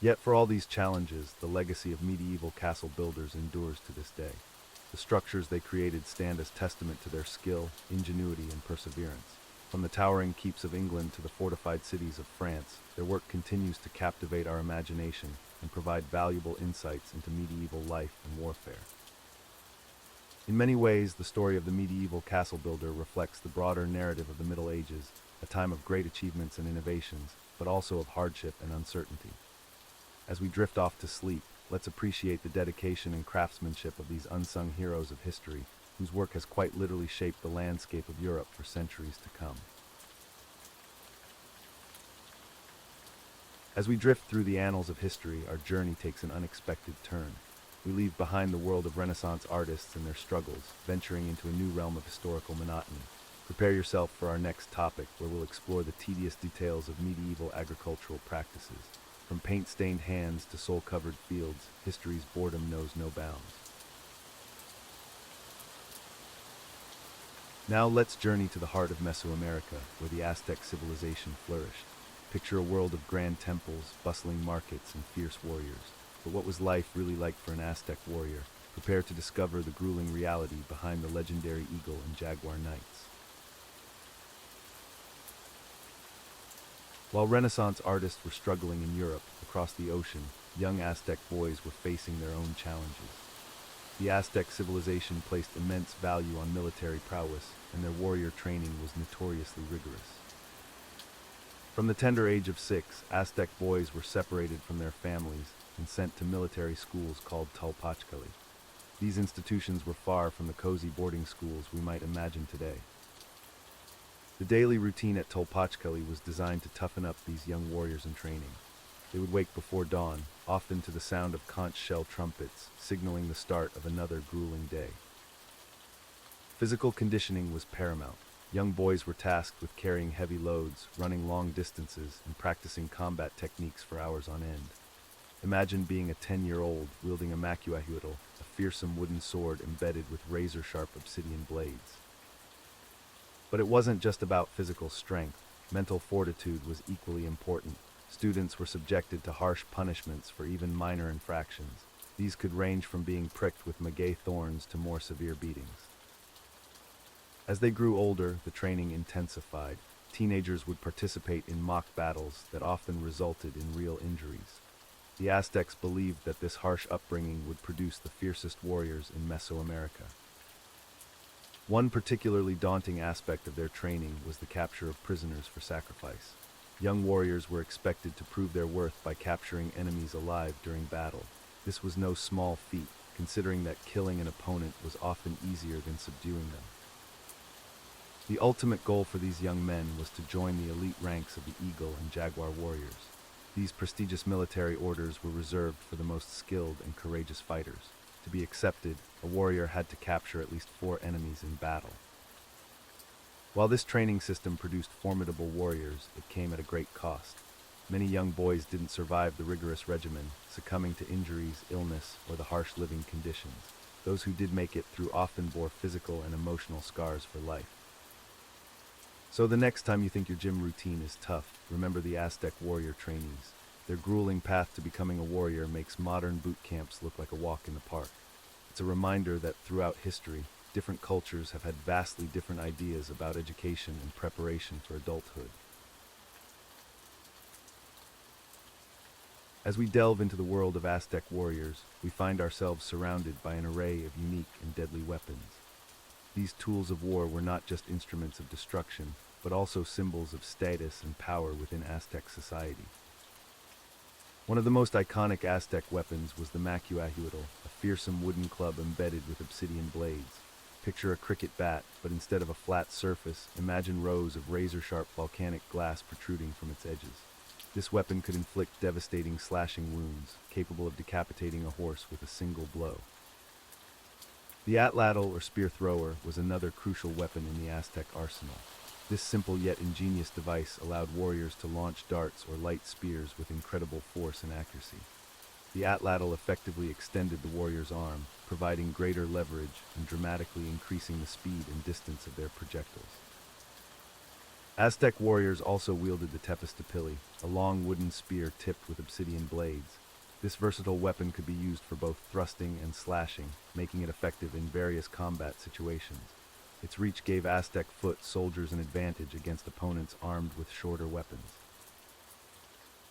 Yet for all these challenges, the legacy of medieval castle builders endures to this day. The structures they created stand as testament to their skill, ingenuity, and perseverance. From the towering keeps of England to the fortified cities of France, their work continues to captivate our imagination and provide valuable insights into medieval life and warfare. In many ways, the story of the medieval castle builder reflects the broader narrative of the Middle Ages, a time of great achievements and innovations, but also of hardship and uncertainty. As we drift off to sleep, let's appreciate the dedication and craftsmanship of these unsung heroes of history, whose work has quite literally shaped the landscape of Europe for centuries to come. As we drift through the annals of history, our journey takes an unexpected turn. We leave behind the world of Renaissance artists and their struggles, venturing into a new realm of historical monotony. Prepare yourself for our next topic, where we'll explore the tedious details of medieval agricultural practices. From paint-stained hands to soil-covered fields, history's boredom knows no bounds. Now let's journey to the heart of Mesoamerica, where the Aztec civilization flourished. Picture a world of grand temples, bustling markets, and fierce warriors. But what was life really like for an Aztec warrior? Prepare to discover the grueling reality behind the legendary eagle and jaguar knights. While Renaissance artists were struggling in Europe, across the ocean, young Aztec boys were facing their own challenges. The Aztec civilization placed immense value on military prowess, and their warrior training was notoriously rigorous. From the tender age of 6, Aztec boys were separated from their families and sent to military schools called Tolpachcali. These institutions were far from the cozy boarding schools we might imagine today. The daily routine at Tolpachcali was designed to toughen up these young warriors in training. They would wake before dawn, often to the sound of conch shell trumpets, signaling the start of another grueling day. Physical conditioning was paramount. Young boys were tasked with carrying heavy loads, running long distances, and practicing combat techniques for hours on end. Imagine being a 10-year-old wielding a macuahuitl, a fearsome wooden sword embedded with razor-sharp obsidian blades. But it wasn't just about physical strength. Mental fortitude was equally important. Students were subjected to harsh punishments for even minor infractions. These could range from being pricked with maguey thorns to more severe beatings. As they grew older, the training intensified. Teenagers would participate in mock battles that often resulted in real injuries. The Aztecs believed that this harsh upbringing would produce the fiercest warriors in Mesoamerica. One particularly daunting aspect of their training was the capture of prisoners for sacrifice. Young warriors were expected to prove their worth by capturing enemies alive during battle. This was no small feat, considering that killing an opponent was often easier than subduing them. The ultimate goal for these young men was to join the elite ranks of the Eagle and Jaguar warriors. These prestigious military orders were reserved for the most skilled and courageous fighters. To be accepted, a warrior had to capture at least 4 enemies in battle. While this training system produced formidable warriors, it came at a great cost. Many young boys didn't survive the rigorous regimen, succumbing to injuries, illness, or the harsh living conditions. Those who did make it through often bore physical and emotional scars for life. So the next time you think your gym routine is tough, remember the Aztec warrior trainees. Their grueling path to becoming a warrior makes modern boot camps look like a walk in the park. It's a reminder that throughout history, different cultures have had vastly different ideas about education and preparation for adulthood. As we delve into the world of Aztec warriors, we find ourselves surrounded by an array of unique and deadly weapons. These tools of war were not just instruments of destruction, but also symbols of status and power within Aztec society. One of the most iconic Aztec weapons was the macuahuitl, a fearsome wooden club embedded with obsidian blades. Picture a cricket bat, but instead of a flat surface, imagine rows of razor-sharp volcanic glass protruding from its edges. This weapon could inflict devastating slashing wounds, capable of decapitating a horse with a single blow. The atlatl, or spear thrower, was another crucial weapon in the Aztec arsenal. This simple yet ingenious device allowed warriors to launch darts or light spears with incredible force and accuracy. The atlatl effectively extended the warrior's arm, providing greater leverage and dramatically increasing the speed and distance of their projectiles. Aztec warriors also wielded the tepestapili, a long wooden spear tipped with obsidian blades. This versatile weapon could be used for both thrusting and slashing, making it effective in various combat situations. Its reach gave Aztec foot soldiers an advantage against opponents armed with shorter weapons.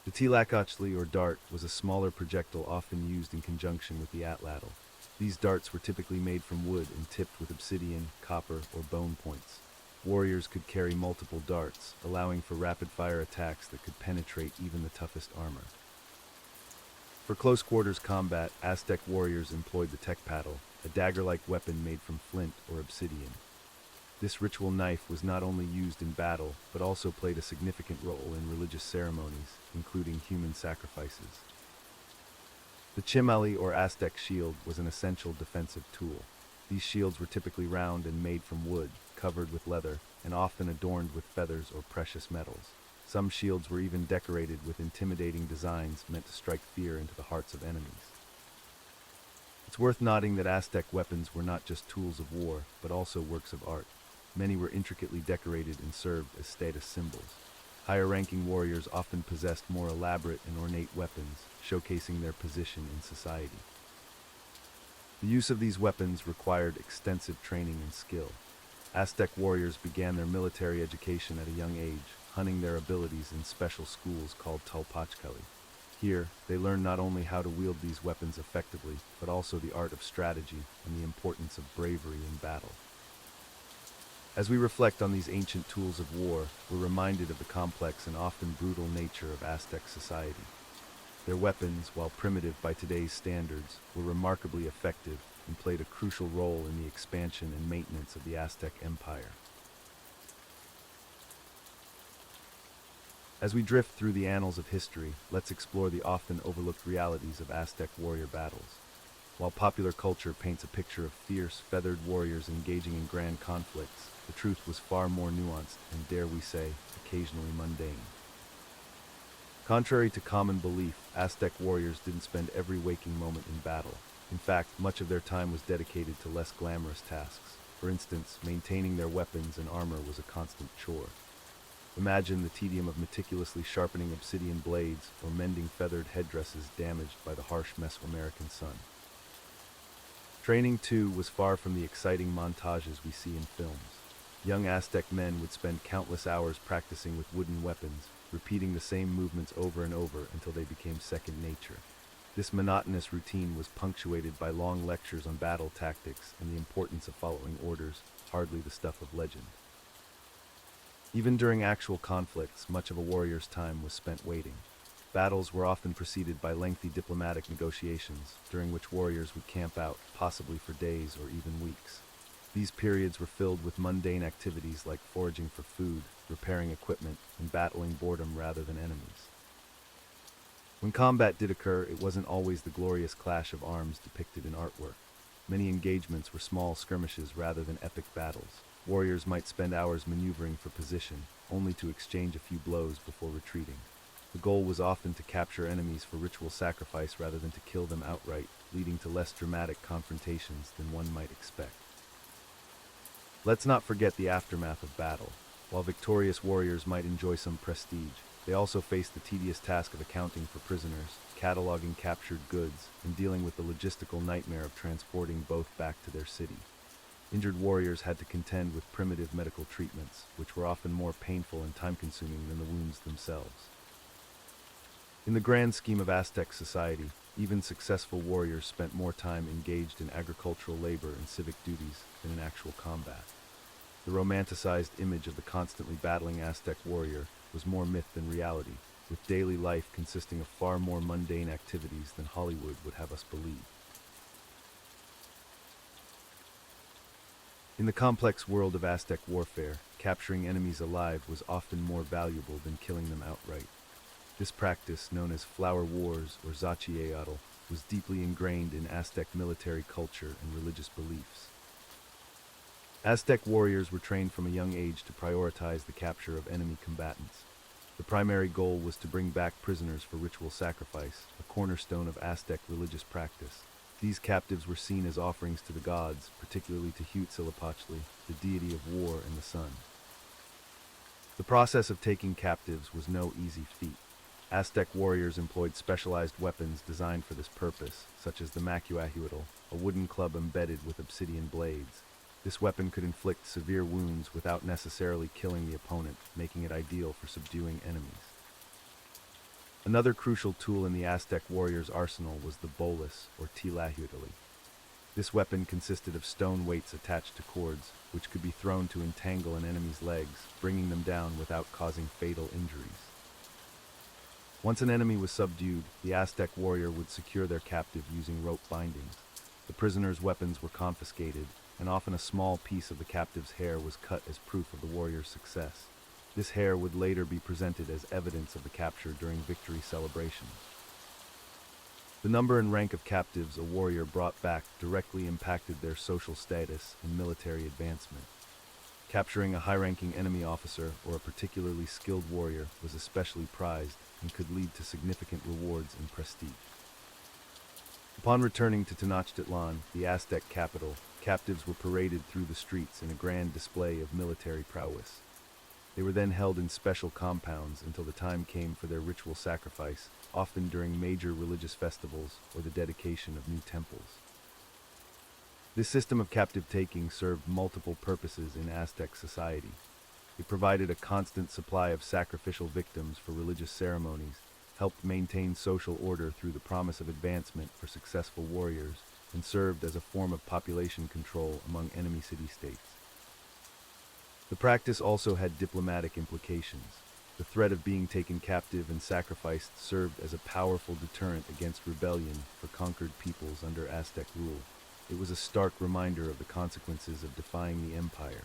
The tlacuachtli, or dart, was a smaller projectile often used in conjunction with the atlatl. These darts were typically made from wood and tipped with obsidian, copper, or bone points. Warriors could carry multiple darts, allowing for rapid-fire attacks that could penetrate even the toughest armor. For close-quarters combat, Aztec warriors employed the tecpatl, a dagger-like weapon made from flint or obsidian. This ritual knife was not only used in battle, but also played a significant role in religious ceremonies, including human sacrifices. The chimali, or Aztec shield, was an essential defensive tool. These shields were typically round and made from wood, covered with leather, and often adorned with feathers or precious metals. Some shields were even decorated with intimidating designs meant to strike fear into the hearts of enemies. It's worth noting that Aztec weapons were not just tools of war, but also works of art. Many were intricately decorated and served as status symbols. Higher-ranking warriors often possessed more elaborate and ornate weapons, showcasing their position in society. The use of these weapons required extensive training and skill. Aztec warriors began their military education at a young age, honing their abilities in special schools called tulpachkali. Here, they learned not only how to wield these weapons effectively, but also the art of strategy and the importance of bravery in battle. As we reflect on these ancient tools of war, we're reminded of the complex and often brutal nature of Aztec society. Their weapons, while primitive by today's standards, were remarkably effective and played a crucial role in the expansion and maintenance of the Aztec Empire. As we drift through the annals of history, let's explore the often overlooked realities of Aztec warrior battles. While popular culture paints a picture of fierce, feathered warriors engaging in grand conflicts, the truth was far more nuanced and, dare we say, occasionally mundane. Contrary to common belief, Aztec warriors didn't spend every waking moment in battle. In fact, much of their time was dedicated to less glamorous tasks. For instance, maintaining their weapons and armor was a constant chore. Imagine the tedium of meticulously sharpening obsidian blades or mending feathered headdresses damaged by the harsh Mesoamerican sun. Training, too, was far from the exciting montages we see in films. Young Aztec men would spend countless hours practicing with wooden weapons, repeating the same movements over and over until they became second nature. This monotonous routine was punctuated by long lectures on battle tactics and the importance of following orders, hardly the stuff of legend. Even during actual conflicts, much of a warrior's time was spent waiting. Battles were often preceded by lengthy diplomatic negotiations, during which warriors would camp out, possibly for days or even weeks. These periods were filled with mundane activities like foraging for food, repairing equipment, and battling boredom rather than enemies. When combat did occur, it wasn't always the glorious clash of arms depicted in artwork. Many engagements were small skirmishes rather than epic battles. Warriors might spend hours maneuvering for position, only to exchange a few blows before retreating. The goal was often to capture enemies for ritual sacrifice rather than to kill them outright, leading to less dramatic confrontations than one might expect. Let's not forget the aftermath of battle. While victorious warriors might enjoy some prestige, they also faced the tedious task of accounting for prisoners, cataloging captured goods, and dealing with the logistical nightmare of transporting both back to their city. Injured warriors had to contend with primitive medical treatments, which were often more painful and time-consuming than the wounds themselves. In the grand scheme of Aztec society, even successful warriors spent more time engaged in agricultural labor and civic duties than in actual combat. The romanticized image of the constantly battling Aztec warrior was more myth than reality, with daily life consisting of far more mundane activities than Hollywood would have us believe. In the complex world of Aztec warfare, capturing enemies alive was often more valuable than killing them outright. This practice, known as flower wars or zachiatl, was deeply ingrained in Aztec military culture and religious beliefs. Aztec warriors were trained from a young age to prioritize the capture of enemy combatants. The primary goal was to bring back prisoners for ritual sacrifice, a cornerstone of Aztec religious practice. These captives were seen as offerings to the gods, particularly to Huitzilopochtli, the deity of war and the sun. The process of taking captives was no easy feat. Aztec warriors employed specialized weapons designed for this purpose, such as the macuahuitl, a wooden club embedded with obsidian blades. This weapon could inflict severe wounds without necessarily killing the opponent, making it ideal for subduing enemies. Another crucial tool in the Aztec warrior's arsenal was the bolas, or tlahuitl. This weapon consisted of stone weights attached to cords, which could be thrown to entangle an enemy's legs, bringing them down without causing fatal injuries. Once an enemy was subdued, the Aztec warrior would secure their captive using rope bindings. The prisoner's weapons were confiscated, and often a small piece of the captive's hair was cut as proof of the warrior's success. This hair would later be presented as evidence of the capture during victory celebrations. The number and rank of captives a warrior brought back directly impacted their social status and military advancement. Capturing a high-ranking enemy officer or a particularly skilled warrior was especially prized and could lead to significant rewards and prestige. Upon returning to Tenochtitlan, the Aztec capital, captives were paraded through the streets in a grand display of military prowess. They were then held in special compounds until the time came for their ritual sacrifice, often during major religious festivals or the dedication of new temples. This system of captive taking served multiple purposes in Aztec society. It provided a constant supply of sacrificial victims for religious ceremonies, helped maintain social order through the promise of advancement for successful warriors, and served as a form of population control among enemy city-states. The practice also had diplomatic implications. The threat of being taken captive and sacrificed served as a powerful deterrent against rebellion for conquered peoples under Aztec rule. It was a stark reminder of the consequences of defying the empire.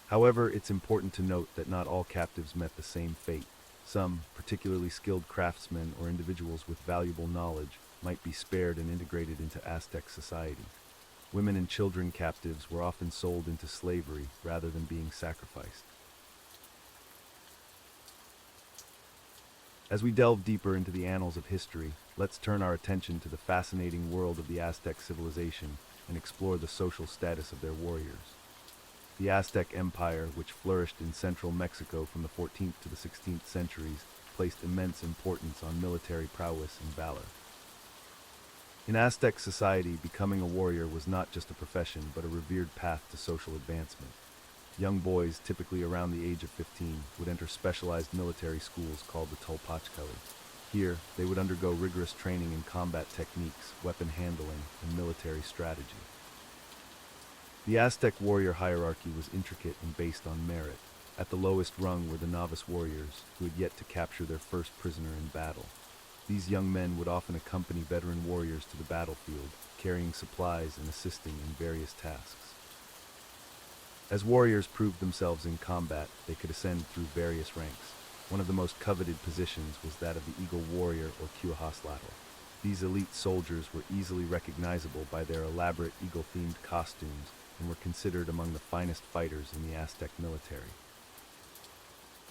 However, it's important to note that not all captives met the same fate. Some, particularly skilled craftsmen or individuals with valuable knowledge, might be spared and integrated into Aztec society. Women and children captives were often sold into slavery rather than being sacrificed. As we delve deeper into the annals of history, let's turn our attention to the fascinating world of the Aztec civilization and explore the social status of their warriors. The Aztec Empire, which flourished in central Mexico from the 14th to the 16th centuries, placed immense importance on military prowess and valor. In Aztec society, becoming a warrior was not just a profession, but a revered path to social advancement. Young boys, typically around the age of 15, would enter specialized military schools called the Tolpachkali. Here, they would undergo rigorous training in combat techniques, weapon handling, and military strategy. The Aztec warrior hierarchy was intricate and based on merit. At the lowest rung were the novice warriors, who had yet to capture their first prisoner in battle. These young men would often accompany veteran warriors to the battlefield, carrying supplies and assisting in various tasks. As warriors proved themselves in combat, they could ascend through various ranks. One of the most coveted positions was that of the Eagle Warrior or Cuauhtémoc. These elite soldiers were easily recognizable by their elaborate eagle-themed costumes and were considered among the finest fighters in the Aztec military.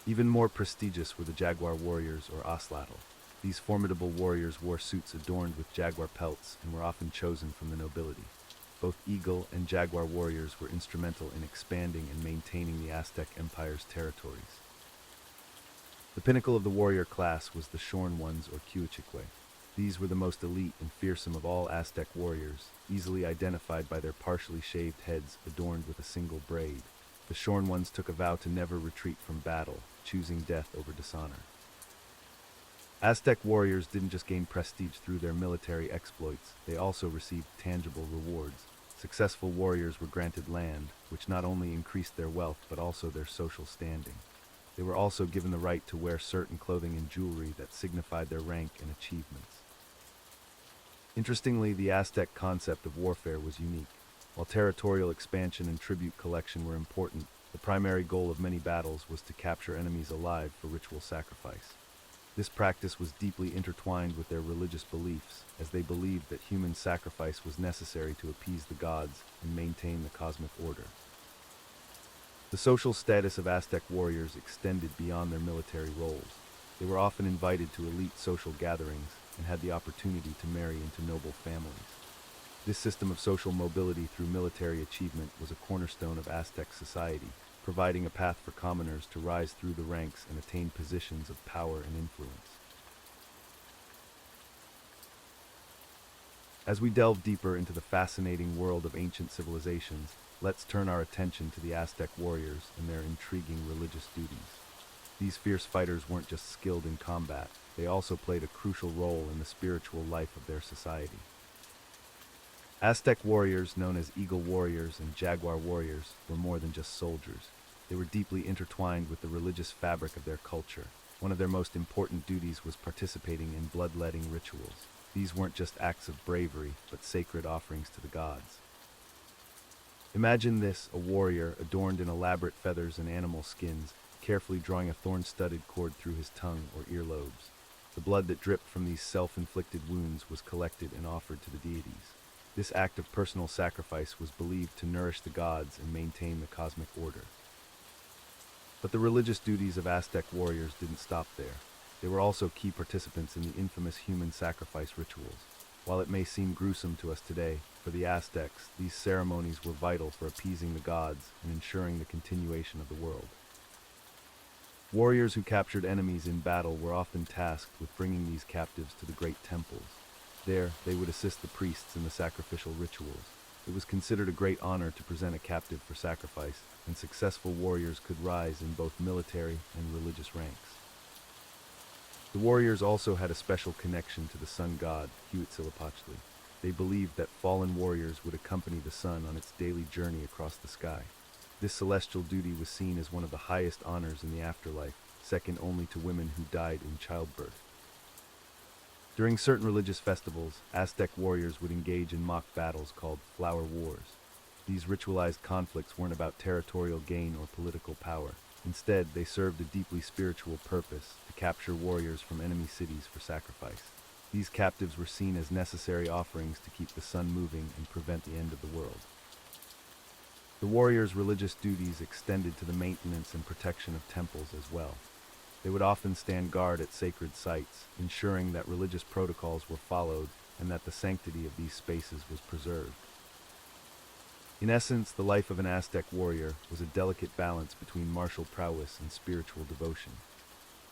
Even more prestigious were the Jaguar Warriors or Axolotl. These formidable warriors wore suits adorned with jaguar pelts and were often chosen from the nobility. Both eagle and jaguar warriors were instrumental in expanding and maintaining the Aztec Empire's territories. The pinnacle of the warrior class was the Shorn Ones or Cuauhtémoc. These were the most elite and fearsome of all Aztec warriors, easily identified by their partially shaved heads adorned with a single braid. The Shorn Ones took a vow to never retreat from battle, choosing death over dishonor. Aztec warriors didn't just gain prestige through their military exploits, they also received tangible rewards. Successful warriors were granted land, which not only increased their wealth but also their social standing. They were also given the right to wear certain clothing and jewelry that signified their rank and achievements. Interestingly, the Aztec concept of warfare was unique. While territorial expansion and tribute collection were important, the primary goal of many battles was to capture enemies alive for ritual sacrifice. This practice was deeply intertwined with their religious beliefs, as they believed that human sacrifice was necessary to appease the gods and maintain the cosmic order. The social status of Aztec warriors extended beyond their military roles. They were often invited to elite social gatherings and had the opportunity to marry into noble families. This system of social mobility through military achievement was a cornerstone of Aztec society, providing a path for commoners to rise through the ranks and attain positions of power and influence. As we delve deeper into the fascinating world of ancient civilizations, let's turn our attention to the Aztec warriors and their intriguing religious duties. These fierce fighters weren't just skilled in combat, they also played a crucial role in the spiritual life of their society. Aztec warriors, known as Eagle warriors and Jaguar warriors, were more than just soldiers. They were deeply intertwined with the religious fabric of their culture. One of their most important duties was participating in bloodletting rituals. These weren't just acts of bravery, but sacred offerings to the gods. Imagine this, a warrior adorned in elaborate feathers and animal skins, carefully drawing a thorn-studded cord through his tongue or earlobes. The blood that dripped from these self-inflicted wounds was collected and offered to the deities. This act of personal sacrifice was believed to nourish the gods and maintain the cosmic order. But the religious duties of Aztec warriors didn't stop there. They were also key participants in the infamous human sacrifice rituals. While it may seem gruesome to us today, for the Aztecs, these ceremonies were vital for appeasing the gods and ensuring the continuation of the world. Warriors who captured enemies in battle were often tasked with bringing these captives to the great temples. There, they would assist the priests in the sacrificial rituals. It was considered a great honor to present a captive for sacrifice, and successful warriors could rise in both military and religious ranks. The warriors also had a special connection to the sun god, Huitzilopochtli. They believed that fallen warriors would accompany the sun on its daily journey across the sky. This celestial duty was seen as one of the highest honors in the afterlife, second only to women who died in childbirth. During certain religious festivals, Aztec warriors would engage in mock battles called flower wars. These ritualized conflicts weren't about territorial gain or political power. Instead, they served a deeply spiritual purpose: to capture warriors from enemy cities for sacrifice. These captives were seen as necessary offerings to keep the sun moving and prevent the end of the world. The warriors' religious duties extended to the maintenance and protection of temples as well. They would often stand guard at sacred sites, ensuring that religious protocols were followed and that the sanctity of these spaces was preserved. In essence, the life of an Aztec warrior was a delicate balance between martial prowess and spiritual devotion.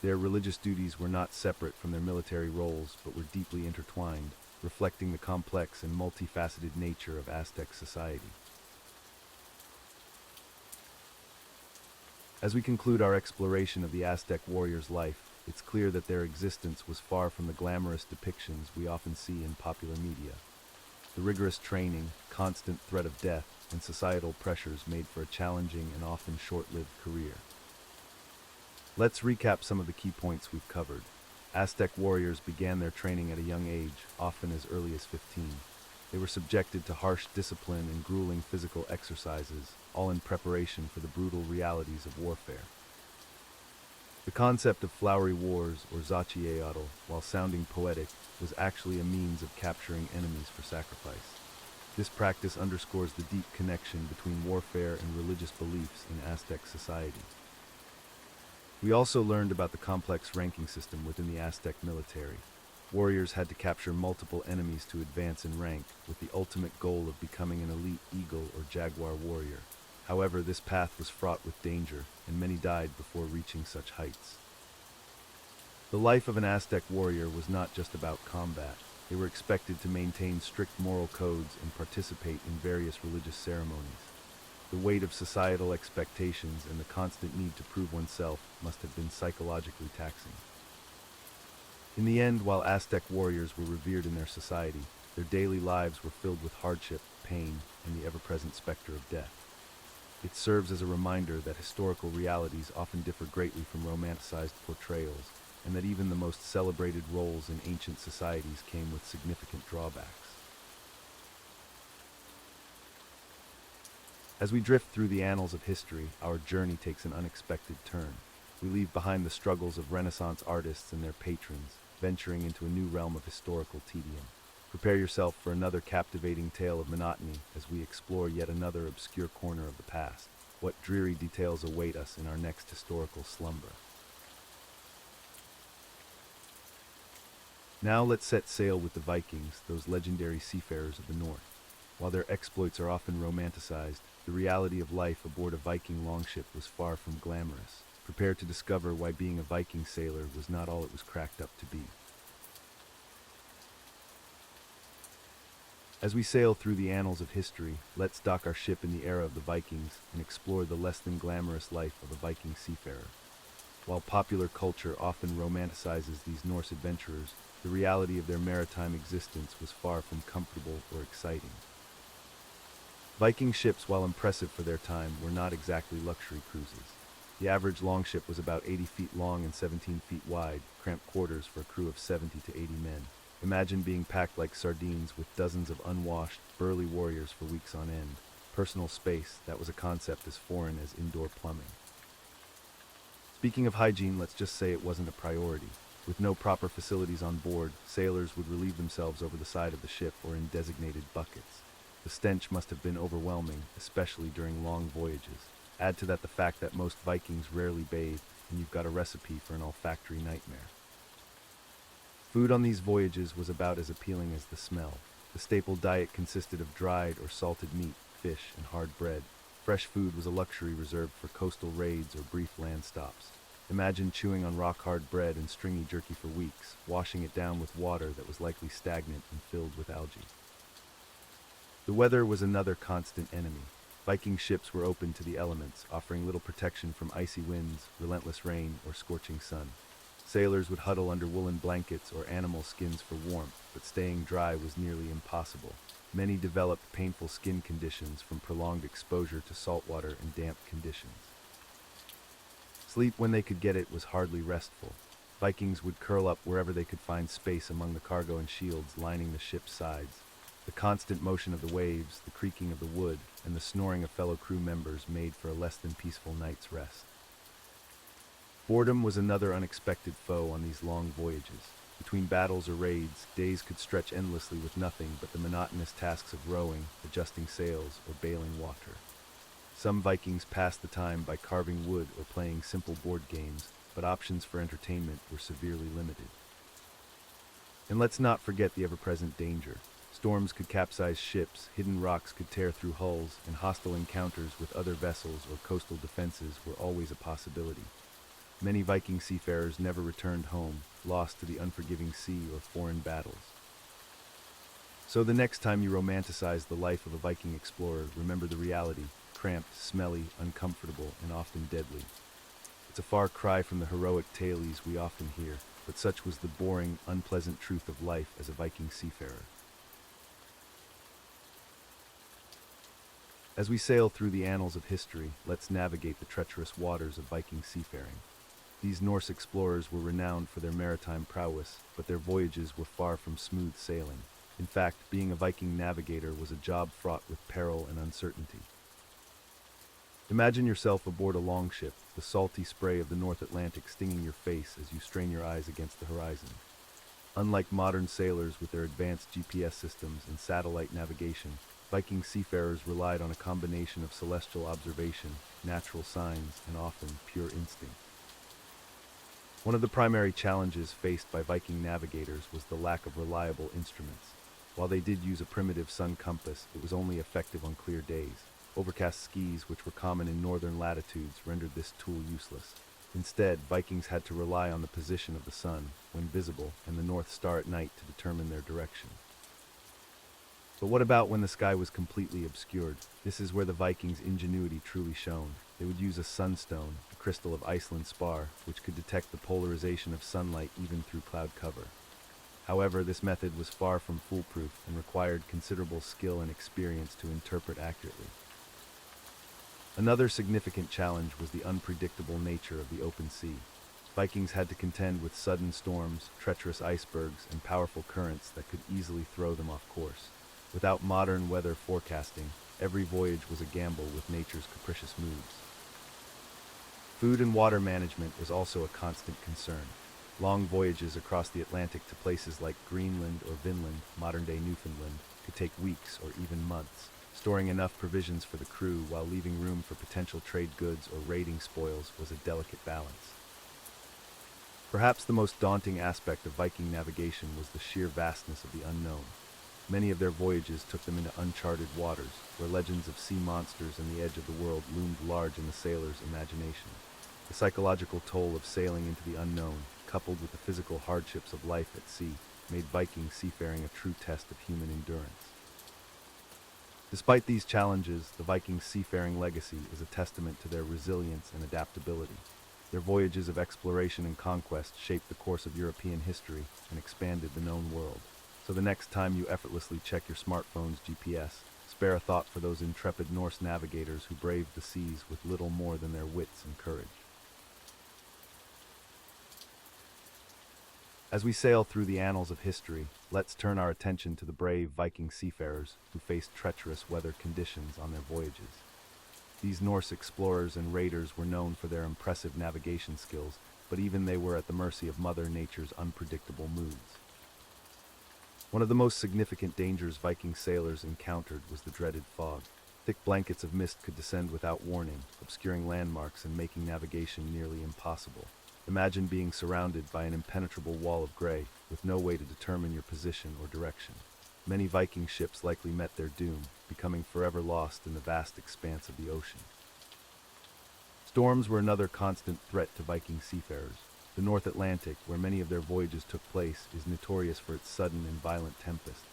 Their religious duties were not separate from their military roles, but were deeply intertwined, reflecting the complex and multifaceted nature of Aztec society. As we conclude our exploration of the Aztec warrior's life, it's clear that their existence was far from the glamorous depictions we often see in popular media. The rigorous training, constant threat of death, and societal pressures made for a challenging and often short-lived career. Let's recap some of the key points we've covered. Aztec warriors began their training at a young age, often as early as 15. They were subjected to harsh discipline and grueling physical exercises, all in preparation for the brutal realities of warfare. The concept of flowery wars, or zachiatl, while sounding poetic, was actually a means of capturing enemies for sacrifice. This practice underscores the deep connection between warfare and religious beliefs in Aztec society. We also learned about the complex ranking system within the Aztec military. Warriors had to capture multiple enemies to advance in rank, with the ultimate goal of becoming an elite Eagle or Jaguar warrior. However, this path was fraught with danger, and many died before reaching such heights. The life of an Aztec warrior was not just about combat. They were expected to maintain strict moral codes and participate in various religious ceremonies. The weight of societal expectations and the constant need to prove oneself must have been psychologically taxing. In the end, while Aztec warriors were revered in their society, their daily lives were filled with hardship, pain, and the ever-present specter of death. It serves as a reminder that historical realities often differ greatly from romanticized portrayals, and that even the most celebrated roles in ancient societies came with significant drawbacks. As we drift through the annals of history, our journey takes an unexpected turn. We leave behind the struggles of Renaissance artists and their patrons, venturing into a new realm of historical tedium. Prepare yourself for another captivating tale of monotony as we explore yet another obscure corner of the past. What dreary details await us in our next historical slumber? Now let's set sail with the Vikings, those legendary seafarers of the north. While their exploits are often romanticized, the reality of life aboard a Viking longship was far from glamorous. Prepare to discover why being a Viking sailor was not all it was cracked up to be. As we sail through the annals of history, let's dock our ship in the era of the Vikings and explore the less than glamorous life of a Viking seafarer. While popular culture often romanticizes these Norse adventurers, the reality of their maritime existence was far from comfortable or exciting. Viking ships, while impressive for their time, were not exactly luxury cruises. The average longship was about 80 feet long and 17 feet wide, cramped quarters for a crew of 70 to 80 men. Imagine being packed like sardines with dozens of unwashed, burly warriors for weeks on end. Personal space, that was a concept as foreign as indoor plumbing. Speaking of hygiene, let's just say it wasn't a priority. With no proper facilities on board, sailors would relieve themselves over the side of the ship or in designated buckets. The stench must have been overwhelming, especially during long voyages. Add to that the fact that most Vikings rarely bathed, and you've got a recipe for an olfactory nightmare. Food on these voyages was about as appealing as the smell. The staple diet consisted of dried or salted meat, fish, and hard bread. Fresh food was a luxury reserved for coastal raids or brief land stops. Imagine chewing on rock-hard bread and stringy jerky for weeks, washing it down with water that was likely stagnant and filled with algae. The weather was another constant enemy. Viking ships were open to the elements, offering little protection from icy winds, relentless rain, or scorching sun. Sailors would huddle under woolen blankets or animal skins for warmth, but staying dry was nearly impossible. Many developed painful skin conditions from prolonged exposure to saltwater and damp conditions. Sleep, when they could get it, was hardly restful. Vikings would curl up wherever they could find space among the cargo and shields lining the ship's sides. The constant motion of the waves, the creaking of the wood, and the snoring of fellow crew members made for a less than peaceful night's rest. Boredom was another unexpected foe on these long voyages. Between battles or raids, days could stretch endlessly with nothing but the monotonous tasks of rowing, adjusting sails, or bailing water. Some Vikings passed the time by carving wood or playing simple board games, but options for entertainment were severely limited. And let's not forget the ever-present danger. Storms could capsize ships, hidden rocks could tear through hulls, and hostile encounters with other vessels or coastal defenses were always a possibility. Many Viking seafarers never returned home, lost to the unforgiving sea or foreign battles. So the next time you romanticize the life of a Viking explorer, remember the reality: cramped, smelly, uncomfortable, and often deadly. It's a far cry from the heroic tales we often hear, but such was the boring, unpleasant truth of life as a Viking seafarer. As we sail through the annals of history, let's navigate the treacherous waters of Viking seafaring. These Norse explorers were renowned for their maritime prowess, but their voyages were far from smooth sailing. In fact, being a Viking navigator was a job fraught with peril and uncertainty. Imagine yourself aboard a longship, the salty spray of the North Atlantic stinging your face as you strain your eyes against the horizon. Unlike modern sailors with their advanced GPS systems and satellite navigation, Viking seafarers relied on a combination of celestial observation, natural signs, and often pure instinct. One of the primary challenges faced by Viking navigators was the lack of reliable instruments. While they did use a primitive sun compass, it was only effective on clear days. Overcast skies, which were common in northern latitudes, rendered this tool useless. Instead, Vikings had to rely on the position of the sun, when visible, and the North Star at night to determine their direction. But what about when the sky was completely obscured? This is where the Vikings' ingenuity truly shone. They would use a sunstone, a crystal of Iceland spar, which could detect the polarization of sunlight even through cloud cover. However, this method was far from foolproof and required considerable skill and experience to interpret accurately. Another significant challenge was the unpredictable nature of the open sea. Vikings had to contend with sudden storms, treacherous icebergs, and powerful currents that could easily throw them off course. Without modern weather forecasting, every voyage was a gamble with nature's capricious moods. Food and water management was also a constant concern. Long voyages across the Atlantic to places like Greenland or Vinland, modern-day Newfoundland, could take weeks or even months. Storing enough provisions for the crew while leaving room for potential trade goods or raiding spoils was a delicate balance. Perhaps the most daunting aspect of Viking navigation was the sheer vastness of the unknown. Many of their voyages took them into uncharted waters, where legends of sea monsters and the edge of the world loomed large in the sailor's imagination. The psychological toll of sailing into the unknown, coupled with the physical hardships of life at sea, made Viking seafaring a true test of human endurance. Despite these challenges, the Vikings' seafaring legacy is a testament to their resilience and adaptability. Their voyages of exploration and conquest shaped the course of European history and expanded the known world. So the next time you effortlessly check your smartphone's GPS, spare a thought for those intrepid Norse navigators who braved the seas with little more than their wits and courage. As we sail through the annals of history, let's turn our attention to the brave Viking seafarers who faced treacherous weather conditions on their voyages. These Norse explorers and raiders were known for their impressive navigation skills, but even they were at the mercy of Mother Nature's unpredictable moods. One of the most significant dangers Viking sailors encountered was the dreaded fog. Thick blankets of mist could descend without warning, obscuring landmarks and making navigation nearly impossible. Imagine being surrounded by an impenetrable wall of gray, with no way to determine your position or direction. Many Viking ships likely met their doom, becoming forever lost in the vast expanse of the ocean. Storms were another constant threat to Viking seafarers. The North Atlantic, where many of their voyages took place, is notorious for its sudden and violent tempests.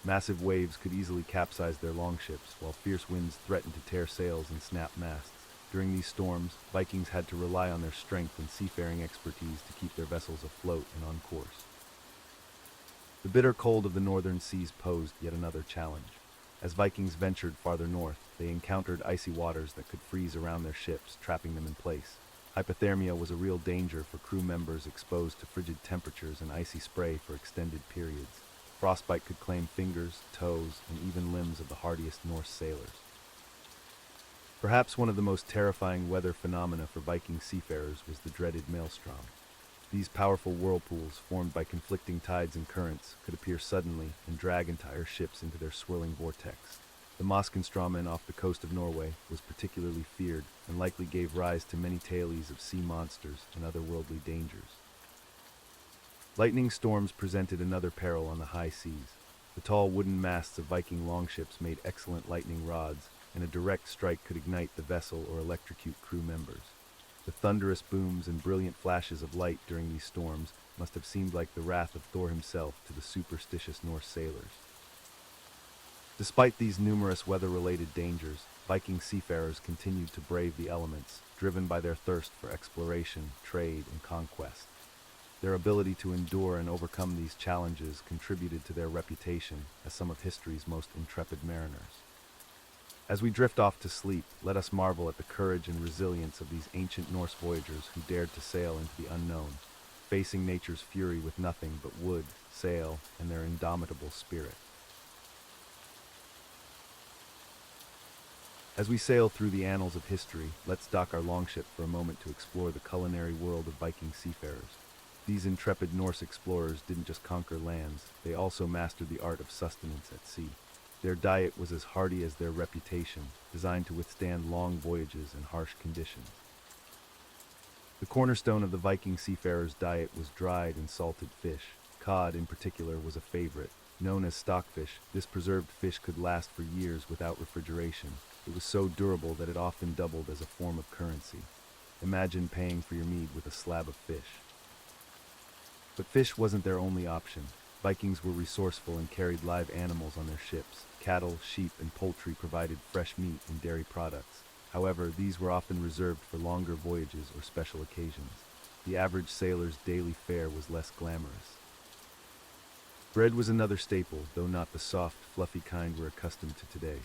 Massive waves could easily capsize their longships, while fierce winds threatened to tear sails and snap masts. During these storms, Vikings had to rely on their strength and seafaring expertise to keep their vessels afloat and on course. The bitter cold of the northern seas posed yet another challenge. As Vikings ventured farther north, they encountered icy waters that could freeze around their ships, trapping them in place. Hypothermia was a real danger for crew members exposed to frigid temperatures and icy spray for extended periods. Frostbite could claim fingers, toes, and even limbs of the hardiest Norse sailors. Perhaps one of the most terrifying weather phenomena for Viking seafarers was the dreaded maelstrom. These powerful whirlpools, formed by conflicting tides and currents, could appear suddenly and drag entire ships into their swirling vortex. The Moskenstromen off the coast of Norway was particularly feared and likely gave rise to many tales of sea monsters and otherworldly dangers. Lightning storms presented another peril on the high seas. The tall wooden masts of Viking longships made excellent lightning rods, and a direct strike could ignite the vessel or electrocute crew members. The thunderous booms and brilliant flashes of light during these storms must have seemed like the wrath of Thor himself to the superstitious Norse sailors. Despite these numerous weather-related dangers, Viking seafarers continued to brave the elements, driven by their thirst for exploration, trade, and conquest. Their ability to endure and overcome these challenges contributed to their reputation as some of history's most intrepid mariners. As we drift off to sleep, let us marvel at the courage and resilience of these ancient Norse voyagers who dared to sail into the unknown, facing nature's fury with nothing but wood, sail, and their indomitable spirit. As we sail through the annals of history, let's dock our longship for a moment to explore the culinary world of Viking seafarers. These intrepid Norse explorers didn't just conquer lands, they also mastered the art of sustenance at sea. Their diet was as hardy as their reputation, designed to withstand long voyages and harsh conditions. The cornerstone of the Viking seafarers' diet was dried and salted fish. Cod, in particular, was a favorite. Known as stockfish, this preserved fish could last for years without refrigeration. It was so durable that it often doubled as a form of currency. Imagine paying for your mead with a slab of fish. But fish wasn't their only option. Vikings were resourceful and carried live animals on their ships. Cattle, sheep, and poultry provided fresh meat and dairy products. However, these were often reserved for longer voyages or special occasions. The average sailor's daily fare was less glamorous. Bread was another staple, though not the soft, fluffy kind we're accustomed to today.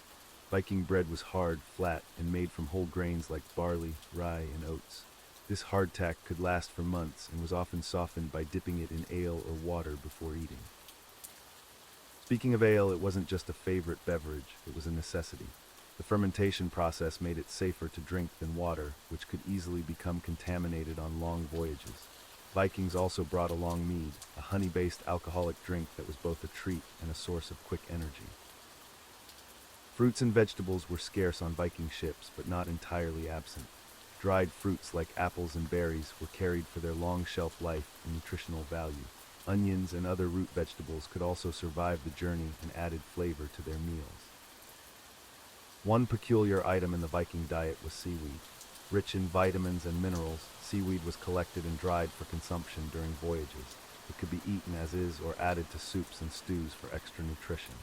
Viking bread was hard, flat, and made from whole grains like barley, rye, and oats. This hardtack could last for months and was often softened by dipping it in ale or water before eating. Speaking of ale, it wasn't just a favorite beverage, it was a necessity. The fermentation process made it safer to drink than water, which could easily become contaminated on long voyages. Vikings also brought along mead, a honey-based alcoholic drink that was both a treat and a source of quick energy. Fruits and vegetables were scarce on Viking ships, but not entirely absent. Dried fruits like apples and berries were carried for their long shelf life and nutritional value. Onions and other root vegetables could also survive the journey and added flavor to their meals. One peculiar item in the Viking diet was seaweed. Rich in vitamins and minerals, seaweed was collected and dried for consumption during voyages. It could be eaten as is or added to soups and stews for extra nutrition.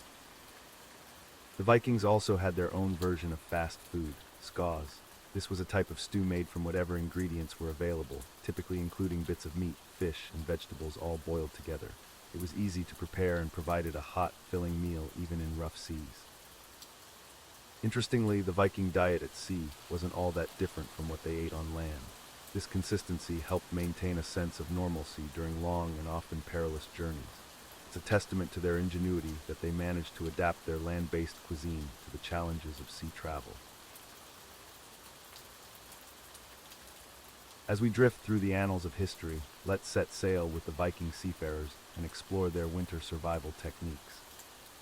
The Vikings also had their own version of fast food, skaas. This was a type of stew made from whatever ingredients were available, typically including bits of meat, fish, and vegetables all boiled together. It was easy to prepare and provided a hot, filling meal even in rough seas. Interestingly, the Viking diet at sea wasn't all that different from what they ate on land. This consistency helped maintain a sense of normalcy during long and often perilous journeys. It's a testament to their ingenuity that they managed to adapt their land-based cuisine to the challenges of sea travel. As we drift through the annals of history, let's set sail with the Viking seafarers and explore their winter survival techniques.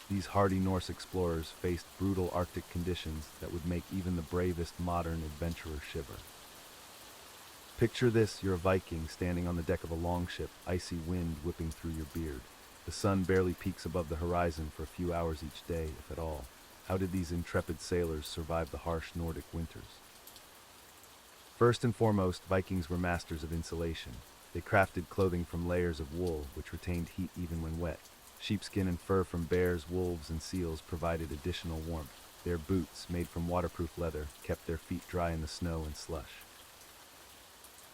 These hardy Norse explorers faced brutal Arctic conditions that would make even the bravest modern adventurer shiver. Picture this: you're a Viking standing on the deck of a longship, icy wind whipping through your beard. The sun barely peaks above the horizon for a few hours each day, if at all. How did these intrepid sailors survive the harsh Nordic winters? First and foremost, Vikings were masters of insulation. They crafted clothing from layers of wool, which retained heat even when wet. Sheepskin and fur from bears, wolves, and seals provided additional warmth. Their boots, made from waterproof leather, kept their feet dry in the snow and slush.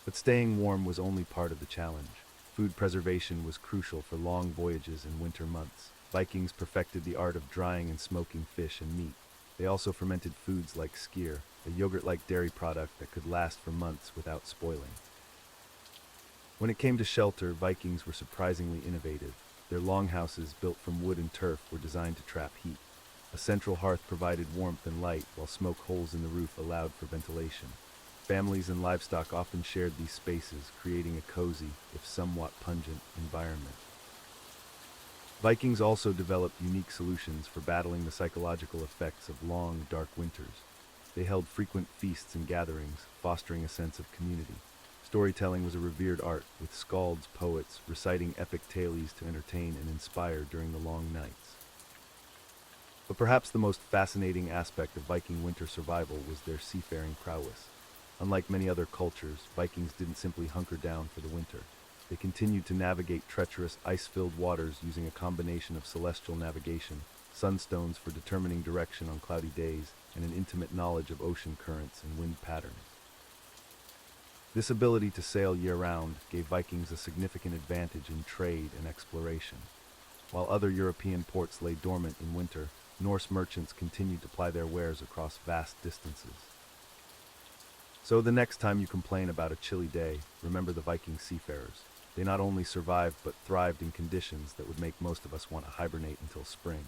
But staying warm was only part of the challenge. Food preservation was crucial for long voyages in winter months. Vikings perfected the art of drying and smoking fish and meat. They also fermented foods like skyr, a yogurt-like dairy product that could last for months without spoiling. When it came to shelter, Vikings were surprisingly innovative. Their longhouses, built from wood and turf, were designed to trap heat. A central hearth provided warmth and light, while smoke holes in the roof allowed for ventilation. Families and livestock often shared these spaces, creating a cozy, if somewhat pungent, environment. Vikings also developed unique solutions for battling the psychological effects of long, dark winters. They held frequent feasts and gatherings, fostering a sense of community. Storytelling was a revered art, with skalds, poets, reciting epic tales to entertain and inspire during the long nights. But perhaps the most fascinating aspect of Viking winter survival was their seafaring prowess. Unlike many other cultures, Vikings didn't simply hunker down for the winter. They continued to navigate treacherous, ice-filled waters using a combination of celestial navigation, sunstones for determining direction on cloudy days, and an intimate knowledge of ocean currents and wind patterns. This ability to sail year-round gave Vikings a significant advantage in trade and exploration. While other European ports lay dormant in winter, Norse merchants continued to ply their wares across vast distances. So the next time you complain about a chilly day, remember the Viking seafarers. They not only survived but thrived in conditions that would make most of us want to hibernate until spring.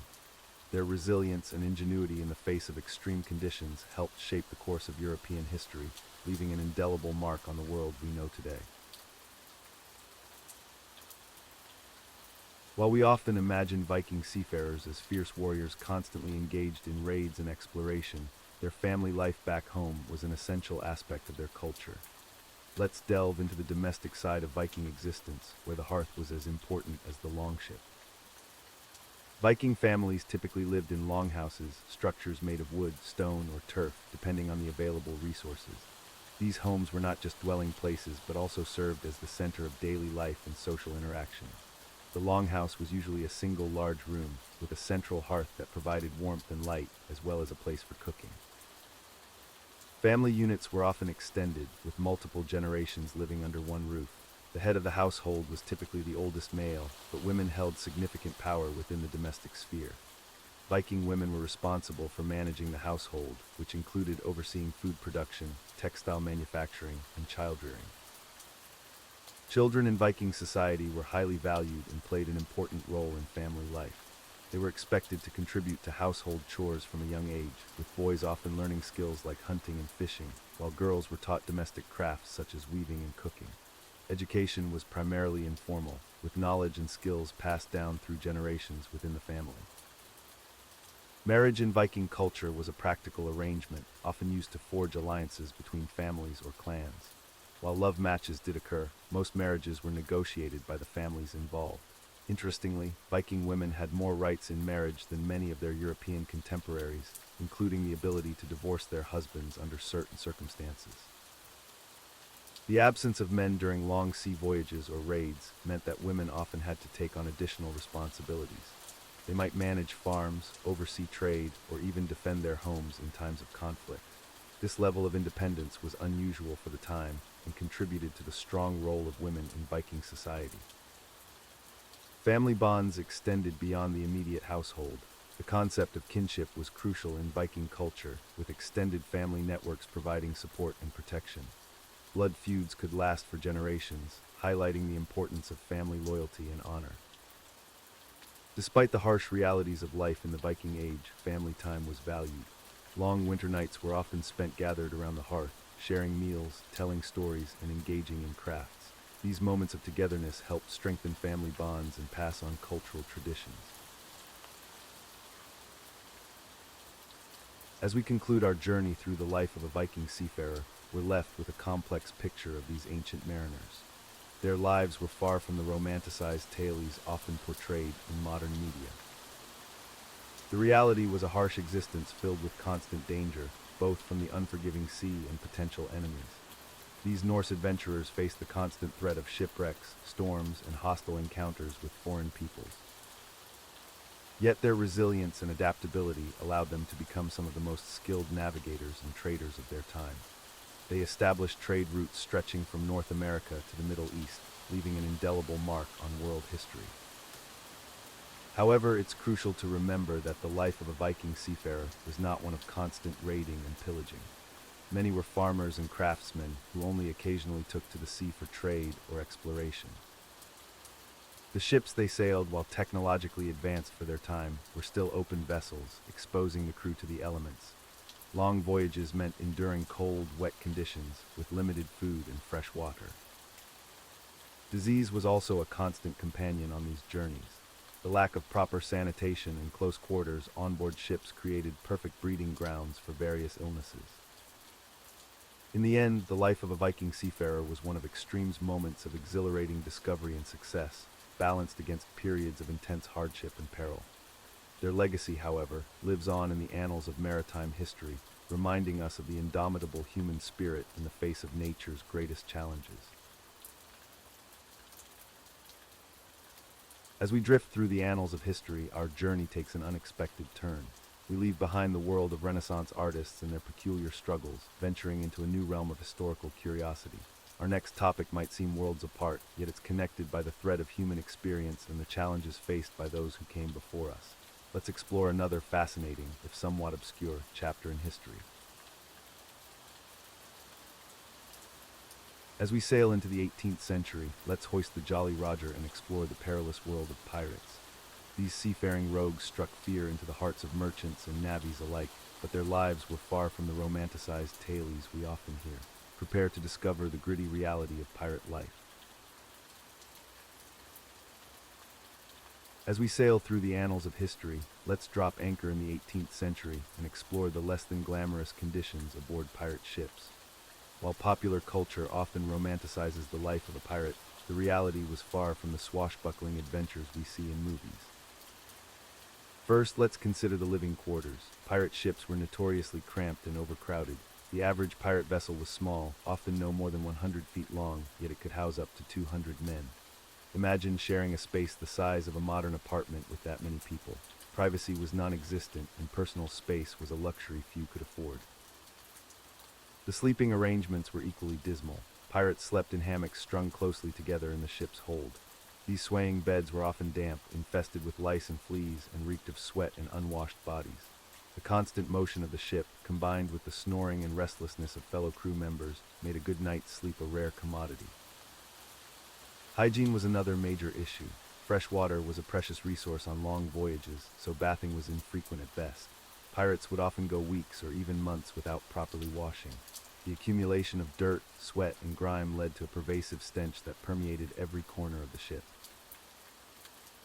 Their resilience and ingenuity in the face of extreme conditions helped shape the course of European history, leaving an indelible mark on the world we know today. While we often imagine Viking seafarers as fierce warriors constantly engaged in raids and exploration, their family life back home was an essential aspect of their culture. Let's delve into the domestic side of Viking existence, where the hearth was as important as the longship. Viking families typically lived in longhouses, structures made of wood, stone, or turf, depending on the available resources. These homes were not just dwelling places, but also served as the center of daily life and social interaction. The longhouse was usually a single large room, with a central hearth that provided warmth and light, as well as a place for cooking. Family units were often extended, with multiple generations living under one roof. The head of the household was typically the oldest male, but women held significant power within the domestic sphere. Viking women were responsible for managing the household, which included overseeing food production, textile manufacturing, and child rearing. Children in Viking society were highly valued and played an important role in family life. They were expected to contribute to household chores from a young age, with boys often learning skills like hunting and fishing, while girls were taught domestic crafts such as weaving and cooking. Education was primarily informal, with knowledge and skills passed down through generations within the family. Marriage in Viking culture was a practical arrangement, often used to forge alliances between families or clans. While love matches did occur, most marriages were negotiated by the families involved. Interestingly, Viking women had more rights in marriage than many of their European contemporaries, including the ability to divorce their husbands under certain circumstances. The absence of men during long sea voyages or raids meant that women often had to take on additional responsibilities. They might manage farms, oversee trade, or even defend their homes in times of conflict. This level of independence was unusual for the time and contributed to the strong role of women in Viking society. Family bonds extended beyond the immediate household. The concept of kinship was crucial in Viking culture, with extended family networks providing support and protection. Blood feuds could last for generations, highlighting the importance of family loyalty and honor. Despite the harsh realities of life in the Viking Age, family time was valued. Long winter nights were often spent gathered around the hearth, sharing meals, telling stories, and engaging in crafts. These moments of togetherness helped strengthen family bonds and pass on cultural traditions. As we conclude our journey through the life of a Viking seafarer, we're left with a complex picture of these ancient mariners. Their lives were far from the romanticized tales often portrayed in modern media. The reality was a harsh existence filled with constant danger, both from the unforgiving sea and potential enemies. These Norse adventurers faced the constant threat of shipwrecks, storms, and hostile encounters with foreign peoples. Yet their resilience and adaptability allowed them to become some of the most skilled navigators and traders of their time. They established trade routes stretching from North America to the Middle East, leaving an indelible mark on world history. However, it's crucial to remember that the life of a Viking seafarer was not one of constant raiding and pillaging. Many were farmers and craftsmen who only occasionally took to the sea for trade or exploration. The ships they sailed, while technologically advanced for their time, were still open vessels, exposing the crew to the elements. Long voyages meant enduring cold, wet conditions with limited food and fresh water. Disease was also a constant companion on these journeys. The lack of proper sanitation and close quarters on board ships created perfect breeding grounds for various illnesses. In the end, the life of a Viking seafarer was one of extreme's moments of exhilarating discovery and success, balanced against periods of intense hardship and peril. Their legacy, however, lives on in the annals of maritime history, reminding us of the indomitable human spirit in the face of nature's greatest challenges. As we drift through the annals of history, our journey takes an unexpected turn. We leave behind the world of Renaissance artists and their peculiar struggles, venturing into a new realm of historical curiosity. Our next topic might seem worlds apart, yet it's connected by the thread of human experience and the challenges faced by those who came before us. Let's explore another fascinating, if somewhat obscure, chapter in history. As we sail into the 18th century, let's hoist the Jolly Roger and explore the perilous world of pirates. These seafaring rogues struck fear into the hearts of merchants and navvies alike, but their lives were far from the romanticized tales we often hear. Prepare to discover the gritty reality of pirate life. As we sail through the annals of history, let's drop anchor in the 18th century and explore the less than glamorous conditions aboard pirate ships. While popular culture often romanticizes the life of a pirate, the reality was far from the swashbuckling adventures we see in movies. First, let's consider the living quarters. Pirate ships were notoriously cramped and overcrowded. The average pirate vessel was small, often no more than 100 feet long, yet it could house up to 200 men. Imagine sharing a space the size of a modern apartment with that many people. Privacy was non-existent, and personal space was a luxury few could afford. The sleeping arrangements were equally dismal. Pirates slept in hammocks strung closely together in the ship's hold. These swaying beds were often damp, infested with lice and fleas, and reeked of sweat and unwashed bodies. The constant motion of the ship, combined with the snoring and restlessness of fellow crew members, made a good night's sleep a rare commodity. Hygiene was another major issue. Fresh water was a precious resource on long voyages, so bathing was infrequent at best. Pirates would often go weeks or even months without properly washing. The accumulation of dirt, sweat, and grime led to a pervasive stench that permeated every corner of the ship.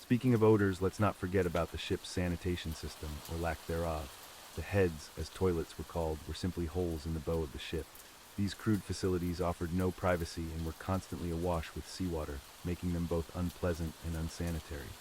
Speaking of odors, let's not forget about the ship's sanitation system, or lack thereof. The heads, as toilets were called, were simply holes in the bow of the ship. These crude facilities offered no privacy and were constantly awash with seawater, making them both unpleasant and unsanitary.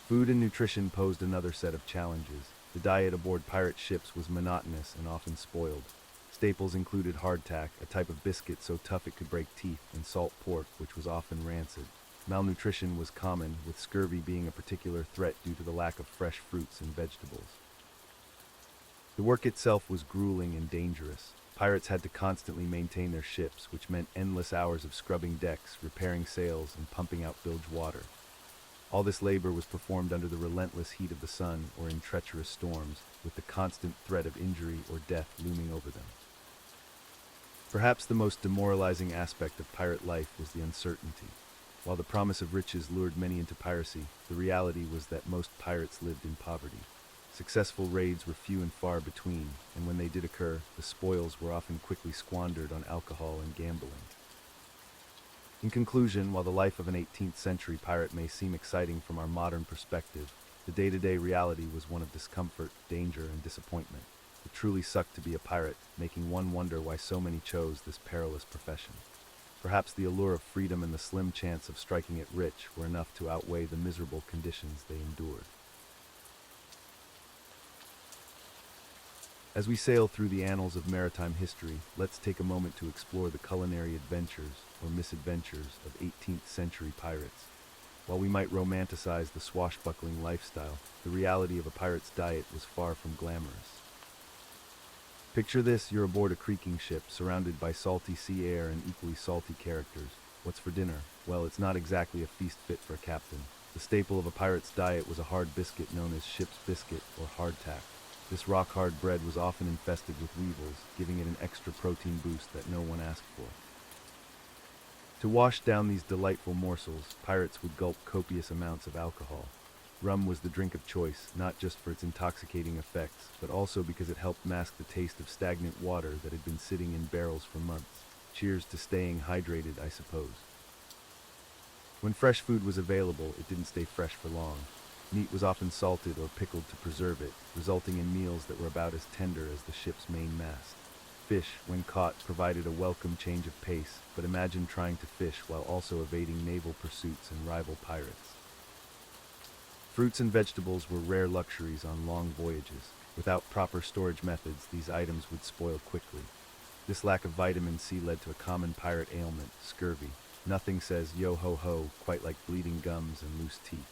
Food and nutrition posed another set of challenges. The diet aboard pirate ships was monotonous and often spoiled. Staples included hardtack, a type of biscuit so tough it could break teeth, and salt pork, which was often rancid. Malnutrition was common, with scurvy being a particular threat due to the lack of fresh fruits and vegetables. The work itself was grueling and dangerous. Pirates had to constantly maintain their ships, which meant endless hours of scrubbing decks, repairing sails, and pumping out bilge water. All this labor was performed under the relentless heat of the sun or in treacherous storms, with the constant threat of injury or death looming over them. Perhaps the most demoralizing aspect of pirate life was the uncertainty. While the promise of riches lured many into piracy, the reality was that most pirates lived in poverty. Successful raids were few and far between, and when they did occur, the spoils were often quickly squandered on alcohol and gambling. In conclusion, while the life of an 18th century pirate may seem exciting from our modern perspective, the day-to-day reality was one of discomfort, danger, and disappointment. It truly sucked to be a pirate, making one wonder why so many chose this perilous profession. Perhaps the allure of freedom and the slim chance of striking it rich were enough to outweigh the miserable conditions they endured. As we sail through the annals of maritime history, let's take a moment to explore the culinary adventures or misadventures of 18th century pirates. While we might romanticize the swashbuckling lifestyle, the reality of a pirate's diet was far from glamorous. Picture this: you're aboard a creaking ship, surrounded by salty sea air and equally salty characters. What's for dinner? Well, it's not exactly a feast fit for a captain. The staple of a pirate's diet was a hard biscuit known as ship's biscuit or hardtack. This rock-hard bread was often infested with weevils, giving it an extra protein boost that no one asked for. To wash down these delightful morsels, pirates would gulp copious amounts of alcohol. Rum was the drink of choice, not just for its intoxicating effects, but also because it helped mask the taste of stagnant water that had been sitting in barrels for months. Cheers to staying hydrated, I suppose. When fresh food was available, it didn't stay fresh for long. Meat was often salted or pickled to preserve it, resulting in meals that were about as tender as the ship's main mast. Fish, when caught, provided a welcome change of pace, but imagine trying to fish while also evading naval pursuits and rival pirates. Fruits and vegetables were rare luxuries on long voyages. Without proper storage methods, these items would spoil quickly. This lack of vitamin C led to a common pirate ailment, scurvy. Nothing says yo-ho-ho quite like bleeding gums and loose teeth.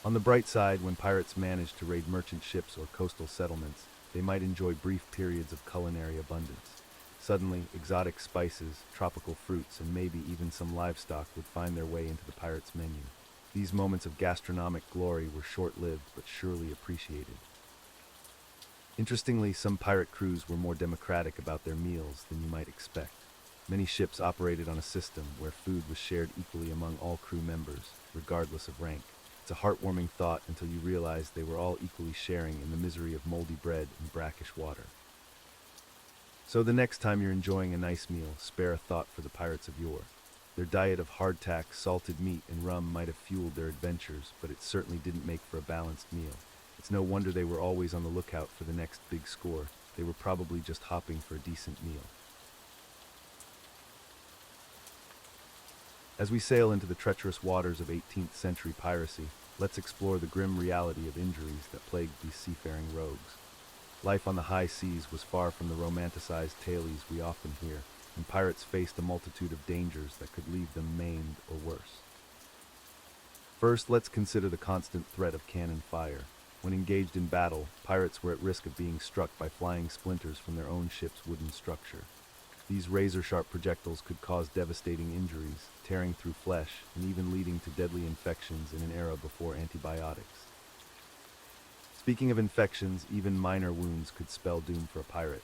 On the bright side, when pirates managed to raid merchant ships or coastal settlements, they might enjoy brief periods of culinary abundance. Suddenly, exotic spices, tropical fruits, and maybe even some livestock would find their way into the pirates' menu. These moments of gastronomic glory were short-lived but surely appreciated. Interestingly, some pirate crews were more democratic about their meals than you might expect. Many ships operated on a system where food was shared equally among all crew members, regardless of rank. It's a heartwarming thought until you realize they were all equally sharing in the misery of moldy bread and brackish water. So the next time you're enjoying a nice meal, spare a thought for the pirates of yore. Their diet of hardtack, salted meat, and rum might have fueled their adventures, but it certainly didn't make for a balanced meal. It's no wonder they were always on the lookout for the next big score. They were probably just hopping for a decent meal. As we sail into the treacherous waters of 18th century piracy, let's explore the grim reality of injuries that plagued these seafaring rogues. Life on the high seas was far from the romanticized tales we often hear, and pirates faced a multitude of dangers that could leave them maimed or worse. First, let's consider the constant threat of cannon fire. When engaged in battle, pirates were at risk of being struck by flying splinters from their own ship's wooden structure. These razor-sharp projectiles could cause devastating injuries, tearing through flesh, and even leading to deadly infections in an era before antibiotics. Speaking of infections, even minor wounds could spell doom for a pirate.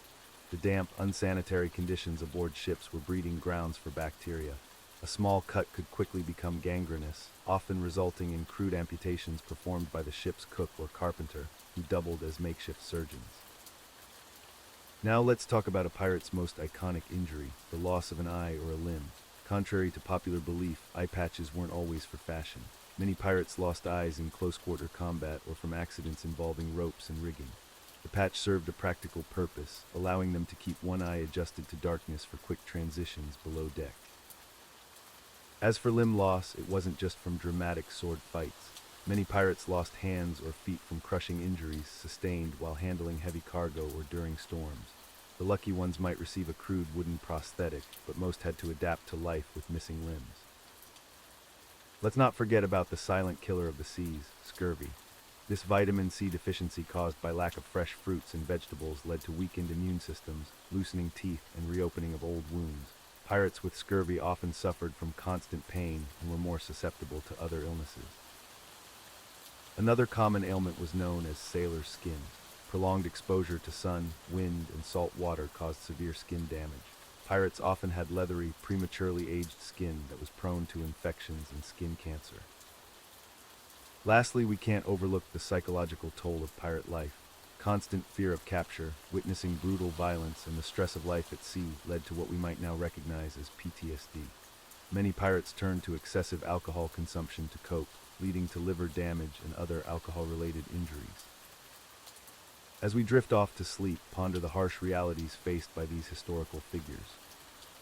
The damp, unsanitary conditions aboard ships were breeding grounds for bacteria. A small cut could quickly become gangrenous, often resulting in crude amputations performed by the ship's cook or carpenter, who doubled as makeshift surgeons. Now let's talk about a pirate's most iconic injury, the loss of an eye or a limb. Contrary to popular belief, eye patches weren't always for fashion. Many pirates lost eyes in close-quarter combat or from accidents involving ropes and rigging. The patch served a practical purpose, allowing them to keep one eye adjusted to darkness for quick transitions below deck. As for limb loss, it wasn't just from dramatic sword fights. Many pirates lost hands or feet from crushing injuries sustained while handling heavy cargo or during storms. The lucky ones might receive a crude wooden prosthetic, but most had to adapt to life with missing limbs. Let's not forget about the silent killer of the seas, scurvy. This vitamin C deficiency caused by lack of fresh fruits and vegetables led to weakened immune systems, loosening teeth, and reopening of old wounds. Pirates with scurvy often suffered from constant pain and were more susceptible to other illnesses. Another common ailment was known as sailor's skin. Prolonged exposure to sun, wind, and salt water caused severe skin damage. Pirates often had leathery, prematurely aged skin that was prone to infections and skin cancer. Lastly, we can't overlook the psychological toll of pirate life. Constant fear of capture, witnessing brutal violence, and the stress of life at sea led to what we might now recognize as PTSD. Many pirates turned to excessive alcohol consumption to cope, leading to liver damage and other alcohol-related injuries. As we drift off to sleep, ponder the harsh realities faced by these historical figures.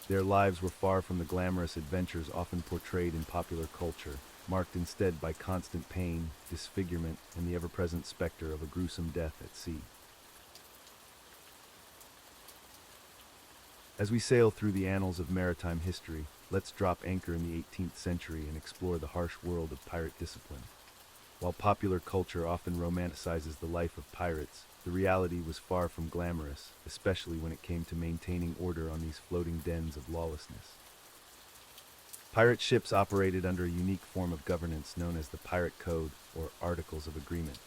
Their lives were far from the glamorous adventures often portrayed in popular culture, marked instead by constant pain, disfigurement, and the ever-present specter of a gruesome death at sea. As we sail through the annals of maritime history, let's drop anchor in the 18th century and explore the harsh world of pirate discipline. While popular culture often romanticizes the life of pirates, the reality was far from glamorous, especially when it came to maintaining order on these floating dens of lawlessness. Pirate ships operated under a unique form of governance known as the Pirate Code, or Articles of Agreement.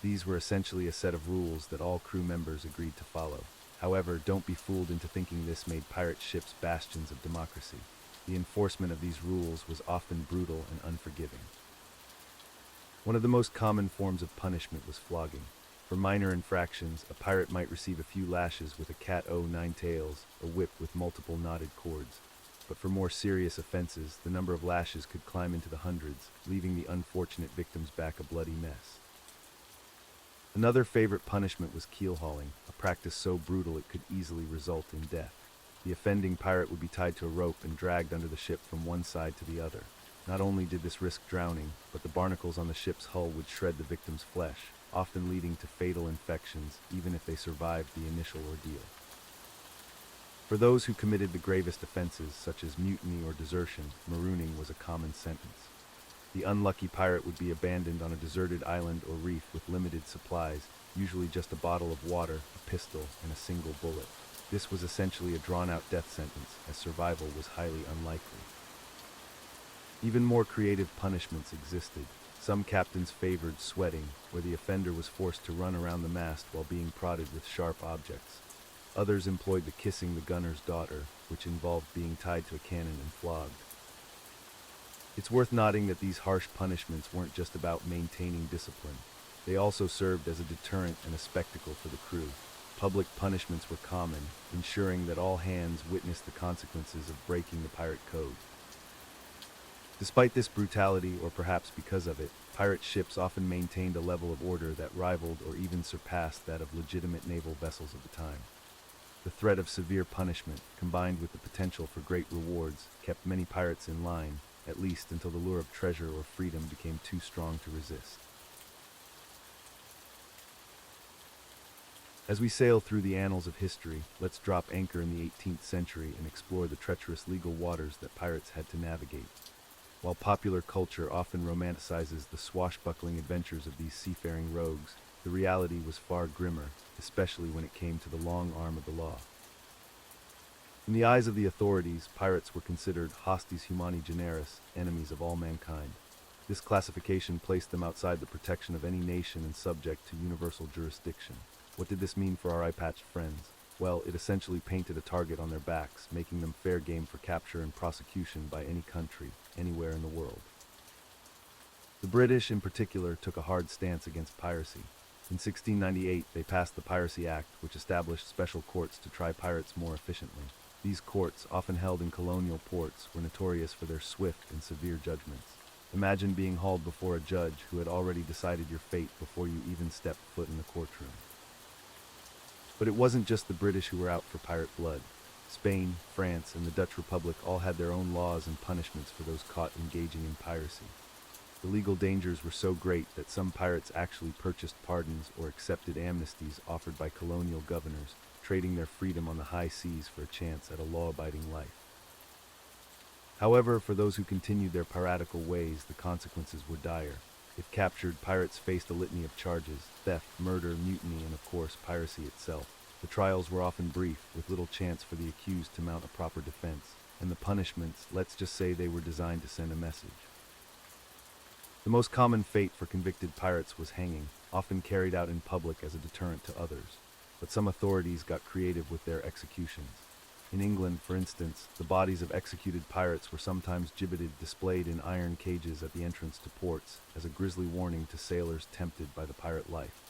These were essentially a set of rules that all crew members agreed to follow. However, don't be fooled into thinking this made pirate ships bastions of democracy. The enforcement of these rules was often brutal and unforgiving. One of the most common forms of punishment was flogging. For minor infractions, a pirate might receive a few lashes with a cat-o'-nine tails, a whip with multiple knotted cords. But for more serious offenses, the number of lashes could climb into the hundreds, leaving the unfortunate victim's back a bloody mess. Another favorite punishment was keel hauling, a practice so brutal it could easily result in death. The offending pirate would be tied to a rope and dragged under the ship from one side to the other. Not only did this risk drowning, but the barnacles on the ship's hull would shred the victim's flesh, often leading to fatal infections, even if they survived the initial ordeal. For those who committed the gravest offenses, such as mutiny or desertion, marooning was a common sentence. The unlucky pirate would be abandoned on a deserted island or reef with limited supplies, usually just a bottle of water, a pistol, and a single bullet. This was essentially a drawn-out death sentence, as survival was highly unlikely. Even more creative punishments existed. Some captains favored sweating, where the offender was forced to run around the mast while being prodded with sharp objects. Others employed the kissing the gunner's daughter, which involved being tied to a cannon and flogged. It's worth noting that these harsh punishments weren't just about maintaining discipline. They also served as a deterrent and a spectacle for the crew. Public punishments were common, ensuring that all hands witnessed the consequences of breaking the pirate code. Despite this brutality, or perhaps because of it, pirate ships often maintained a level of order that rivaled or even surpassed that of legitimate naval vessels of the time. The threat of severe punishment, combined with the potential for great rewards, kept many pirates in line, at least until the lure of treasure or freedom became too strong to resist. As we sail through the annals of history, let's drop anchor in the 18th century and explore the treacherous legal waters that pirates had to navigate. While popular culture often romanticizes the swashbuckling adventures of these seafaring rogues, the reality was far grimmer, especially when it came to the long arm of the law. In the eyes of the authorities, pirates were considered hostis humani generis, enemies of all mankind. This classification placed them outside the protection of any nation and subject to universal jurisdiction. What did this mean for our eye-patched friends? Well, it essentially painted a target on their backs, making them fair game for capture and prosecution by any country, anywhere in the world. The British, in particular, took a hard stance against piracy. In 1698, they passed the Piracy Act, which established special courts to try pirates more efficiently. These courts, often held in colonial ports, were notorious for their swift and severe judgments. Imagine being hauled before a judge who had already decided your fate before you even stepped foot in the courtroom. But it wasn't just the British who were out for pirate blood. Spain, France, and the Dutch Republic all had their own laws and punishments for those caught engaging in piracy. The legal dangers were so great that some pirates actually purchased pardons or accepted amnesties offered by colonial governors, trading their freedom on the high seas for a chance at a law-abiding life. However, for those who continued their piratical ways, the consequences were dire. If captured, pirates faced a litany of charges: theft, murder, mutiny, and of course, piracy itself. The trials were often brief, with little chance for the accused to mount a proper defense, and the punishments, let's just say they were designed to send a message. The most common fate for convicted pirates was hanging, often carried out in public as a deterrent to others, but some authorities got creative with their executions. In England, for instance, the bodies of executed pirates were sometimes gibbeted, displayed in iron cages at the entrance to ports, as a grisly warning to sailors tempted by the pirate life.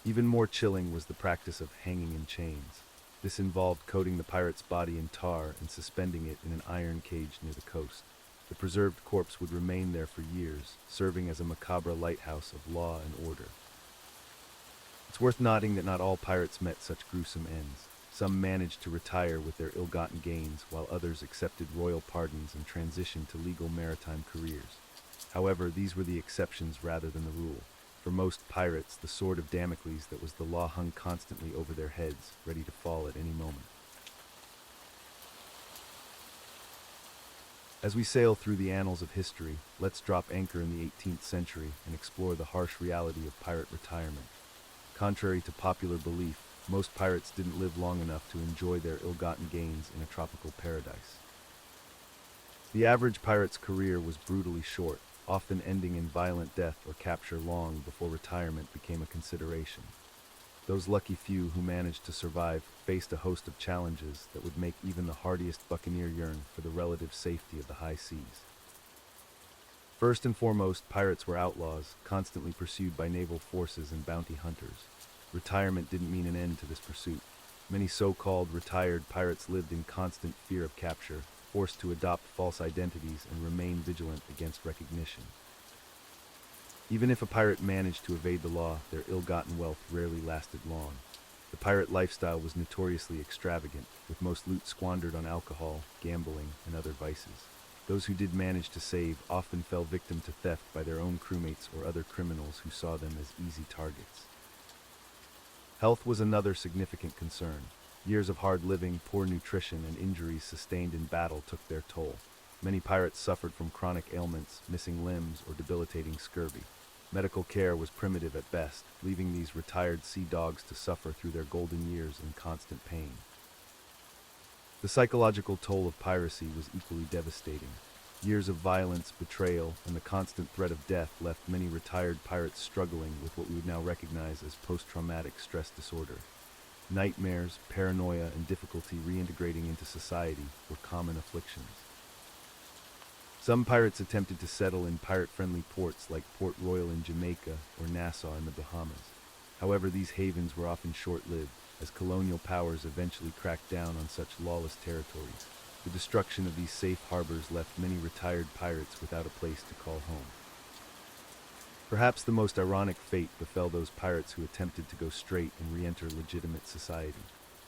Even more chilling was the practice of hanging in chains. This involved coating the pirate's body in tar and suspending it in an iron cage near the coast. The preserved corpse would remain there for years, serving as a macabre lighthouse of law and order. It's worth noting that not all pirates met such gruesome ends. Some managed to retire with their ill-gotten gains, while others accepted royal pardons and transitioned to legal maritime careers. However, these were the exceptions rather than the rule. For most pirates, the sword of Damocles that was the law hung constantly over their heads, ready to fall at any moment. As we sail through the annals of history, let's drop anchor in the 18th century and explore the harsh reality of pirate retirement. Contrary to popular belief, most pirates didn't live long enough to enjoy their ill-gotten gains in a tropical paradise. The average pirate's career was brutally short, often ending in violent death or capture long before retirement became a consideration. Those lucky few who managed to survive faced a host of challenges that would make even the hardiest buccaneer yearn for the relative safety of the high seas. First and foremost, pirates were outlaws, constantly pursued by naval forces and bounty hunters. Retirement didn't mean an end to this pursuit. Many so-called retired pirates lived in constant fear of capture, forced to adopt false identities and remain vigilant against recognition. Even if a pirate managed to evade the law, their ill-gotten wealth rarely lasted long. The pirate lifestyle was notoriously extravagant, with most loot squandered on alcohol, gambling, and other vices. Those who did manage to save often fell victim to theft by their own crewmates or other criminals who saw them as easy targets. Health was another significant concern. Years of hard living, poor nutrition, and injuries sustained in battle took their toll. Many pirates suffered from chronic ailments, missing limbs, or debilitating scurvy. Medical care was primitive at best, leaving these retired sea dogs to suffer through their golden years in constant pain. The psychological toll of piracy was equally devastating. Years of violence, betrayal, and the constant threat of death left many retired pirates struggling with what we would now recognize as post-traumatic stress disorder. Nightmares, paranoia, and difficulty reintegrating into society were common afflictions. Some pirates attempted to settle in pirate-friendly ports like Port Royal in Jamaica or Nassau in the Bahamas. However, these havens were often short-lived, as colonial powers eventually cracked down on such lawless territories. The destruction of these safe harbors left many retired pirates without a place to call home. Perhaps the most ironic fate befell those pirates who attempted to go straight and re-enter legitimate society.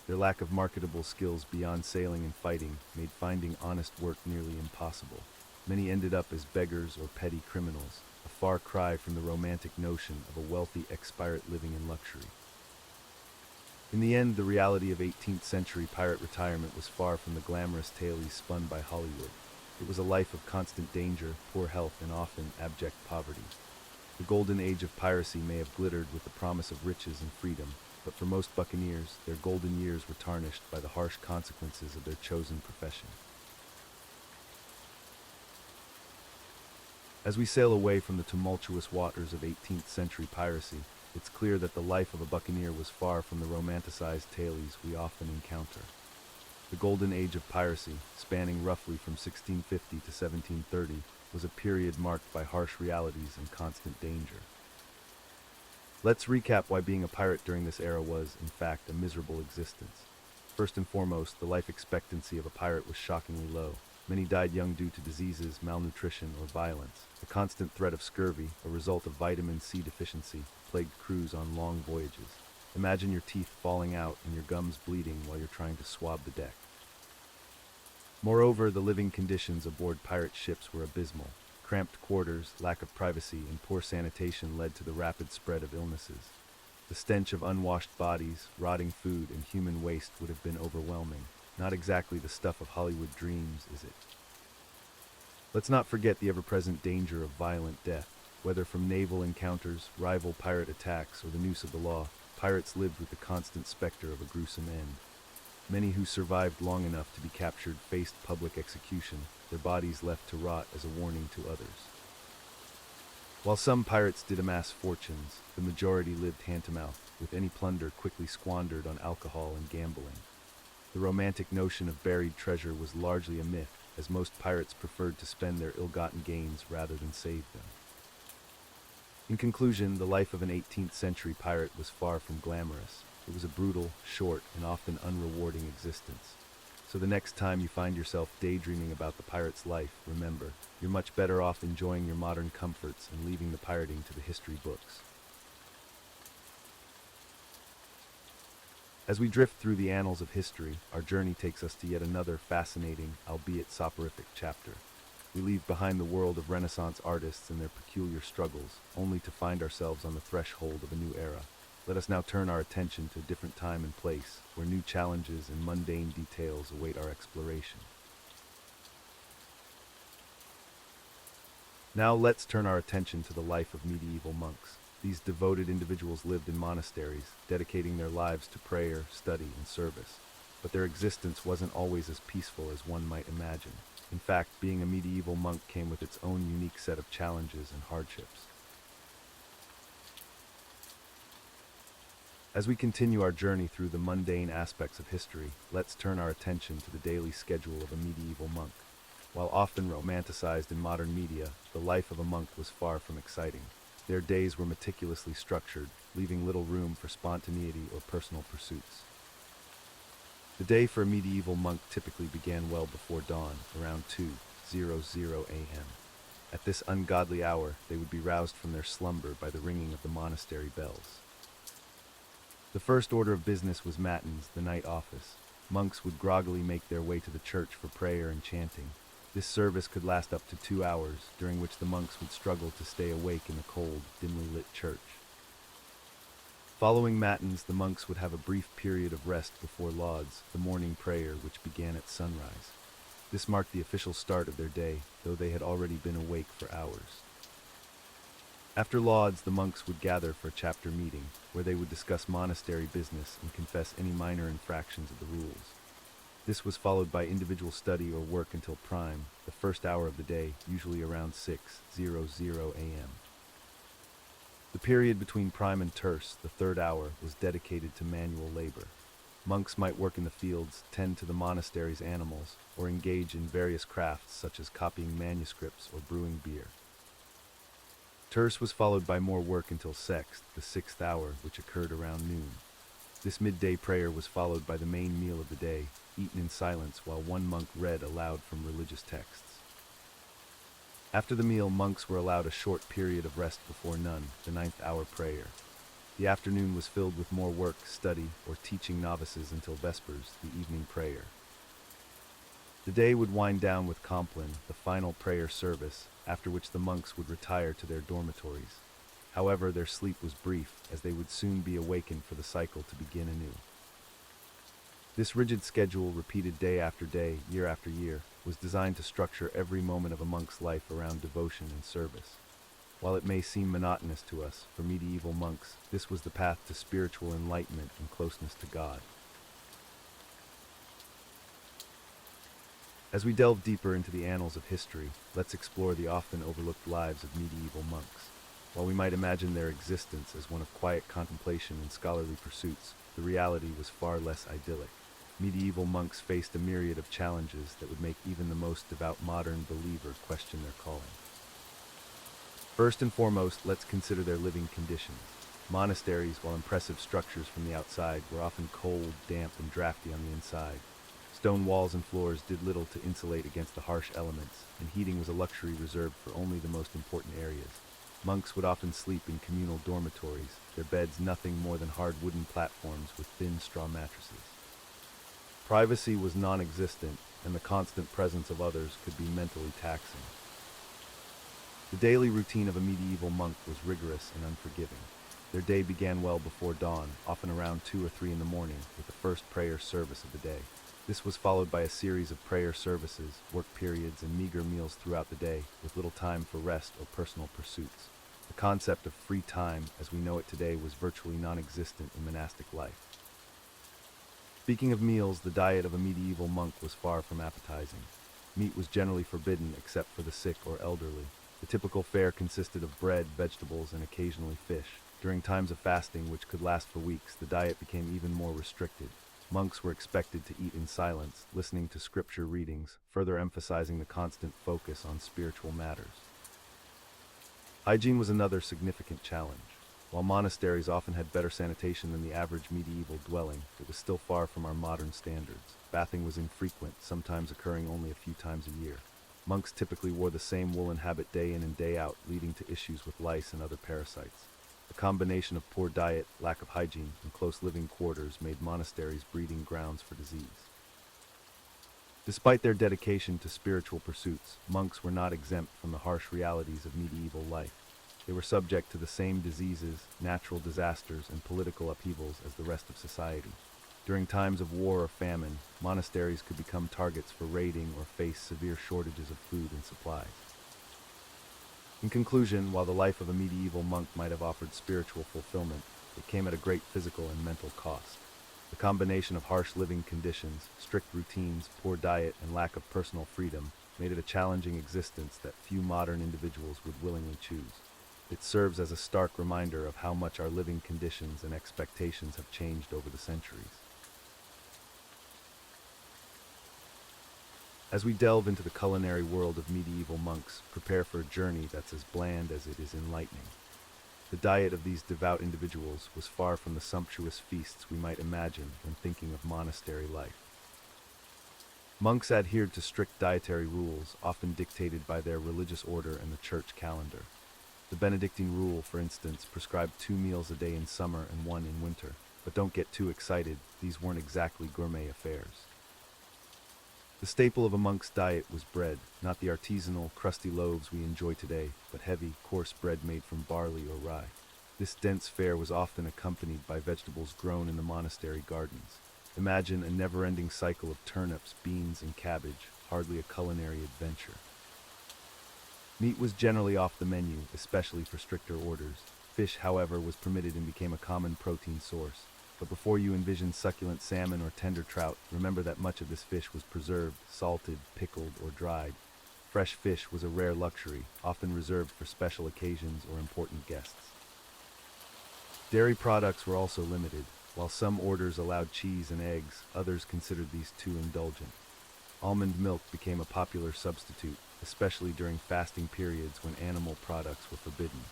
Their lack of marketable skills beyond sailing and fighting made finding honest work nearly impossible. Many ended up as beggars or petty criminals, a far cry from the romantic notion of a wealthy ex-pirate living in luxury. In the end, the reality of 18th century pirate retirement was far from the glamorous tales spun by Hollywood. It was a life of constant danger, poor health, and often abject poverty. The golden age of piracy may have glittered with the promise of riches and freedom, but for most buccaneers, their golden years were tarnished by the harsh consequences of their chosen profession. As we sail away from the tumultuous waters of 18th century piracy, it's clear that the life of a buccaneer was far from the romanticized tales we often encounter. The golden age of piracy, spanning roughly from 1650 to 1730, was a period marked by harsh realities and constant danger. Let's recap why being a pirate during this era was, in fact, a miserable existence. First and foremost, the life expectancy of a pirate was shockingly low. Many died young due to diseases, malnutrition, or violence. The constant threat of scurvy, a result of vitamin C deficiency, plagued crews on long voyages. Imagine your teeth falling out and your gums bleeding while you're trying to swab the deck. Moreover, the living conditions aboard pirate ships were abysmal. Cramped quarters, lack of privacy, and poor sanitation led to the rapid spread of illnesses. The stench of unwashed bodies, rotting food, and human waste would have been overwhelming. Not exactly the stuff of Hollywood dreams, is it? Let's not forget the ever-present danger of violent death. Whether from naval encounters, rival pirate attacks, or the noose of the law, pirates lived with the constant specter of a gruesome end. Many who survived long enough to be captured faced public execution, their bodies left to rot as a warning to others. While some pirates did amass fortunes, the majority lived hand-to-mouth, with any plunder quickly squandered on alcohol and gambling. The romantic notion of buried treasure was largely a myth, as most pirates preferred to spend their ill-gotten gains rather than save them. In conclusion, the life of an 18th century pirate was far from glamorous. It was a brutal, short, and often unrewarding existence. So the next time you find yourself daydreaming about the pirate's life, remember, you're much better off enjoying your modern comforts and leaving the pirating to the history books. As we drift through the annals of history, our journey takes us to yet another fascinating, albeit soporific chapter. We leave behind the world of Renaissance artists and their peculiar struggles, only to find ourselves on the threshold of a new era. Let us now turn our attention to a different time and place, where new challenges and mundane details await our exploration. Now let's turn our attention to the life of medieval monks. These devoted individuals lived in monasteries, dedicating their lives to prayer, study, and service. But their existence wasn't always as peaceful as one might imagine. In fact, being a medieval monk came with its own unique set of challenges and hardships. As we continue our journey through the mundane aspects of history, let's turn our attention to the daily schedule of a medieval monk. While often romanticized in modern media, the life of a monk was far from exciting. Their days were meticulously structured, leaving little room for spontaneity or personal pursuits. The day for a medieval monk typically began well before dawn, around 2:00 a.m. At this ungodly hour, they would be roused from their slumber by the ringing of the monastery bells. The first order of business was matins, the night office. Monks would groggily make their way to the church for prayer and chanting. This service could last up to 2 hours, during which the monks would struggle to stay awake in the cold, dimly lit church. Following matins, the monks would have a brief period of rest before lauds, the morning prayer, which began at sunrise. This marked the official start of their day, though they had already been awake for hours. After lauds, the monks would gather for a chapter meeting, where they would discuss monastery business and confess any minor infractions of the rules. This was followed by individual study or work until prime, the first hour of the day, usually around 6:00 a.m. The period between prime and terce, the third hour, was dedicated to manual labor. Monks might work in the fields, tend to the monastery's animals, or engage in various crafts such as copying manuscripts or brewing beer. Terce was followed by more work until sext, the sixth hour, which occurred around noon. This midday prayer was followed by the main meal of the day, eaten in silence while one monk read aloud from religious texts. After the meal, monks were allowed a short period of rest before none, the ninth hour prayer. The afternoon was filled with more work, study, or teaching novices until vespers, the evening prayer. The day would wind down with Compline, the final prayer service, after which the monks would retire to their dormitories. However, their sleep was brief, as they would soon be awakened for the cycle to begin anew. This rigid schedule, repeated day after day, year after year, was designed to structure every moment of a monk's life around devotion and service. While it may seem monotonous to us, for medieval monks, this was the path to spiritual enlightenment and closeness to God. As we delve deeper into the annals of history, let's explore the often overlooked lives of medieval monks. While we might imagine their existence as one of quiet contemplation and scholarly pursuits, the reality was far less idyllic. Medieval monks faced a myriad of challenges that would make even the most devout modern believer question their calling. First and foremost, let's consider their living conditions. Monasteries, while impressive structures from the outside, were often cold, damp, and drafty on the inside. Stone walls and floors did little to insulate against the harsh elements, and heating was a luxury reserved for only the most important areas. Monks would often sleep in communal dormitories, their beds nothing more than hard wooden platforms with thin straw mattresses. Privacy was non-existent, and the constant presence of others could be mentally taxing. The daily routine of a medieval monk was rigorous and unforgiving. Their day began well before dawn, often around 2 or 3 in the morning, with the first prayer service of the day. This was followed by a series of prayer services, work periods, and meager meals throughout the day, with little time for rest or personal pursuits. The concept of free time, as we know it today, was virtually non-existent in monastic life. Speaking of meals, the diet of a medieval monk was far from appetizing. Meat was generally forbidden except for the sick or elderly. The typical fare consisted of bread, vegetables, and occasionally fish. During times of fasting, which could last for weeks, the diet became even more restricted. Monks were expected to eat in silence, listening to scripture readings, further emphasizing the constant focus on spiritual matters. Hygiene was another significant challenge. While monasteries often had better sanitation than the average medieval dwelling, it was still far from our modern standards. Bathing was infrequent, sometimes occurring only a few times a year. Monks typically wore the same woolen habit day in and day out, leading to issues with lice and other parasites. The combination of poor diet, lack of hygiene, and close living quarters made monasteries breeding grounds for disease. Despite their dedication to spiritual pursuits, monks were not exempt from the harsh realities of medieval life. They were subject to the same diseases, natural disasters, and political upheavals as the rest of society. During times of war or famine, monasteries could become targets for raiding or face severe shortages of food and supplies. In conclusion, while the life of a medieval monk might have offered spiritual fulfillment, it came at a great physical and mental cost. The combination of harsh living conditions, strict routines, poor diet, and lack of personal freedom made it a challenging existence that few modern individuals would willingly choose. It serves as a stark reminder of how much our living conditions and expectations have changed over the centuries. As we delve into the culinary world of medieval monks, prepare for a journey that's as bland as it is enlightening. The diet of these devout individuals was far from the sumptuous feasts we might imagine when thinking of monastery life. Monks adhered to strict dietary rules, often dictated by their religious order and the church calendar. The Benedictine rule, for instance, prescribed 2 meals a day in summer and 1 in winter. But don't get too excited, these weren't exactly gourmet affairs. The staple of a monk's diet was bread, not the artisanal, crusty loaves we enjoy today, but heavy, coarse bread made from barley or rye. This dense fare was often accompanied by vegetables grown in the monastery gardens. Imagine a never-ending cycle of turnips, beans, and cabbage, hardly a culinary adventure. Meat was generally off the menu, especially for stricter orders. Fish, however, was permitted and became a common protein source. But before you envision succulent salmon or tender trout, remember that much of this fish was preserved, salted, pickled, or dried. Fresh fish was a rare luxury, often reserved for special occasions or important guests. Dairy products were also limited. While some orders allowed cheese and eggs, others considered these too indulgent. Almond milk became a popular substitute, especially during fasting periods when animal products were forbidden.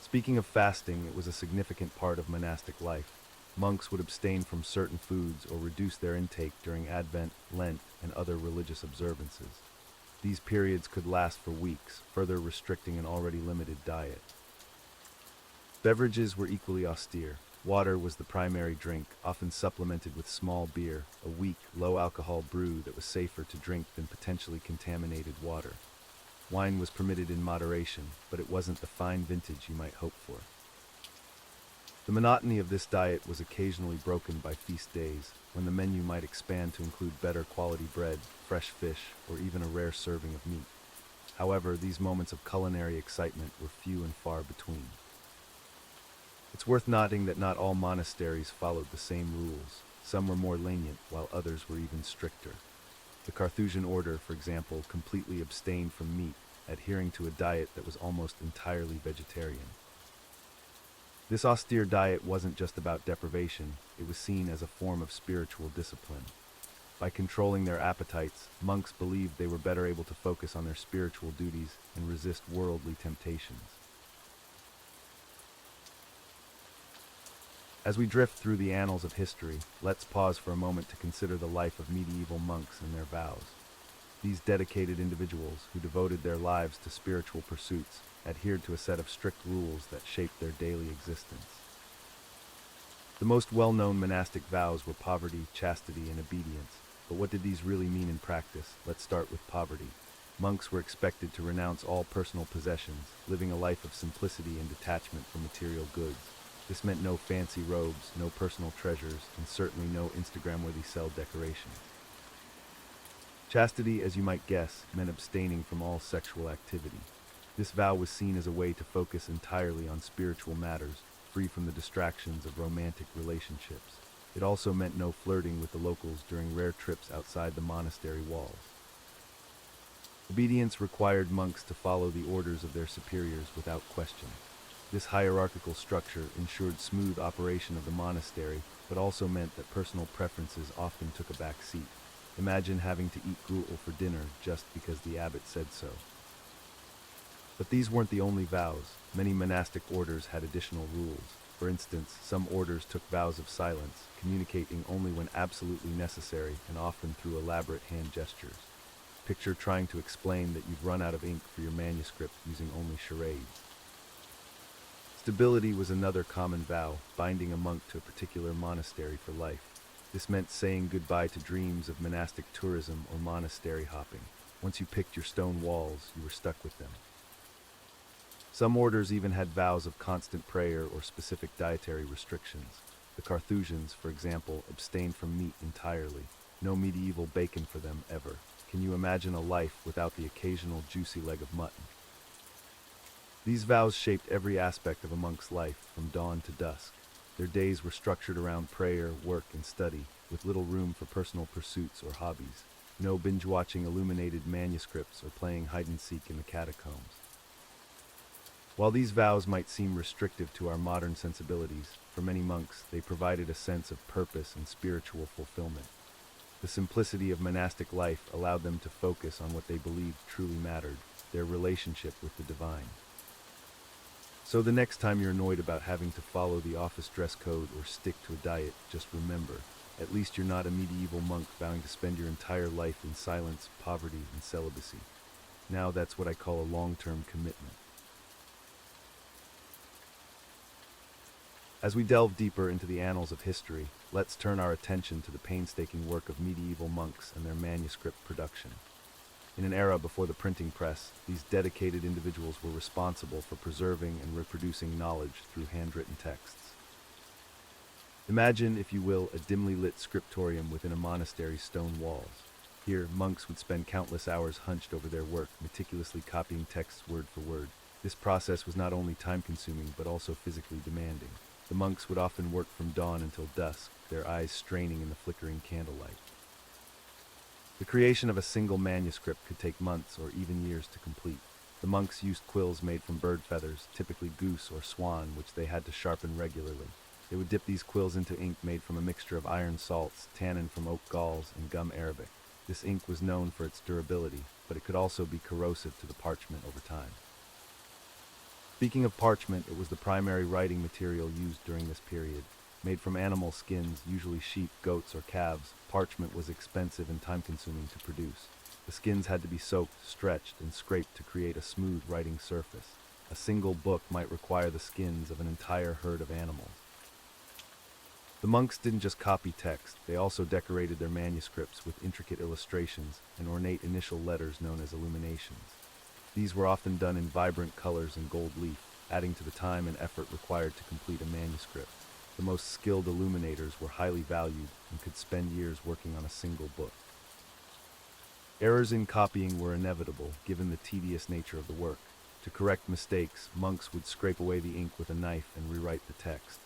Speaking of fasting, it was a significant part of monastic life. Monks would abstain from certain foods or reduce their intake during Advent, Lent, and other religious observances. These periods could last for weeks, further restricting an already limited diet. Beverages were equally austere. Water was the primary drink, often supplemented with small beer, a weak, low-alcohol brew that was safer to drink than potentially contaminated water. Wine was permitted in moderation, but it wasn't the fine vintage you might hope for. The monotony of this diet was occasionally broken by feast days, when the menu might expand to include better quality bread, fresh fish, or even a rare serving of meat. However, these moments of culinary excitement were few and far between. It's worth noting that not all monasteries followed the same rules. Some were more lenient, while others were even stricter. The Carthusian order, for example, completely abstained from meat, adhering to a diet that was almost entirely vegetarian. This austere diet wasn't just about deprivation, it was seen as a form of spiritual discipline. By controlling their appetites, monks believed they were better able to focus on their spiritual duties and resist worldly temptations. As we drift through the annals of history, let's pause for a moment to consider the life of medieval monks and their vows. These dedicated individuals, who devoted their lives to spiritual pursuits, adhered to a set of strict rules that shaped their daily existence. The most well-known monastic vows were poverty, chastity, and obedience. But what did these really mean in practice? Let's start with poverty. Monks were expected to renounce all personal possessions, living a life of simplicity and detachment from material goods. This meant no fancy robes, no personal treasures, and certainly no Instagram-worthy cell decorations. Chastity, as you might guess, meant abstaining from all sexual activity. This vow was seen as a way to focus entirely on spiritual matters, free from the distractions of romantic relationships. It also meant no flirting with the locals during rare trips outside the monastery walls. Obedience required monks to follow the orders of their superiors without question. This hierarchical structure ensured smooth operation of the monastery, but also meant that personal preferences often took a back seat. Imagine having to eat gruel for dinner just because the abbot said so. But these weren't the only vows. Many monastic orders had additional rules. For instance, some orders took vows of silence, communicating only when absolutely necessary and often through elaborate hand gestures. Picture trying to explain that you've run out of ink for your manuscript using only charades. Stability was another common vow, binding a monk to a particular monastery for life. This meant saying goodbye to dreams of monastic tourism or monastery hopping. Once you picked your stone walls, you were stuck with them. Some orders even had vows of constant prayer or specific dietary restrictions. The Carthusians, for example, abstained from meat entirely. No medieval bacon for them ever. Can you imagine a life without the occasional juicy leg of mutton? These vows shaped every aspect of a monk's life, from dawn to dusk. Their days were structured around prayer, work, and study, with little room for personal pursuits or hobbies. No binge-watching illuminated manuscripts or playing hide-and-seek in the catacombs. While these vows might seem restrictive to our modern sensibilities, for many monks they provided a sense of purpose and spiritual fulfillment. The simplicity of monastic life allowed them to focus on what they believed truly mattered, their relationship with the divine. So the next time you're annoyed about having to follow the office dress code or stick to a diet, just remember, at least you're not a medieval monk vowing to spend your entire life in silence, poverty, and celibacy. Now that's what I call a long-term commitment. As we delve deeper into the annals of history, let's turn our attention to the painstaking work of medieval monks and their manuscript production. In an era before the printing press, these dedicated individuals were responsible for preserving and reproducing knowledge through handwritten texts. Imagine, if you will, a dimly lit scriptorium within a monastery's stone walls. Here, monks would spend countless hours hunched over their work, meticulously copying texts word for word. This process was not only time-consuming, but also physically demanding. The monks would often work from dawn until dusk, their eyes straining in the flickering candlelight. The creation of a single manuscript could take months or even years to complete. The monks used quills made from bird feathers, typically goose or swan, which they had to sharpen regularly. They would dip these quills into ink made from a mixture of iron salts, tannin from oak galls, and gum arabic. This ink was known for its durability, but it could also be corrosive to the parchment over time. Speaking of parchment, it was the primary writing material used during this period. Made from animal skins, usually sheep, goats, or calves, parchment was expensive and time-consuming to produce. The skins had to be soaked, stretched, and scraped to create a smooth writing surface. A single book might require the skins of an entire herd of animals. The monks didn't just copy text, they also decorated their manuscripts with intricate illustrations and ornate initial letters known as illuminations. These were often done in vibrant colors and gold leaf, adding to the time and effort required to complete a manuscript. The most skilled illuminators were highly valued and could spend years working on a single book. Errors in copying were inevitable, given the tedious nature of the work. To correct mistakes, monks would scrape away the ink with a knife and rewrite the text.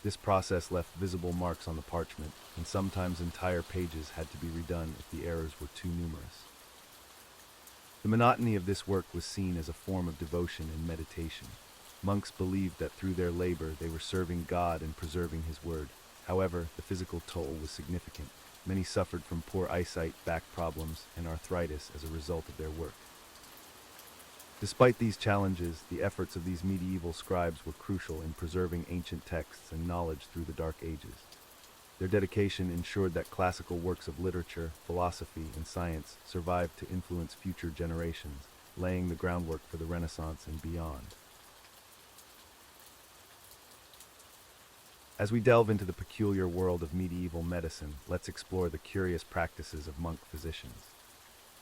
This process left visible marks on the parchment, and sometimes entire pages had to be redone if the errors were too numerous. The monotony of this work was seen as a form of devotion and meditation. Monks believed that through their labor they were serving God and preserving His word. However, the physical toll was significant. Many suffered from poor eyesight, back problems, and arthritis as a result of their work. Despite these challenges, the efforts of these medieval scribes were crucial in preserving ancient texts and knowledge through the Dark Ages. Their dedication ensured that classical works of literature, philosophy, and science survived to influence future generations, laying the groundwork for the Renaissance and beyond. As we delve into the peculiar world of medieval medicine, let's explore the curious practices of monk physicians.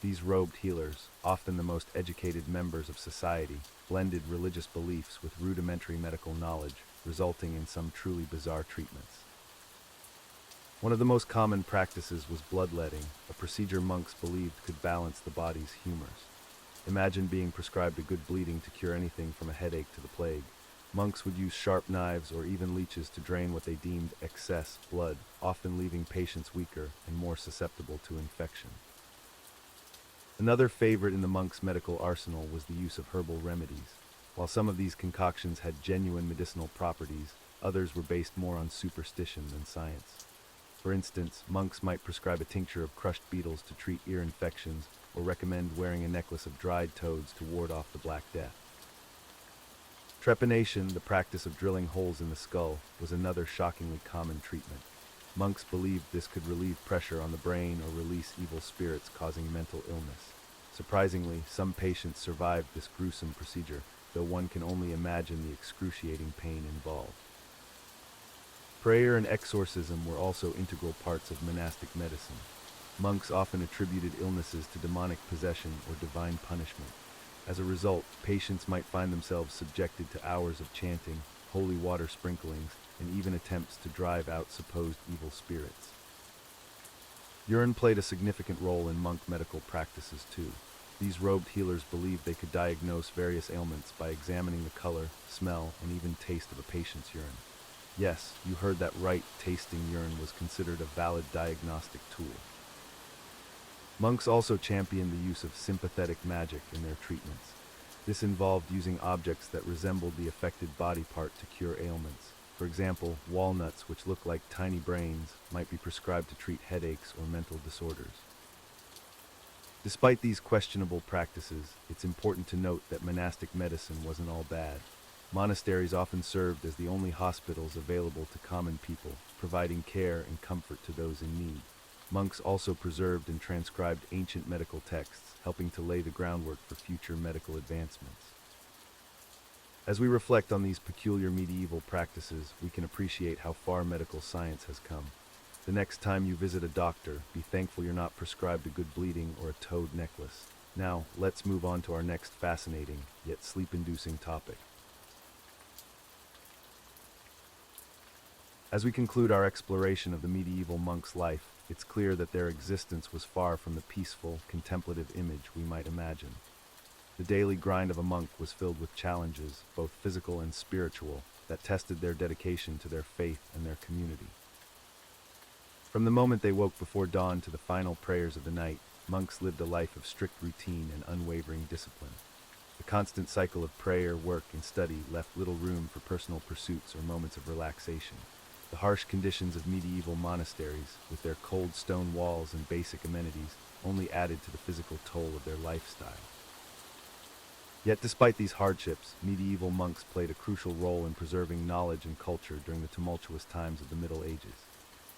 These robed healers, often the most educated members of society, blended religious beliefs with rudimentary medical knowledge, resulting in some truly bizarre treatments. One of the most common practices was bloodletting, a procedure monks believed could balance the body's humors. Imagine being prescribed a good bleeding to cure anything from a headache to the plague. Monks would use sharp knives or even leeches to drain what they deemed excess blood, often leaving patients weaker and more susceptible to infection. Another favorite in the monks' medical arsenal was the use of herbal remedies. While some of these concoctions had genuine medicinal properties, others were based more on superstition than science. For instance, monks might prescribe a tincture of crushed beetles to treat ear infections, or recommend wearing a necklace of dried toads to ward off the Black Death. Trepanation, the practice of drilling holes in the skull, was another shockingly common treatment. Monks believed this could relieve pressure on the brain or release evil spirits causing mental illness. Surprisingly, some patients survived this gruesome procedure, though one can only imagine the excruciating pain involved. Prayer and exorcism were also integral parts of monastic medicine. Monks often attributed illnesses to demonic possession or divine punishment. As a result, patients might find themselves subjected to hours of chanting, holy water sprinklings, and even attempts to drive out supposed evil spirits. Urine played a significant role in monk medical practices too. These robed healers believed they could diagnose various ailments by examining the color, smell, and even taste of a patient's urine. Yes, you heard that right, tasting urine was considered a valid diagnostic tool. Monks also championed the use of sympathetic magic in their treatments. This involved using objects that resembled the affected body part to cure ailments. For example, walnuts, which look like tiny brains, might be prescribed to treat headaches or mental disorders. Despite these questionable practices, it's important to note that monastic medicine wasn't all bad. Monasteries often served as the only hospitals available to common people, providing care and comfort to those in need. Monks also preserved and transcribed ancient medical texts, helping to lay the groundwork for future medical advancements. As we reflect on these peculiar medieval practices, we can appreciate how far medical science has come. The next time you visit a doctor, be thankful you're not prescribed a good bleeding or a toad necklace. Now, let's move on to our next fascinating, yet sleep-inducing topic. As we conclude our exploration of the medieval monk's life, it's clear that their existence was far from the peaceful, contemplative image we might imagine. The daily grind of a monk was filled with challenges, both physical and spiritual, that tested their dedication to their faith and their community. From the moment they woke before dawn to the final prayers of the night, monks lived a life of strict routine and unwavering discipline. The constant cycle of prayer, work, and study left little room for personal pursuits or moments of relaxation. The harsh conditions of medieval monasteries, with their cold stone walls and basic amenities, only added to the physical toll of their lifestyle. Yet despite these hardships, medieval monks played a crucial role in preserving knowledge and culture during the tumultuous times of the Middle Ages.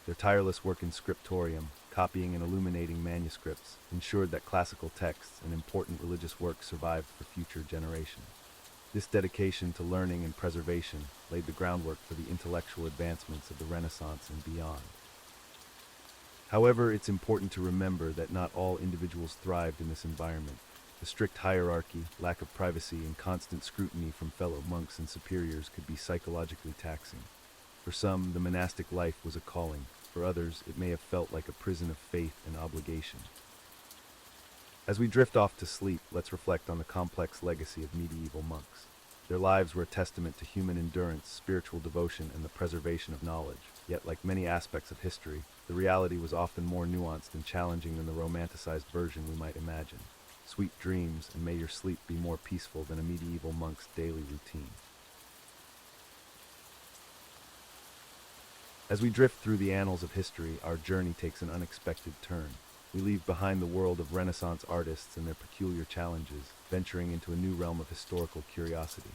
Their tireless work in scriptorium, copying and illuminating manuscripts, ensured that classical texts and important religious works survived for future generations. This dedication to learning and preservation laid the groundwork for the intellectual advancements of the Renaissance and beyond. However, it's important to remember that not all individuals thrived in this environment. The strict hierarchy, lack of privacy, and constant scrutiny from fellow monks and superiors could be psychologically taxing. For some, the monastic life was a calling. For others, it may have felt like a prison of faith and obligation. As we drift off to sleep, let's reflect on the complex legacy of medieval monks. Their lives were a testament to human endurance, spiritual devotion, and the preservation of knowledge. Yet, like many aspects of history, the reality was often more nuanced and challenging than the romanticized version we might imagine. Sweet dreams, and may your sleep be more peaceful than a medieval monk's daily routine. As we drift through the annals of history, our journey takes an unexpected turn. We leave behind the world of Renaissance artists and their peculiar challenges, venturing into a new realm of historical curiosity.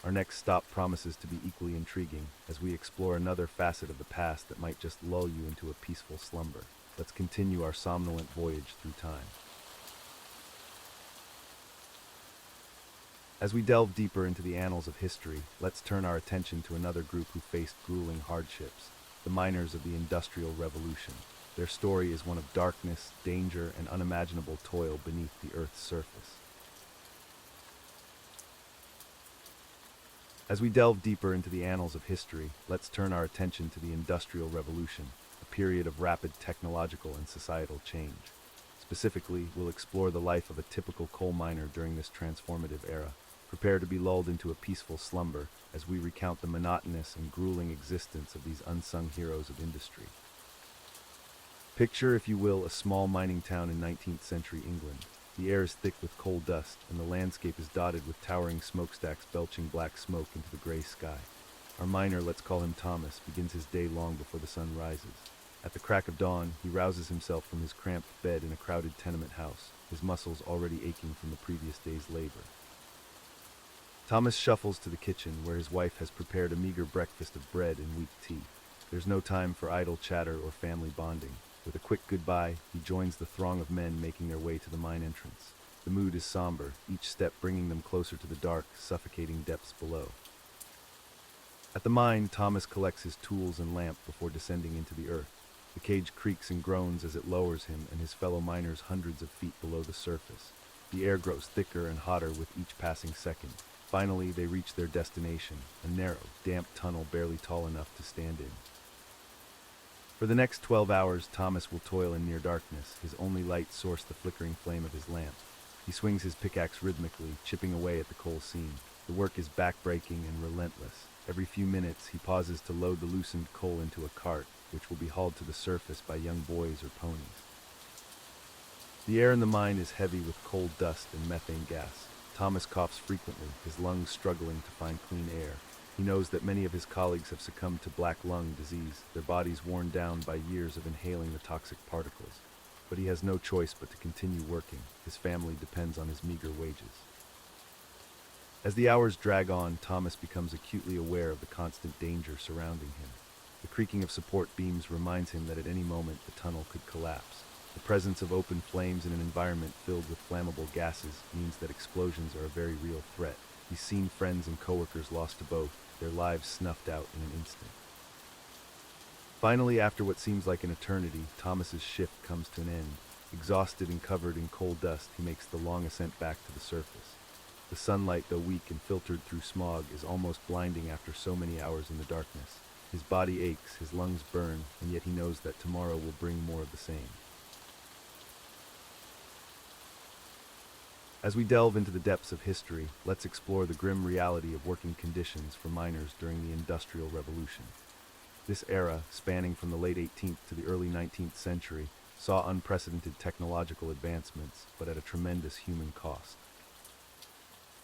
Our next stop promises to be equally intriguing, as we explore another facet of the past that might just lull you into a peaceful slumber. Let's continue our somnolent voyage through time. As we delve deeper into the annals of history, let's turn our attention to another group who faced grueling hardships, the miners of the Industrial Revolution. Their story is one of darkness, danger, and unimaginable toil beneath the Earth's surface. As we delve deeper into the annals of history, let's turn our attention to the Industrial Revolution, a period of rapid technological and societal change. Specifically, we'll explore the life of a typical coal miner during this transformative era. Prepare to be lulled into a peaceful slumber as we recount the monotonous and grueling existence of these unsung heroes of industry. Picture, if you will, a small mining town in 19th century England. The air is thick with coal dust, and the landscape is dotted with towering smokestacks belching black smoke into the gray sky. Our miner, let's call him Thomas, begins his day long before the sun rises. At the crack of dawn, he rouses himself from his cramped bed in a crowded tenement house, his muscles already aching from the previous day's labor. Thomas shuffles to the kitchen, where his wife has prepared a meager breakfast of bread and weak tea. There's no time for idle chatter or family bonding. With a quick goodbye, he joins the throng of men making their way to the mine entrance. The mood is somber, each step bringing them closer to the dark, suffocating depths below. At the mine, Thomas collects his tools and lamp before descending into the earth. The cage creaks and groans as it lowers him and his fellow miners hundreds of feet below the surface. The air grows thicker and hotter with each passing second. Finally, they reach their destination, a narrow, damp tunnel barely tall enough to stand in. For the next 12 hours, Thomas will toil in near darkness, his only light source the flickering flame of his lamp. He swings his pickaxe rhythmically, chipping away at the coal seam. The work is back-breaking and relentless. Every few minutes, he pauses to load the loosened coal into a cart, which will be hauled to the surface by young boys or ponies. The air in the mine is heavy with coal dust and methane gas. Thomas coughs frequently, his lungs struggling to find clean air. He knows that many of his colleagues have succumbed to black lung disease, their bodies worn down by years of inhaling the toxic particles. But he has no choice but to continue working. His family depends on his meager wages. As the hours drag on, Thomas becomes acutely aware of the constant danger surrounding him. The creaking of support beams reminds him that at any moment the tunnel could collapse. The presence of open flames in an environment filled with flammable gases means that explosions are a very real threat. He's seen friends and coworkers lost to both, their lives snuffed out in an instant. Finally, after what seems like an eternity, Thomas's shift comes to an end. Exhausted and covered in coal dust, he makes the long ascent back to the surface. The sunlight, though weak and filtered through smog, is almost blinding after so many hours in the darkness. His body aches, his lungs burn, and yet he knows that tomorrow will bring more of the same. As we delve into the depths of history, let's explore the grim reality of working conditions for miners during the Industrial Revolution. This era, spanning from the late 18th to the early 19th century, saw unprecedented technological advancements, but at a tremendous human cost.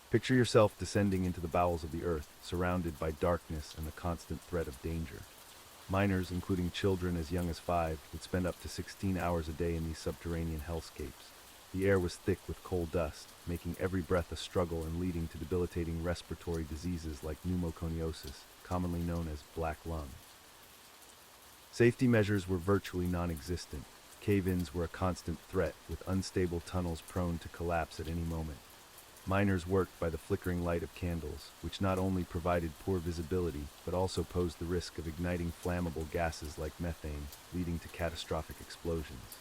Picture yourself descending into the bowels of the earth, surrounded by darkness and the constant threat of danger. Miners, including children as young as 5, would spend up to 16 hours a day in these subterranean hellscapes. The air was thick with coal dust, making every breath a struggle and leading to debilitating respiratory diseases like pneumoconiosis, commonly known as black lung. Safety measures were virtually non-existent. Cave-ins were a constant threat, with unstable tunnels prone to collapse at any moment. Miners worked by the flickering light of candles, which not only provided poor visibility, but also posed the risk of igniting flammable gases like methane, leading to catastrophic explosions.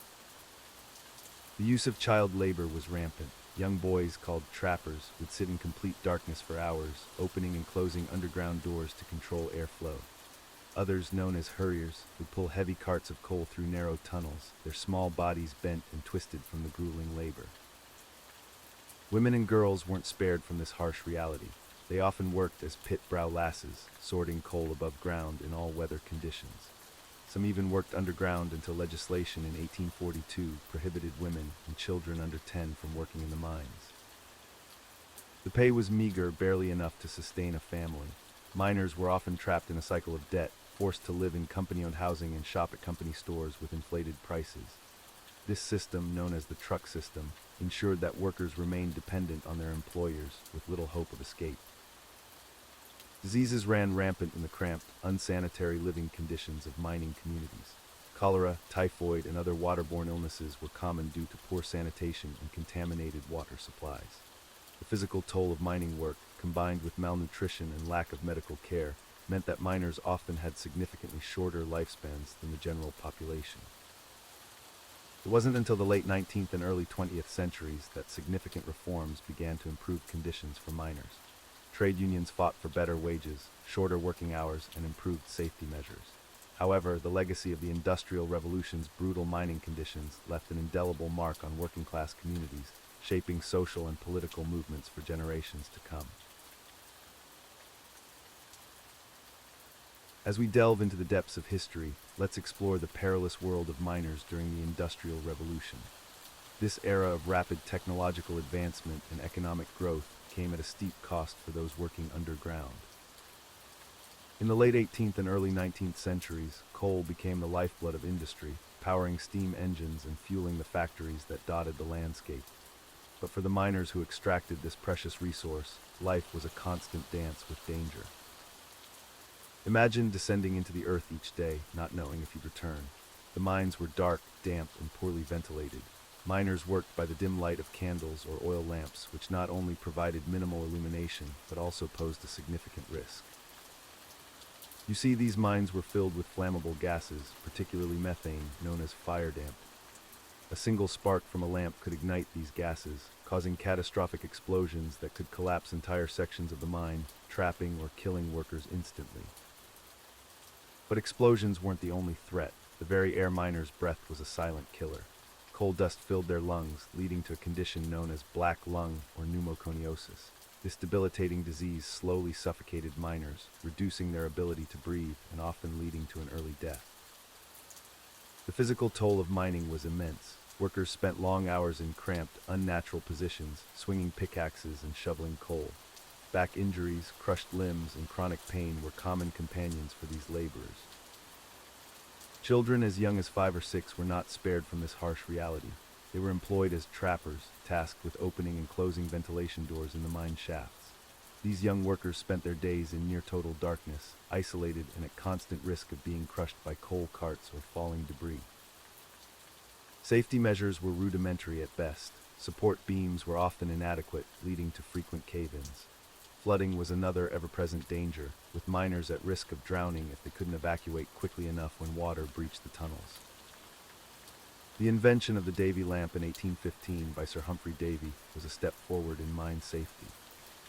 The use of child labor was rampant. Young boys, called trappers, would sit in complete darkness for hours, opening and closing underground doors to control airflow. Others, known as hurriers, would pull heavy carts of coal through narrow tunnels, their small bodies bent and twisted from the grueling labor. Women and girls weren't spared from this harsh reality. They often worked as pit-brow lasses, sorting coal above ground in all weather conditions. Some even worked underground until legislation in 1842 prohibited women and children under 10 from working in the mines. The pay was meager, barely enough to sustain a family. Miners were often trapped in a cycle of debt, forced to live in company-owned housing and shop at company stores with inflated prices. This system, known as the truck system, ensured that workers remained dependent on their employers with little hope of escape. Diseases ran rampant in the cramped, unsanitary living conditions of mining communities. Cholera, typhoid, and other waterborne illnesses were common due to poor sanitation and contaminated water supplies. The physical toll of mining work, combined with malnutrition and lack of medical care, meant that miners often had significantly shorter lifespans than the general population. It wasn't until the late 19th and early 20th centuries that significant reforms began to improve conditions for miners. Trade unions fought for better wages, shorter working hours, and improved safety measures. However, the legacy of the Industrial Revolution's brutal mining conditions left an indelible mark on working-class communities, shaping social and political movements for generations to come. As we delve into the depths of history, let's explore the perilous world of miners during the Industrial Revolution. This era of rapid technological advancement and economic growth came at a steep cost for those working underground. In the late 18th and early 19th centuries, coal became the lifeblood of industry, powering steam engines and fueling the factories that dotted the landscape. But for the miners who extracted this precious resource, life was a constant dance with danger. Imagine descending into the earth each day, not knowing if you'd return. The mines were dark, damp, and poorly ventilated. Miners worked by the dim light of candles or oil lamps, which not only provided minimal illumination, but also posed a significant risk. You see, these mines were filled with flammable gases, particularly methane, known as fire damp. A single spark from a lamp could ignite these gases, causing catastrophic explosions that could collapse entire sections of the mine, trapping or killing workers instantly. But explosions weren't the only threat. The very air miners' breath was a silent killer. Coal dust filled their lungs, leading to a condition known as black lung or pneumoconiosis. This debilitating disease slowly suffocated miners, reducing their ability to breathe and often leading to an early death. The physical toll of mining was immense. Workers spent long hours in cramped, unnatural positions, swinging pickaxes and shoveling coal. Back injuries, crushed limbs, and chronic pain were common companions for these laborers. Children as young as 5 or 6 were not spared from this harsh reality. They were employed as trappers, tasked with opening and closing ventilation doors in the mine shafts. These young workers spent their days in near total darkness, isolated and at constant risk of being crushed by coal carts or falling debris. Safety measures were rudimentary at best. Support beams were often inadequate, leading to frequent cave-ins. Flooding was another ever-present danger, with miners at risk of drowning if they couldn't evacuate quickly enough when water breached the tunnels. The invention of the Davy lamp in 1815 by Sir Humphrey Davy was a step forward in mine safety.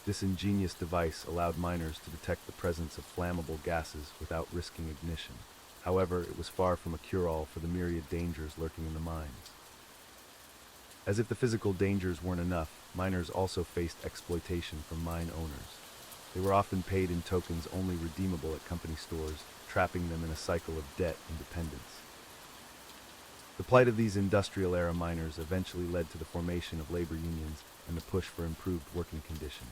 This ingenious device allowed miners to detect the presence of flammable gases without risking ignition. However, it was far from a cure-all for the myriad dangers lurking in the mines. As if the physical dangers weren't enough, miners also faced exploitation from mine owners. They were often paid in tokens only redeemable at company stores, trapping them in a cycle of debt and dependence. The plight of these industrial-era miners eventually led to the formation of labor unions and the push for improved working conditions.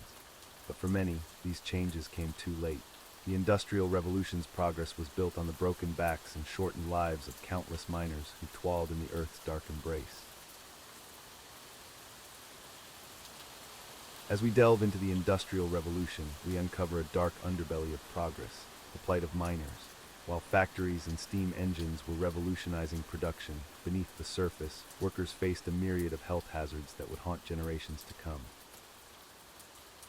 But for many, these changes came too late. The Industrial Revolution's progress was built on the broken backs and shortened lives of countless miners who toiled in the earth's dark embrace. As we delve into the Industrial Revolution, we uncover a dark underbelly of progress, the plight of miners. While factories and steam engines were revolutionizing production, beneath the surface, workers faced a myriad of health hazards that would haunt generations to come.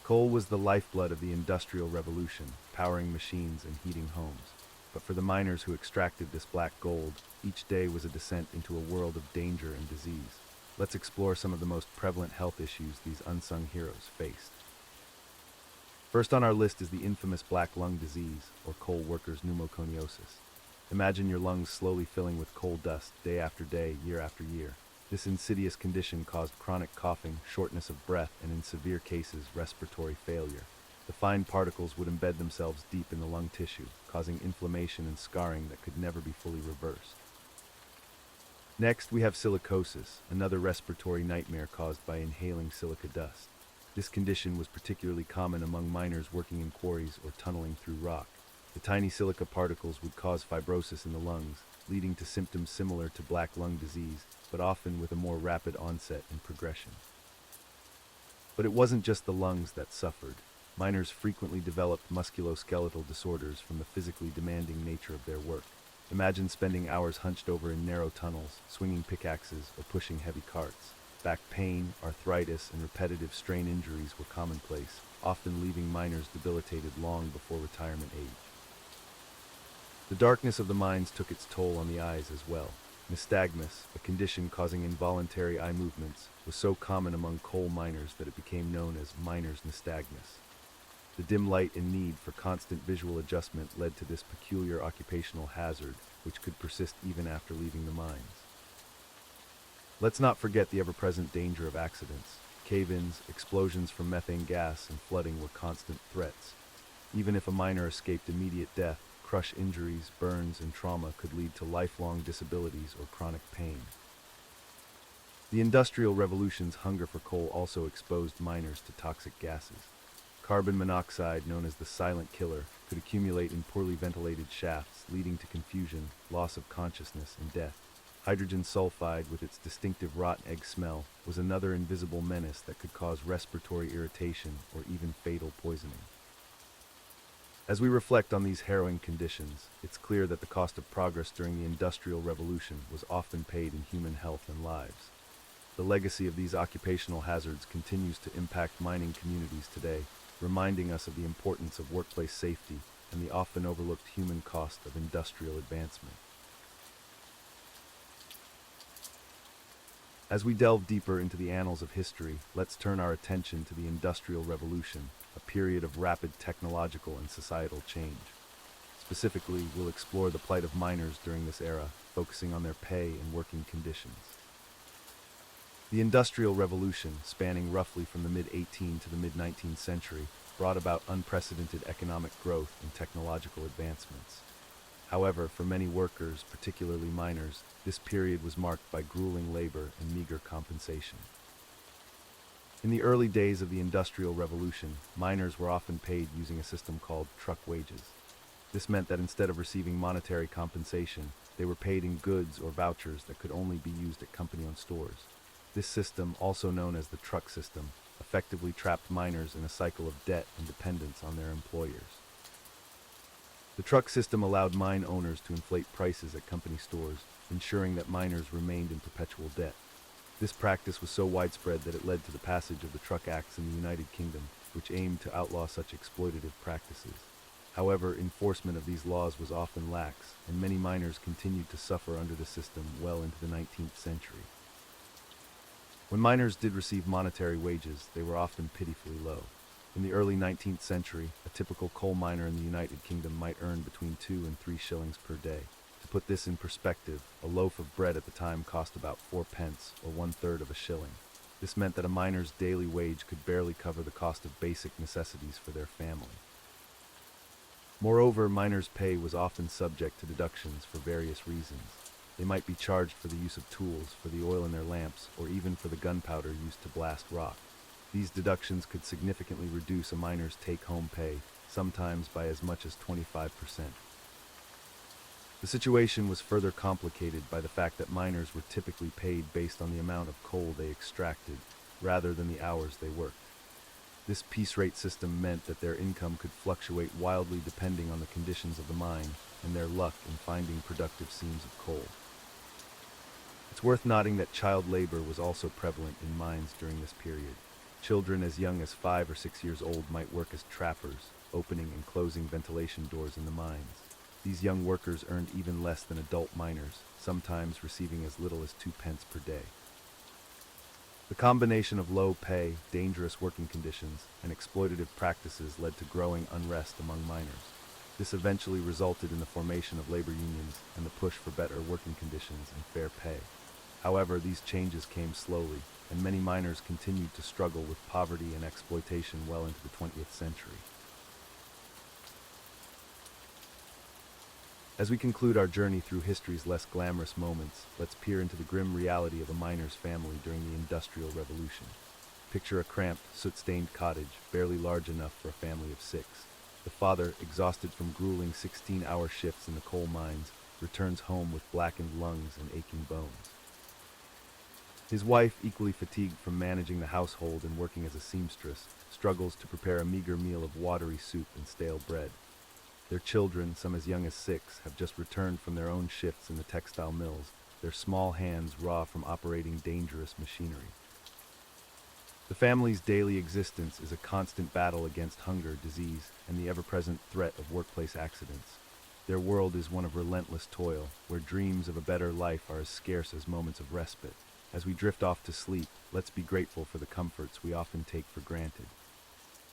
Coal was the lifeblood of the Industrial Revolution, powering machines and heating homes. But for the miners who extracted this black gold, each day was a descent into a world of danger and disease. Let's explore some of the most prevalent health issues these unsung heroes faced. First on our list is the infamous black lung disease, or coal workers' pneumoconiosis. Imagine your lungs slowly filling with coal dust day after day, year after year. This insidious condition caused chronic coughing, shortness of breath, and in severe cases, respiratory failure. The fine particles would embed themselves deep in the lung tissue, causing inflammation and scarring that could never be fully reversed. Next, we have silicosis, another respiratory nightmare caused by inhaling silica dust. This condition was particularly common among miners working in quarries or tunneling through rock. The tiny silica particles would cause fibrosis in the lungs, leading to symptoms similar to black lung disease, but often with a more rapid onset and progression. But it wasn't just the lungs that suffered. Miners frequently developed musculoskeletal disorders from the physically demanding nature of their work. Imagine spending hours hunched over in narrow tunnels, swinging pickaxes, or pushing heavy carts. Back pain, arthritis, and repetitive strain injuries were commonplace, often leaving miners debilitated long before retirement age. The darkness of the mines took its toll on the eyes as well. Nystagmus, a condition causing involuntary eye movements, was so common among coal miners that it became known as miner's nystagmus. The dim light and need for constant visual adjustment led to this peculiar occupational hazard, which could persist even after leaving the mines. Let's not forget the ever-present danger of accidents. Cave-ins, explosions from methane gas, and flooding were constant threats. Even if a miner escaped immediate death, crush injuries, burns, and trauma could lead to lifelong disabilities or chronic pain. The Industrial Revolution's hunger for coal also exposed miners to toxic gases. Carbon monoxide, known as the silent killer, could accumulate in poorly ventilated shafts, leading to confusion, loss of consciousness, and death. Hydrogen sulfide, with its distinctive rotten egg smell, was another invisible menace that could cause respiratory irritation or even fatal poisoning. As we reflect on these harrowing conditions, it's clear that the cost of progress during the Industrial Revolution was often paid in human health and lives. The legacy of these occupational hazards continues to impact mining communities today, reminding us of the importance of workplace safety and the often overlooked human cost of industrial advancement. As we delve deeper into the annals of history, let's turn our attention to the Industrial Revolution, a period of rapid technological and societal change. Specifically, we'll explore the plight of miners during this era, focusing on their pay and working conditions. The Industrial Revolution, spanning roughly from the mid-18th to the mid-19th century, brought about unprecedented economic growth and technological advancements. However, for many workers, particularly miners, this period was marked by grueling labor and meager compensation. In the early days of the Industrial Revolution, miners were often paid using a system called truck wages. This meant that instead of receiving monetary compensation, they were paid in goods or vouchers that could only be used at company-owned stores. This system, also known as the truck system, effectively trapped miners in a cycle of debt and dependence on their employers. The truck system allowed mine owners to inflate prices at company stores, ensuring that miners remained in perpetual debt. This practice was so widespread that it led to the passage of the Truck Acts in the United Kingdom, which aimed to outlaw such exploitative practices. However, enforcement of these laws was often lax, and many miners continued to suffer under the system well into the 19th century. When miners did receive monetary wages, they were often pitifully low. In the early 19th century, a typical coal miner in the United Kingdom might earn between 2 and 3 shillings per day. To put this in perspective, a loaf of bread at the time cost about 4 pence, or 1/3 of a shilling. This meant that a miner's daily wage could barely cover the cost of basic necessities for their family. Moreover, miners' pay was often subject to deductions for various reasons. They might be charged for the use of tools, for the oil in their lamps, or even for the gunpowder used to blast rock. These deductions could significantly reduce a miner's take-home pay, sometimes by as much as 25%. The situation was further complicated by the fact that miners were typically paid based on the amount of coal they extracted, rather than the hours they worked. This piece rate system meant that their income could fluctuate wildly depending on the conditions of the mine and their luck in finding productive seams of coal. It's worth noting that child labor was also prevalent in mines during this period. Children as young as 5 or 6 years old might work as trappers, opening and closing ventilation doors in the mines. These young workers earned even less than adult miners, sometimes receiving as little as 2 pence per day. The combination of low pay, dangerous working conditions, and exploitative practices led to growing unrest among miners. This eventually resulted in the formation of labor unions and the push for better working conditions and fair pay. However, these changes came slowly, and many miners continued to struggle with poverty and exploitation well into the 20th century. As we conclude our journey through history's less glamorous moments, let's peer into the grim reality of a miner's family during the Industrial Revolution. Picture a cramped, soot-stained cottage, barely large enough for a family of 6. The father, exhausted from grueling 16-hour shifts in the coal mines, returns home with blackened lungs and aching bones. His wife, equally fatigued from managing the household and working as a seamstress, struggles to prepare a meager meal of watery soup and stale bread. Their children, some as young as 6, have just returned from their own shifts in the textile mills, their small hands raw from operating dangerous machinery. The family's daily existence is a constant battle against hunger, disease, and the ever-present threat of workplace accidents. Their world is one of relentless toil, where dreams of a better life are as scarce as moments of respite. As we drift off to sleep, let's be grateful for the comforts we often take for granted.